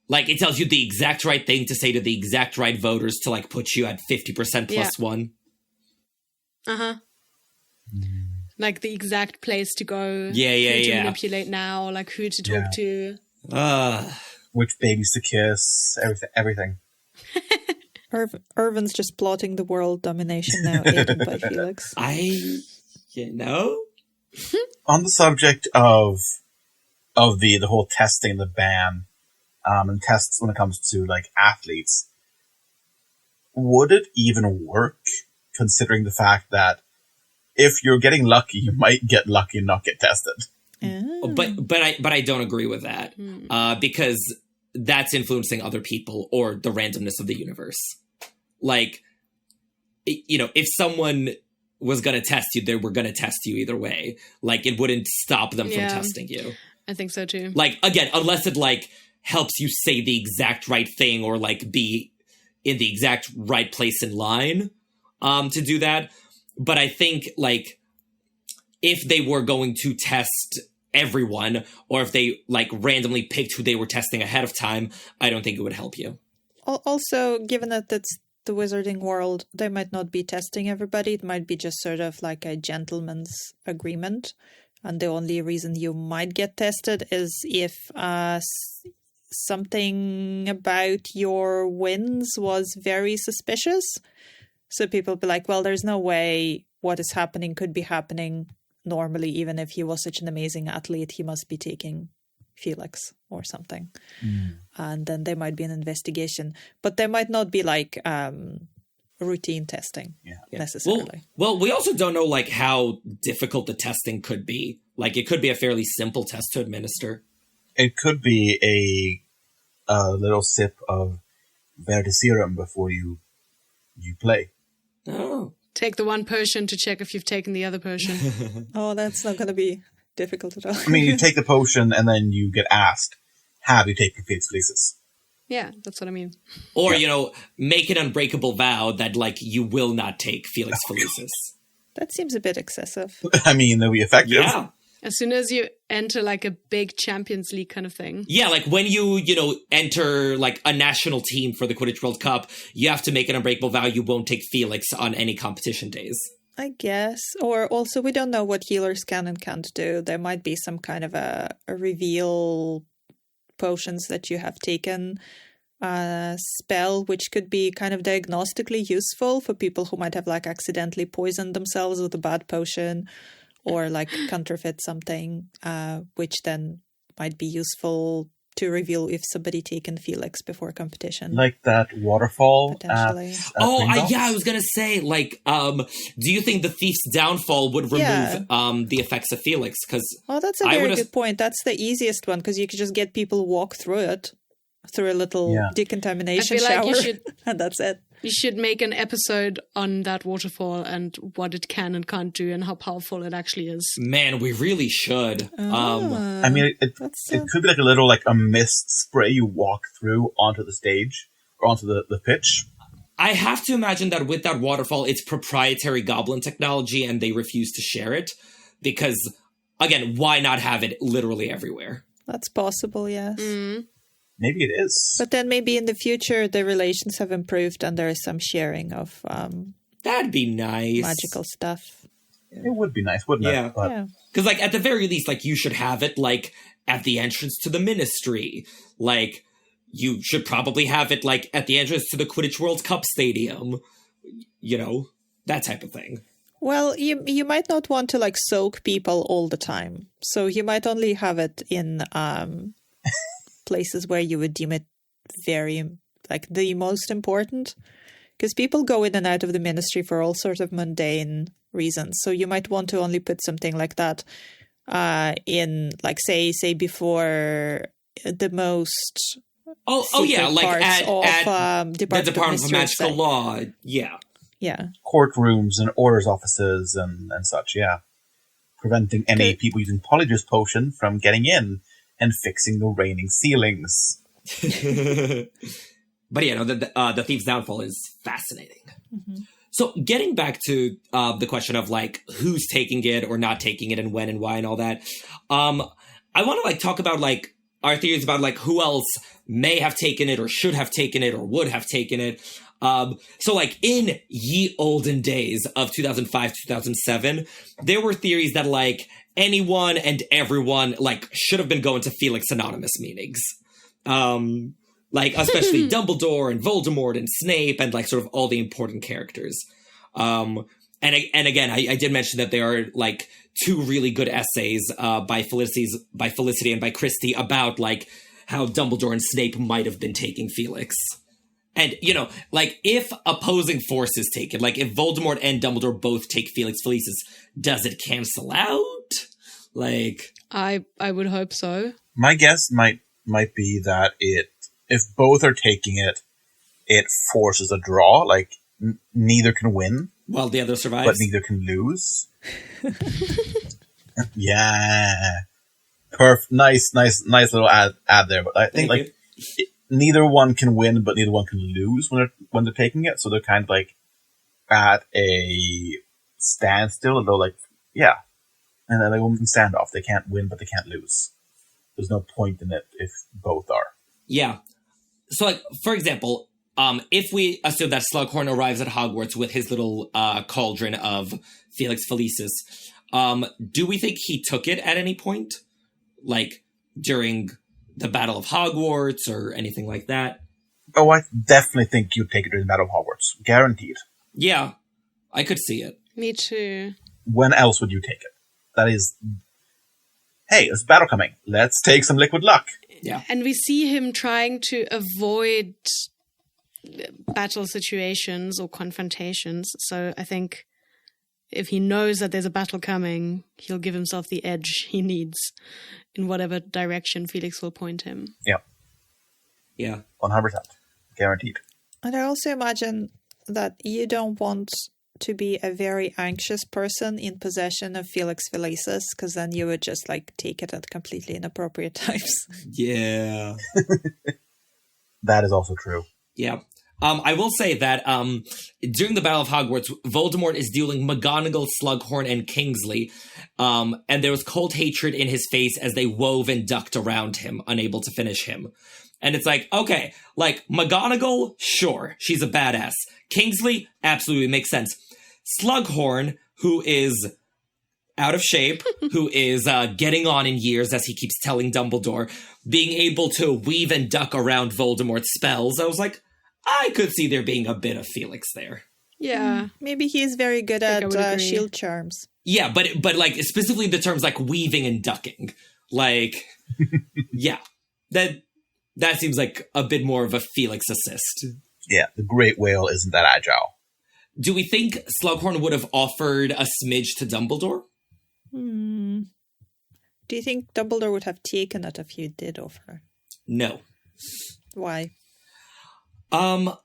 Like, it tells you the exact right thing to say to the exact right voters to, like, put you at 50% plus one. Uh-huh. Like, the exact place to go. Yeah. Who to manipulate now, like, who to talk to. Which babies to kiss, everything. Irvin's just plotting the world domination now, aided by Felix. You know? On the subject of the whole testing, the ban, and tests when it comes to, like, athletes, would it even work, considering the fact that if you're getting lucky, you might get lucky and not get tested? But I don't agree with that, because that's influencing other people or the randomness of the universe. Like, you know, if someone was going to test you, they were going to test you either way. Like, it wouldn't stop them from testing you. I think so too. Like, again, unless it, like, helps you say the exact right thing or, like, be in the exact right place in line to do that. But I think, like, if they were going to test everyone, or if they, like, randomly picked who they were testing ahead of time, I don't think it would help you. Also, given that it's the wizarding world, they might not be testing everybody. It might be just sort of like a gentleman's agreement. And the only reason you might get tested is if something about your wins was very suspicious. So people be like, well, there's no way what is happening could be happening normally. Even if he was such an amazing athlete, he must be taking Felix or something. And then there might be an investigation. But there might not be like routine testing necessarily. Well, we also don't know like how difficult the testing could be. Like it could be a fairly simple test to administer. It could be a little sip of Verde serum before you play. Oh. Take the one potion to check if you've taken the other potion. Oh, that's not going to be difficult at all. I mean, you take the potion and then you get asked, have you taken Felix Felicis? Yeah, that's what I mean. Or, you know, make an unbreakable vow that, like, you will not take Felix Felicis. That seems a bit excessive. I mean, they'll be effective. Yeah. As soon as you enter, like, a big Champions League kind of thing. Yeah, like, when you enter, like, a national team for the Quidditch World Cup, you have to make an unbreakable vow you won't take Felix on any competition days. I guess. Or also, we don't know what healers can and can't do. There might be some kind of a reveal potions that you have taken spell, which could be kind of diagnostically useful for people who might have, like, accidentally poisoned themselves with a bad potion, or like counterfeit something, which then might be useful to reveal if somebody taken Felix before competition. Like that waterfall. Potentially. I was going to say, like, do you think the Thief's Downfall would remove the effects of Felix? Oh, that's a very good point. That's the easiest one, because you could just get people walk through it, through a little decontamination shower, like and that's it. You should make an episode on that waterfall and what it can and can't do and how powerful it actually is. Man, we really should. I mean, it could be like a little, like a mist spray you walk through onto the stage or onto the pitch. I have to imagine that with that waterfall, it's proprietary goblin technology and they refuse to share it because, again, why not have it literally everywhere? That's possible, yes. Mm. Maybe it is. But then maybe in the future the relations have improved and there is some sharing of that'd be nice. Magical stuff. It would be nice, wouldn't it? Yeah. Because, like, at the very least, like, you should have it, like, at the entrance to the ministry. Like, you should probably have it, like, at the entrance to the Quidditch World Cup Stadium. You know, that type of thing. Well, you might not want to, like, soak people all the time. So you might only have it in places where you would deem it very, like, the most important, because people go in and out of the ministry for all sorts of mundane reasons. So you might want to only put something like that in, like, say before the most like at Department the Department of Magical Law. Yeah. Yeah. courtrooms and orders offices and such, yeah. Preventing any people using Polyjuice Potion from getting in and fixing the raining ceilings. But yeah, no, the Thief's Downfall is fascinating. Mm-hmm. So getting back to the question of like who's taking it or not taking it and when and why and all that, I want to like talk about like our theories about like who else may have taken it or should have taken it or would have taken it. So like in ye olden days of 2005, 2007, there were theories that like anyone and everyone like should have been going to Felix Anonymous meetings. Like especially Dumbledore and Voldemort and Snape and like sort of all the important characters. And again, I did mention that there are like two really good essays by Felicity and by Christie about like how Dumbledore and Snape might have been taking Felix. And, you know, like if opposing forces take it, like if Voldemort and Dumbledore both take Felix Felicis, does it cancel out? Like, I would hope so. My guess might be that if both are taking it, it forces a draw. Like neither can win, while the other survives, but neither can lose. Yeah, perfect. Nice little ad there. But I think neither one can win, but neither one can lose when they're taking it. So they're kind of like at a standstill. They're like, yeah, and then they won't stand off. They can't win, but they can't lose. There's no point in it if both are. Yeah. So, like, for example, if we assume that Slughorn arrives at Hogwarts with his little cauldron of Felix Felicis, do we think he took it at any point? Like, during the Battle of Hogwarts or anything like that? Oh, I definitely think you'd take it during the Battle of Hogwarts. Guaranteed. Yeah, I could see it. Me too. When else would you take it? That is... Hey, there's a battle coming. Let's take some liquid luck. Yeah. And we see him trying to avoid battle situations or confrontations. So I think if he knows that there's a battle coming, he'll give himself the edge he needs in whatever direction Felix will point him. Yeah. Yeah. 100%. Guaranteed. And I also imagine that you don't want to be a very anxious person in possession of Felix Felicis, because then you would just like take it at completely inappropriate times. Yeah. That is also true. Yeah. I will say that during the Battle of Hogwarts, Voldemort is dueling McGonagall, Slughorn, and Kingsley, and there was cold hatred in his face as they wove and ducked around him, unable to finish him. And it's like, okay, like, McGonagall, sure, she's a badass. Kingsley, absolutely makes sense. Slughorn, who is out of shape, who is getting on in years, as he keeps telling Dumbledore, being able to weave and duck around Voldemort's spells, I was like, I could see there being a bit of Felix there. Yeah. Maybe he's very good at shield charms. Yeah, but like, specifically the terms like weaving and ducking. Like, yeah, that seems like a bit more of a Felix assist. Yeah, the Great Whale isn't that agile. Do we think Slughorn would have offered a smidge to Dumbledore? Do you think Dumbledore would have taken it if you did offer? No. Why? I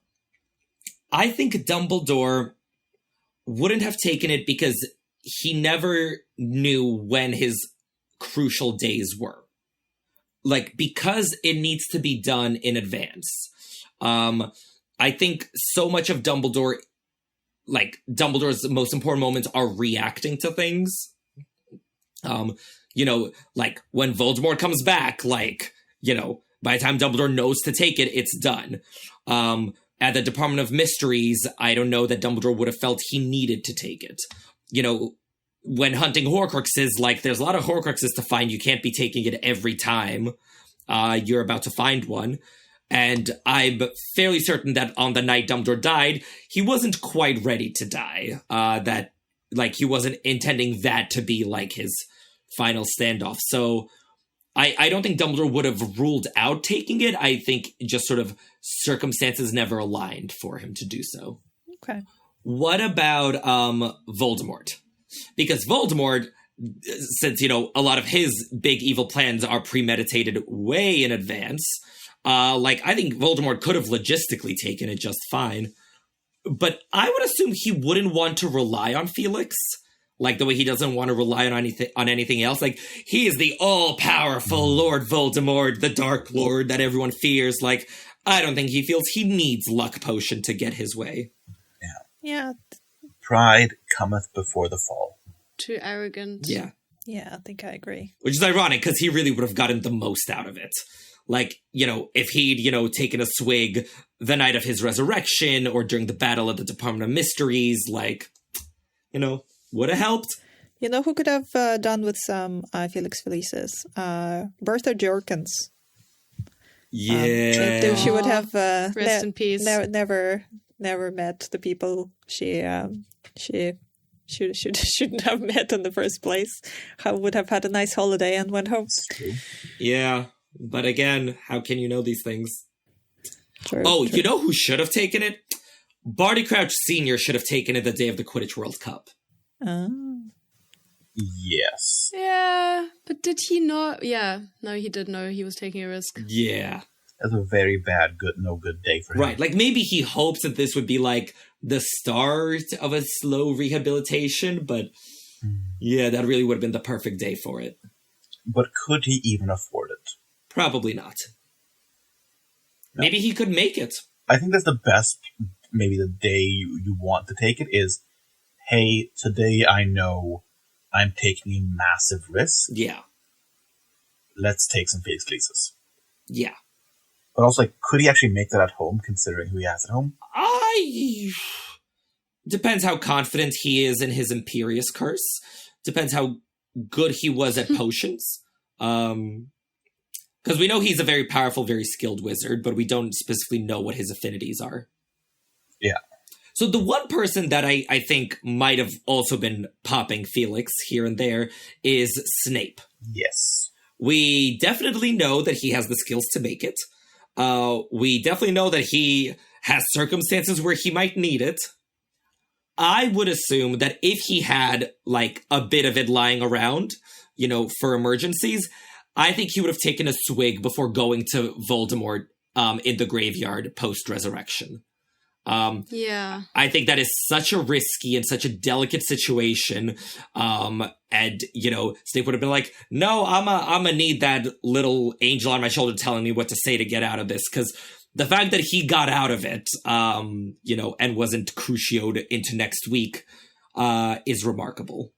think Dumbledore wouldn't have taken it because he never knew when his crucial days were. Like, because it needs to be done in advance. I think so much of Dumbledore, like, Dumbledore's most important moments are reacting to things. You know, like, when Voldemort comes back, like, you know, by the time Dumbledore knows to take it, it's done. At the Department of Mysteries, I don't know that Dumbledore would have felt he needed to take it. You know, when hunting Horcruxes, like, there's a lot of Horcruxes to find. You can't be taking it every time you're about to find one. And I'm fairly certain that on the night Dumbledore died, he wasn't quite ready to die. That, like, he wasn't intending that to be, like, his final standoff. So I don't think Dumbledore would have ruled out taking it. I think just sort of circumstances never aligned for him to do so. Okay. What about Voldemort? Because Voldemort, since, you know, a lot of his big evil plans are premeditated way in advance, like, I think Voldemort could have logistically taken it just fine. But I would assume he wouldn't want to rely on Felix, like the way he doesn't want to rely on anything else. Like, he is the all-powerful Lord Voldemort, the Dark Lord that everyone fears. Like, I don't think he feels he needs luck potion to get his way. Yeah. Pride cometh before the fall. Too arrogant. Yeah. Yeah, I think I agree. Which is ironic, because he really would have gotten the most out of it. Like, if he'd, taken a swig the night of his resurrection or during the battle at the Department of Mysteries, like, would have helped. You know who could have done with some Felix Felicis? Bertha Jorkins. Yeah. She would have rest in peace. Never met the people she shouldn't have met in the first place. Would have had a nice holiday and went home. Yeah. But again, how can you know these things? True, true. True. You know who should have taken it? Barty Crouch Sr. should have taken it the day of the Quidditch World Cup. Oh. Yes. Yeah, but did he not? Yeah, no, he did know he was taking a risk. Yeah. That's a very bad, no good day for him. Right, like maybe he hopes that this would be like the start of a slow rehabilitation, but yeah, that really would have been the perfect day for it. But could he even afford it? Probably not. No. Maybe he could make it. I think that's the best, maybe the day you want to take it is, hey, today I know I'm taking a massive risk. Yeah. Let's take some Felix Felicis. Yeah. But also, like, could he actually make that at home, considering who he has at home? Depends how confident he is in his Imperious Curse. Depends how good he was at potions. Because we know he's a very powerful, very skilled wizard, but we don't specifically know what his affinities are. Yeah. So the one person that I think might have also been popping Felix here and there is Snape. Yes. We definitely know that he has the skills to make it. We definitely know that he has circumstances where he might need it. I would assume that if he had, like, a bit of it lying around, for emergencies, I think he would have taken a swig before going to Voldemort in the graveyard post-resurrection. Yeah. I think that is such a risky and such a delicate situation. And, Snape would have been like, no, I'm a need that little angel on my shoulder telling me what to say to get out of this. Because the fact that he got out of it, and wasn't crucioed into next week, is remarkable.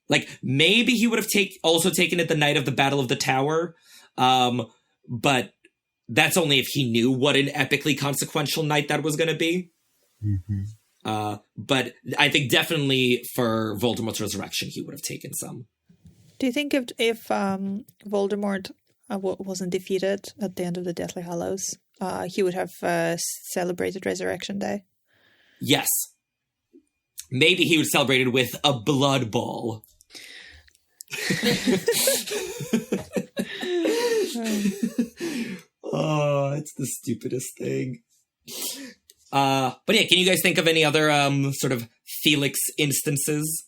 Like, maybe he would have also taken it the night of the Battle of the Tower, but that's only if he knew what an epically consequential night that was going to be. Mm-hmm. But I think definitely for Voldemort's resurrection, he would have taken some. Do you think if Voldemort wasn't defeated at the end of the Deathly Hallows, he would have celebrated Resurrection Day? Yes. Maybe he would celebrate it with a blood ball. Oh, it's the stupidest thing. But yeah, can you guys think of any other sort of Felix instances?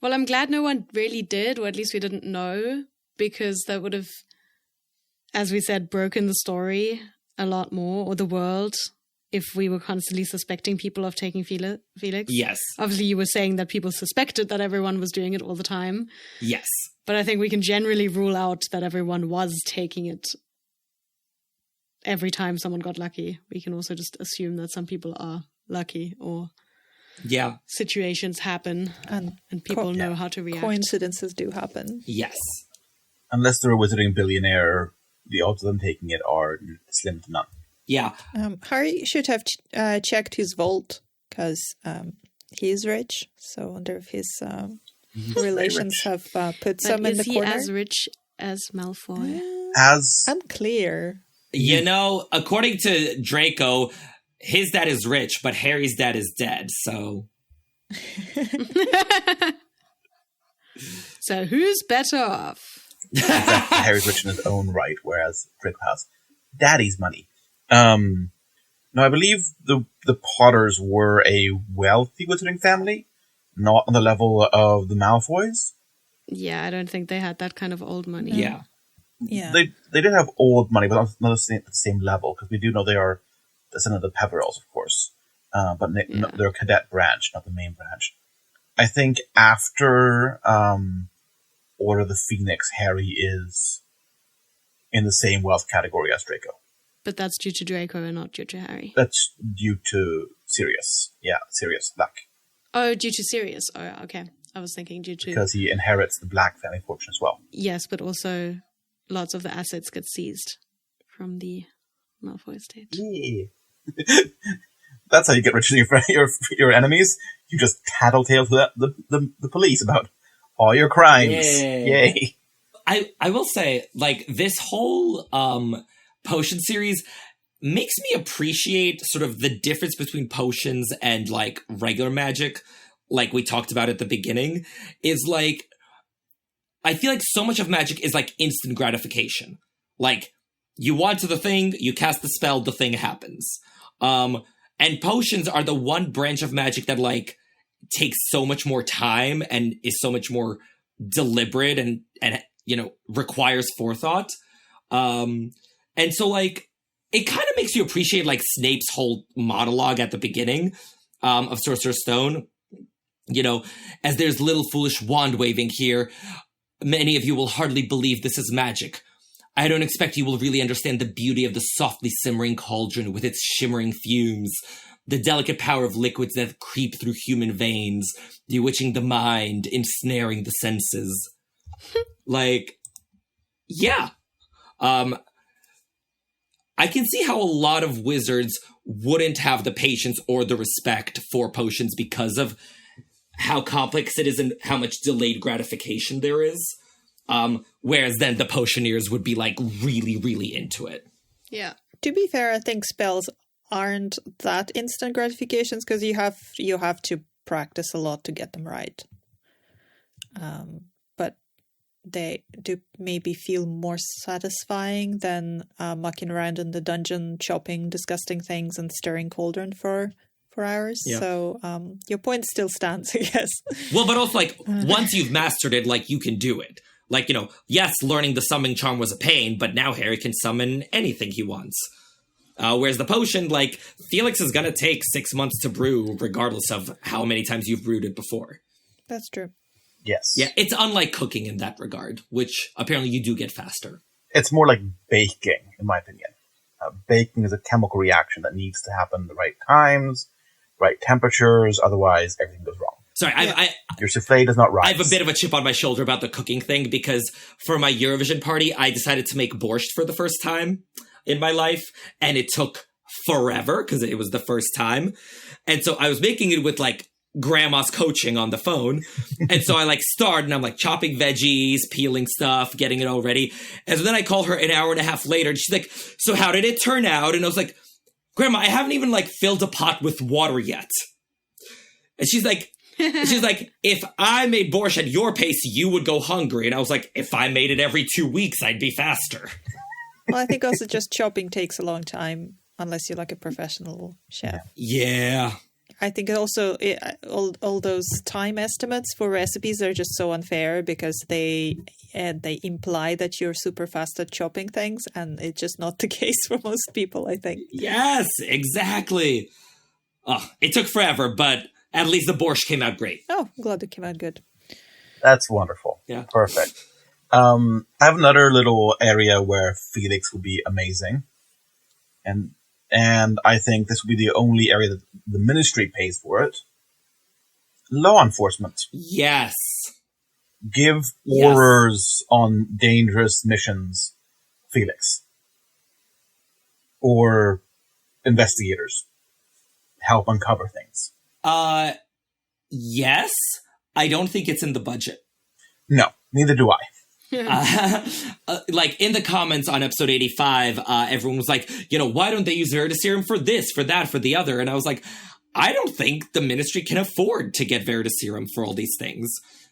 Well, I'm glad no one really did, or at least we didn't know, because that would have, as we said, broken the story a lot more, or the world, if we were constantly suspecting people of taking Felix. Yes. Obviously, you were saying that people suspected that everyone was doing it all the time. Yes. But I think we can generally rule out that everyone was taking it every time someone got lucky. We can also just assume that some people are lucky, or situations happen and people know how to react. Coincidences do happen. Yes. Unless they're a wizarding billionaire, the odds of them taking it are slim to none. Yeah. Harry should have checked his vault, because he's rich. So I wonder if his relations have put some in the corner. Is he as rich as Malfoy? Unclear. According to Draco, his dad is rich, but Harry's dad is dead, so... So who's better off? Harry's rich in his own right, whereas Draco has daddy's money. Now, I believe the Potters were a wealthy wizarding family, not on the level of the Malfoys. Yeah, I don't think they had that kind of old money. Yeah. Yeah. They did have old money, but not the same level, because we do know they are descendant of the Peverells, of course. but they're a cadet branch, not the main branch. I think after Order of the Phoenix, Harry is in the same wealth category as Draco. But that's due to Draco and not due to Harry. That's due to Sirius. Yeah, Sirius Black. Oh, due to Sirius. Oh, okay. I was thinking due to... Because he inherits the Black family fortune as well. Yes, but also lots of the assets get seized from the Malfoy estate. Yeah. That's how you get rid of your enemies. You just tattletale to the police about all your crimes. Yay. I will say, like, this whole potion series makes me appreciate sort of the difference between potions and, like, regular magic, like we talked about at the beginning, is, like, I feel like so much of magic is, like, instant gratification. Like, you want to the thing, you cast the spell, the thing happens. And potions are the one branch of magic that, like, takes so much more time and is so much more deliberate and you know, requires forethought. And so, like, it kind of makes you appreciate, like, Snape's whole monologue at the beginning of Sorcerer's Stone. You know, as there's little foolish wand waving here, many of you will hardly believe this is magic. I don't expect you will really understand the beauty of the softly simmering cauldron with its shimmering fumes, the delicate power of liquids that creep through human veins, bewitching the mind, ensnaring the senses. Like, yeah. I can see how a lot of wizards wouldn't have the patience or the respect for potions because of how complex it is and how much delayed gratification there is. Whereas then the potioneers would be, like, really, really into it. Yeah. To be fair, I think spells aren't that instant gratifications because you have to practice a lot to get them right. But they do maybe feel more satisfying than mucking around in the dungeon, chopping disgusting things and stirring cauldron for hours. Yeah. So your point still stands, I guess. Well, but also, like, once you've mastered it, like, you can do it. Like, you know, yes, learning the summoning charm was a pain, but now Harry can summon anything he wants. Whereas the potion, like, Felix is going to take 6 months to brew, regardless of how many times you've brewed it before. That's true. Yes. Yeah, it's unlike cooking in that regard, which apparently you do get faster. It's more like baking, in my opinion. Baking is a chemical reaction that needs to happen at the right times, right temperatures, otherwise everything goes wrong. Sorry, yeah. Your souffle does not rise. I have a bit of a chip on my shoulder about the cooking thing because for my Eurovision party, I decided to make borscht for the first time in my life, and it took forever because it was the first time. And so I was making it with, like, grandma's coaching on the phone. And so I, like, started and I'm, like, chopping veggies, peeling stuff, getting it all ready. And so then I call her an hour and a half later and she's like, so how did it turn out? And I was like, Grandma, I haven't even, like, filled a pot with water yet. And she's like, if I made borscht at your pace, you would go hungry. And I was like, if I made it every 2 weeks, I'd be faster. Well, I think also just chopping takes a long time, unless you're like a professional chef. Yeah. I think also all those time estimates for recipes are just so unfair because they imply that you're super fast at chopping things, and it's just not the case for most people, I think. Yes, exactly. Oh, it took forever, but at least the borscht came out great. Oh, I'm glad it came out good. That's wonderful. Yeah. Perfect. I have another little area where Felix would be amazing. And I think this would be the only area that the ministry pays for it. Law enforcement. Yes. Give orders on dangerous missions, Felix. Or investigators. Help uncover things. Yes. I don't think it's in the budget. No, neither do I. Like in the comments on episode 85, everyone was like, you know, why don't they use Veritaserum for this, for that, for the other? And I was like, I don't think the ministry can afford to get Veritaserum for all these things.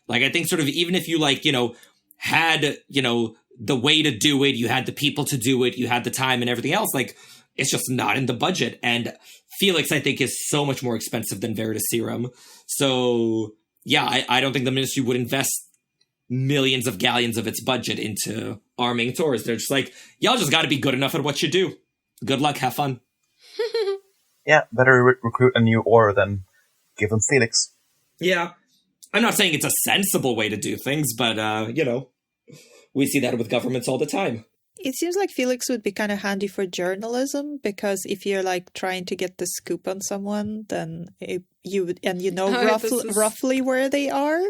Like, I think sort of even if you, like, you know, had, you know, the way to do it, you had the people to do it, you had the time and everything else, like, it's just not in the budget. And Felix, I think, is so much more expensive than Veritaserum. So, yeah, I don't think the ministry would invest millions of galleons of its budget into arming Taurs. They're just like, y'all just got to be good enough at what you do. Good luck, have fun. yeah, better recruit a new Aura than give them Felix. Yeah. I'm not saying it's a sensible way to do things, but, we see that with governments all the time. It seems like Felix would be kind of handy for journalism, because if you're like trying to get the scoop on someone, then you would, and roughly where they are.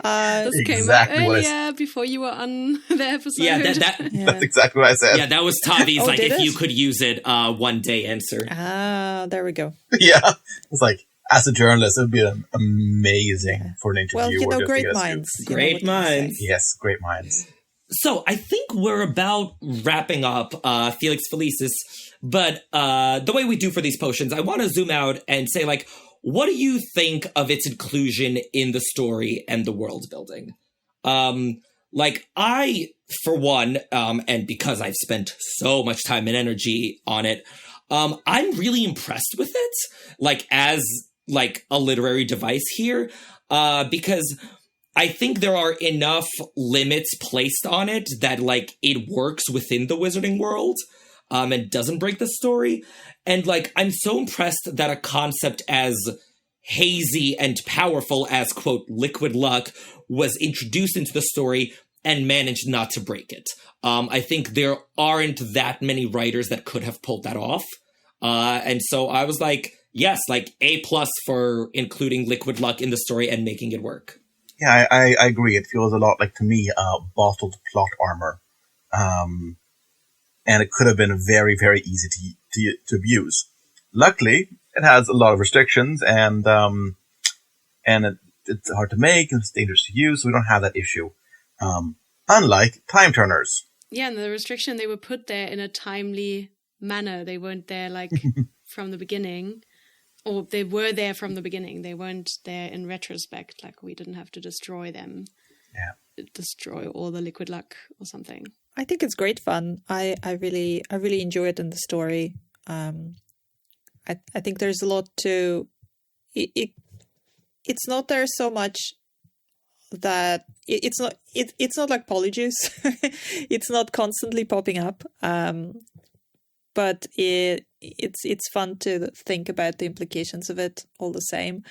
This came Exactly up what earlier before you were on the episode. Yeah, That's exactly what I said. Yeah, that was Taavi's, did if it? you could use it, one day answer. Ah, there we go. Yeah. It's like, as a journalist, it would be amazing for an interview. Well, or just great to get a scoop. minds. You know Great what can I say? minds. Yes, great minds. So I think we're about wrapping up Felix Felicis, but the way we do for these potions, I want to zoom out and say, like, what do you think of its inclusion in the story and the world building? I, for one, and because I've spent so much time and energy on it, I'm really impressed with it, as a literary device here, because I think there are enough limits placed on it that, it works within the wizarding world, and doesn't break the story. And, I'm so impressed that a concept as hazy and powerful as, quote, liquid luck was introduced into the story and managed not to break it. I think there aren't that many writers that could have pulled that off. And so I was like, yes, A+ for including liquid luck in the story and making it work. Yeah, I agree. It feels a lot like, to me, bottled plot armor. And it could have been very, very easy to abuse. Luckily, it has a lot of restrictions, and it's hard to make, and it's dangerous to use, so we don't have that issue. Unlike time turners. Yeah, and the restriction, they were put there in a timely manner. They weren't there from the beginning. Or they were there from the beginning. They weren't there in retrospect. We didn't have to destroy them. Yeah. Destroy all the liquid luck or something. I think it's great fun. I really enjoy it in the story. I think there's a lot to it. It's not there so much that it's not like Polyjuice. It's not constantly popping up. But it's fun to think about the implications of it all the same.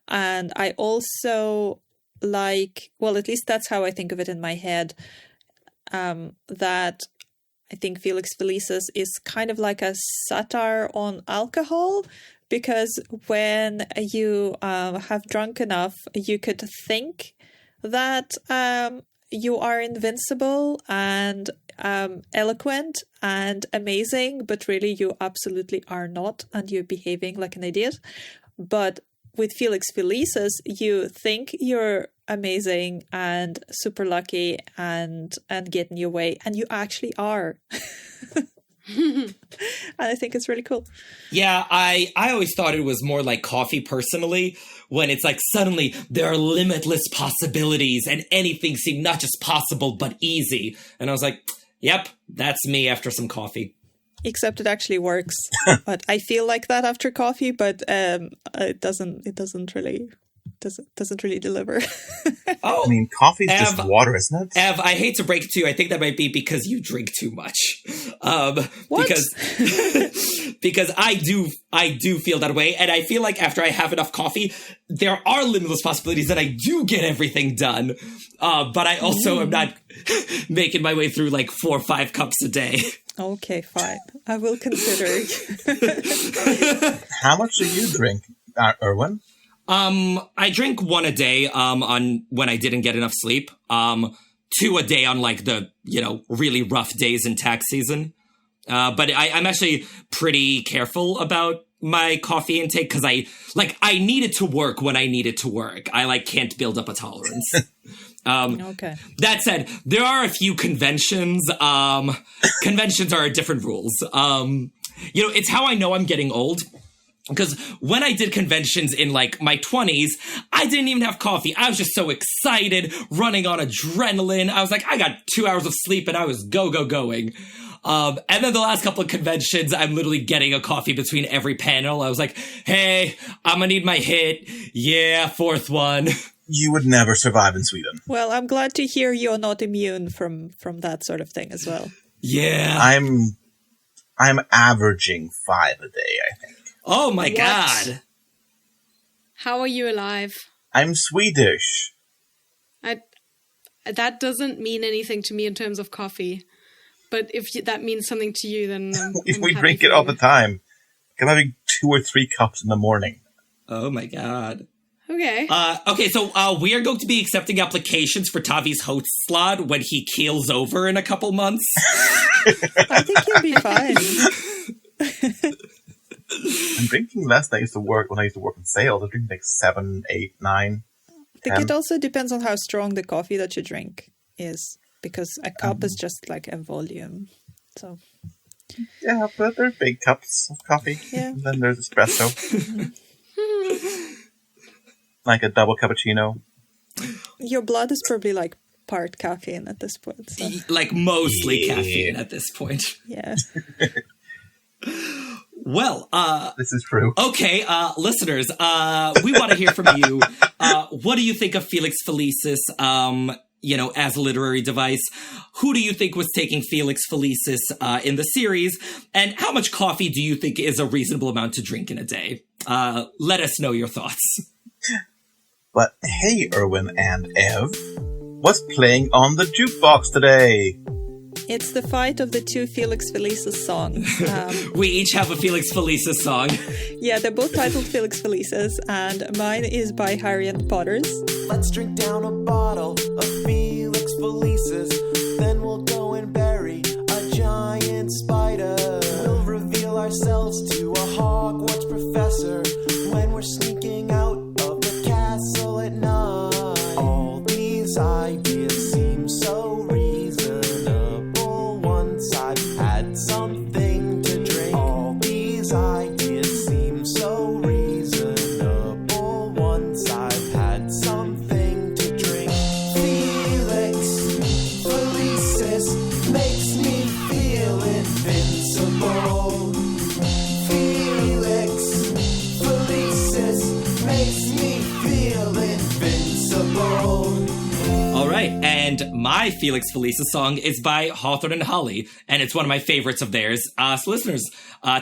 And I also at least that's how I think of it in my head, that I think Felix Felicis is kind of like a satire on alcohol, because when you have drunk enough, you could think that you are invincible and eloquent and amazing, but really you absolutely are not, and you're behaving like an idiot. But with Felix Felicis, you think you're amazing and super lucky and getting your way, and you actually are. And I think it's really cool. Yeah, I always thought it was more like coffee personally, when it's suddenly there are limitless possibilities and anything seemed not just possible but easy. And I was like, yep, that's me after some coffee. Except it actually works. But I feel like that after coffee, but it doesn't really deliver. Oh, I mean, coffee's just water, isn't it? Ev, I hate to break it to you. I think that might be because you drink too much. What? Because I do feel that way, and I feel like after I have enough coffee, there are limitless possibilities that I do get everything done. But I also am not making my way through 4 or 5 cups a day. Okay, fine. I will consider. How much do you drink, Irwin? I drink 1 a day, on when I didn't get enough sleep. 2 a day on the, really rough days in tax season. But I'm actually pretty careful about my coffee intake, because I need it to work when I need it to work. I can't build up a tolerance. Okay. That said, there are a few conventions. Conventions are different rules. It's how I know I'm getting old. Because when I did conventions in my 20s, I didn't even have coffee. I was just so excited, running on adrenaline. I was like, I got 2 hours of sleep and I was going. And then the last couple of conventions, I'm literally getting a coffee between every panel. I was like, hey, I'm gonna need my hit. Yeah, 4th one. You would never survive in Sweden. Well, I'm glad to hear you're not immune from that sort of thing as well. Yeah. I'm averaging 5 a day, I think. Oh my What? god. How are you alive? I'm Swedish. That doesn't mean anything to me in terms of coffee. But if that means something to you, then If we happy drink for it all you. the time. I'm having 2 or 3 cups in the morning. Oh my god. Okay. Okay, so we are going to be accepting applications for Taavi's host slot when he keels over in a couple months. I think you'll be fine. I'm drinking less than I used to work when I used to work in sales. I'm drinking like 7, 8, 9. I think it also depends on how strong the coffee that you drink is, because a cup is just like a volume. So Yeah, but there's big cups of coffee. Yeah. And then there's espresso. Like a double cappuccino. your blood is probably like part caffeine at this point. So, Like mostly Yeah. caffeine at this point. yeah. Well, This is true. okay, listeners, we want to hear from you. What do you think of Felix Felicis, as a literary device? Who do you think was taking Felix Felicis in the series? And how much coffee do you think is a reasonable amount to drink in a day? Let us know your thoughts. But hey, Irvin and Ev, what's playing on the jukebox today? It's the fight of the two Felix Felicis songs. We each have a Felix Felicis song. Yeah, they're both titled Felix Felicis, and mine is by Harry and the Potters. Let's drink down a bottle of Felix Felicis. Then we'll go and bury a giant spider. We'll reveal ourselves to a Hogwarts professor when we're sneaking out of the castle at night. All these ideas seem so reasonable once I've had something to drink. All these ideas seem so reasonable once I've had something to drink. Felix Felicis makes me feel invincible. Felix Felicis makes me feel invincible. All right, and my Felix Felicis song is by Hawthorne and Holly, and it's one of my favorites of theirs. So listeners,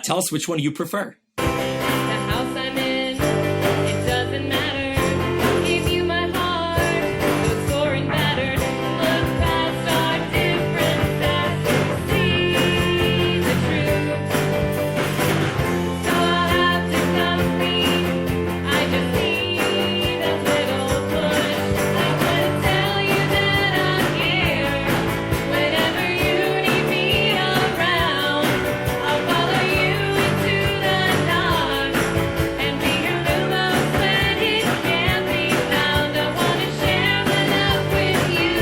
tell us which one you prefer. The house I'm in, it doesn't matter. I'll give you my heart, though soaring battered. Look past our differences, see the truth. So I'll have to come clean. I just need a little push. I wanna tell you that I'm here. Whenever you need me around, I'll follow you into the dark and be your lumos when it can't be found. I wanna share my love with you,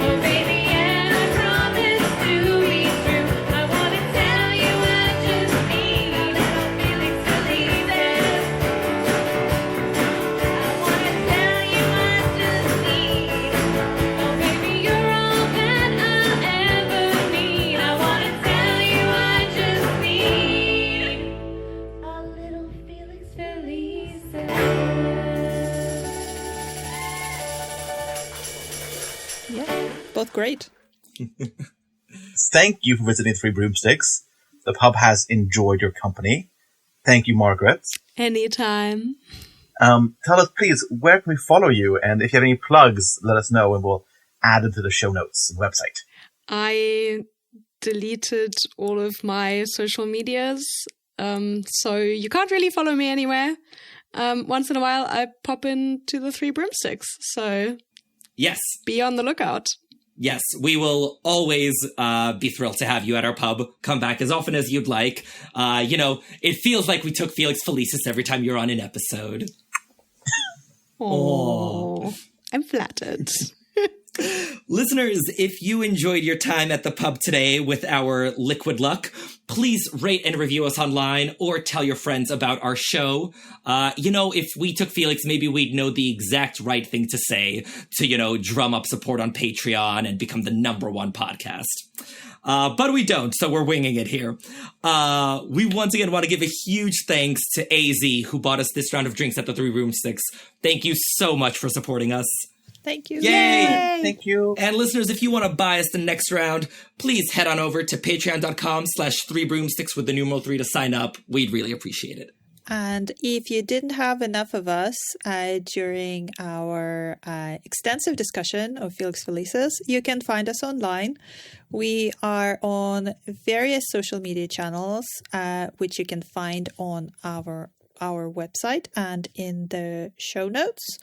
oh baby, and I promise to be true. I wanna tell you I just need a little Felix Felicis. I wanna tell you I just need, oh baby, you're all that I'll ever need. I wanna tell you I just need a little Felix Felicis. Yeah, both great. Thank you for visiting Three Broomsticks. The pub has enjoyed your company. Thank you, Margaret. Anytime. Tell us, please, where can we follow you? And if you have any plugs, let us know and we'll add them to the show notes and website. I deleted all of my social medias, so you can't really follow me anywhere. Once in a while, I pop into the Three Broomsticks, so Yes, be on the lookout. yes, we will always be thrilled to have you at our pub. Come back as often as you'd like. It feels like we took Felix Felicis every time you're on an episode. Oh, I'm flattered. Listeners, if you enjoyed your time at the pub today with our liquid luck, please rate and review us online or tell your friends about our show. If we took Felix, maybe we'd know the exact right thing to say to, drum up support on Patreon and become the #1 podcast. But we don't, so we're winging it here. We once again want to give a huge thanks to AZ, who bought us this round of drinks at the Three Broomsticks. Thank you so much for supporting us. Thank you. Yay! Thank you. And listeners, if you want to buy us the next round, please head on over to patreon.com/3broomsticks with the numeral 3 to sign up. We'd really appreciate it. And if you didn't have enough of us during our extensive discussion of Felix Felicis, you can find us online. We are on various social media channels, which you can find on our website and in the show notes.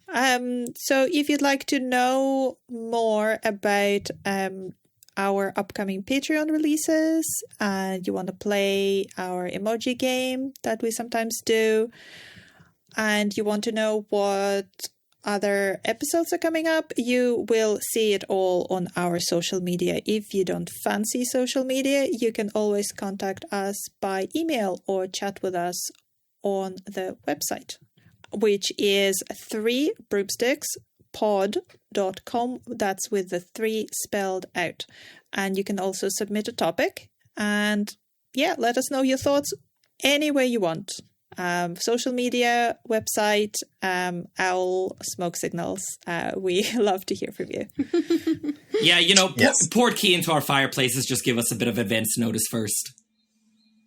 So if you'd like to know more about our upcoming Patreon releases, and you want to play our emoji game that we sometimes do, and you want to know what other episodes are coming up, you will see it all on our social media. If you don't fancy social media, you can always contact us by email or chat with us on the website, which is 3broomstickspod.com. That's with the 3 spelled out. And you can also submit a topic and let us know your thoughts any way you want. Social media, website, owl, smoke signals. We love to hear from you. Yeah, Yes. Portkey into our fireplaces, just give us a bit of advance notice first.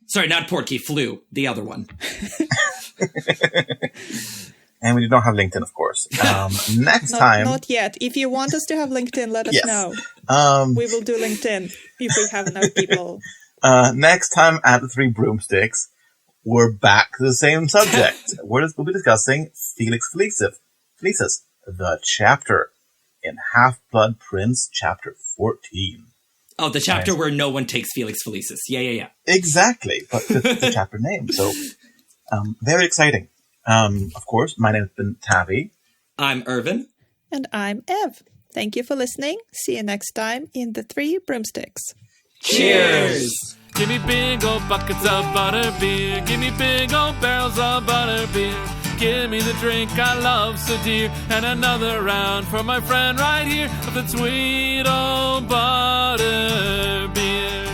Sorry, not Portkey, Flu, the other one. And we do not have LinkedIn, of course. Next time... Not yet. If you want us to have LinkedIn, let us Yes. know. We will do LinkedIn if we have enough people. Next time at the 3 Broomsticks, we're back to the same subject. We'll be discussing Felix Felicis, the chapter in Half-Blood Prince, chapter 14. Oh, the chapter where no one takes Felix Felicis. Yeah. Exactly, but the chapter name. So, very exciting. Of course, my name has been Taavi. I'm Irvin. And I'm Ev. Thank you for listening. See you next time in the 3 Broomsticks. Cheers! Give me big old buckets of butterbeer. Give me big old barrels of butterbeer. Give me the drink I love so dear. And another round for my friend right here of the sweet old butterbeer.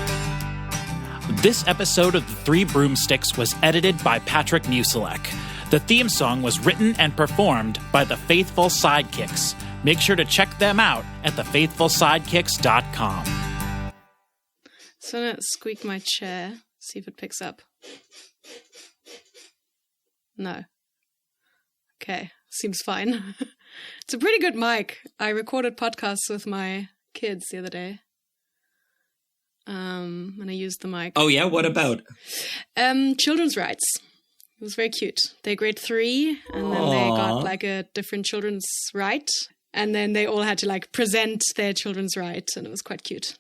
This episode of The 3 Broomsticks was edited by Patrick Musilek. The theme song was written and performed by the Faithful Sidekicks. Make sure to check them out at thefaithfulsidekicks.com. So I'm going to squeak my chair, see if it picks up. No. Okay, seems fine. It's a pretty good mic. I recorded podcasts with my kids the other day. And I used the mic. Oh yeah, what about? Children's rights. It was very cute. They're grade 3, and then they got like a different children's right. And then they all had to like present their children's right, and it was quite cute.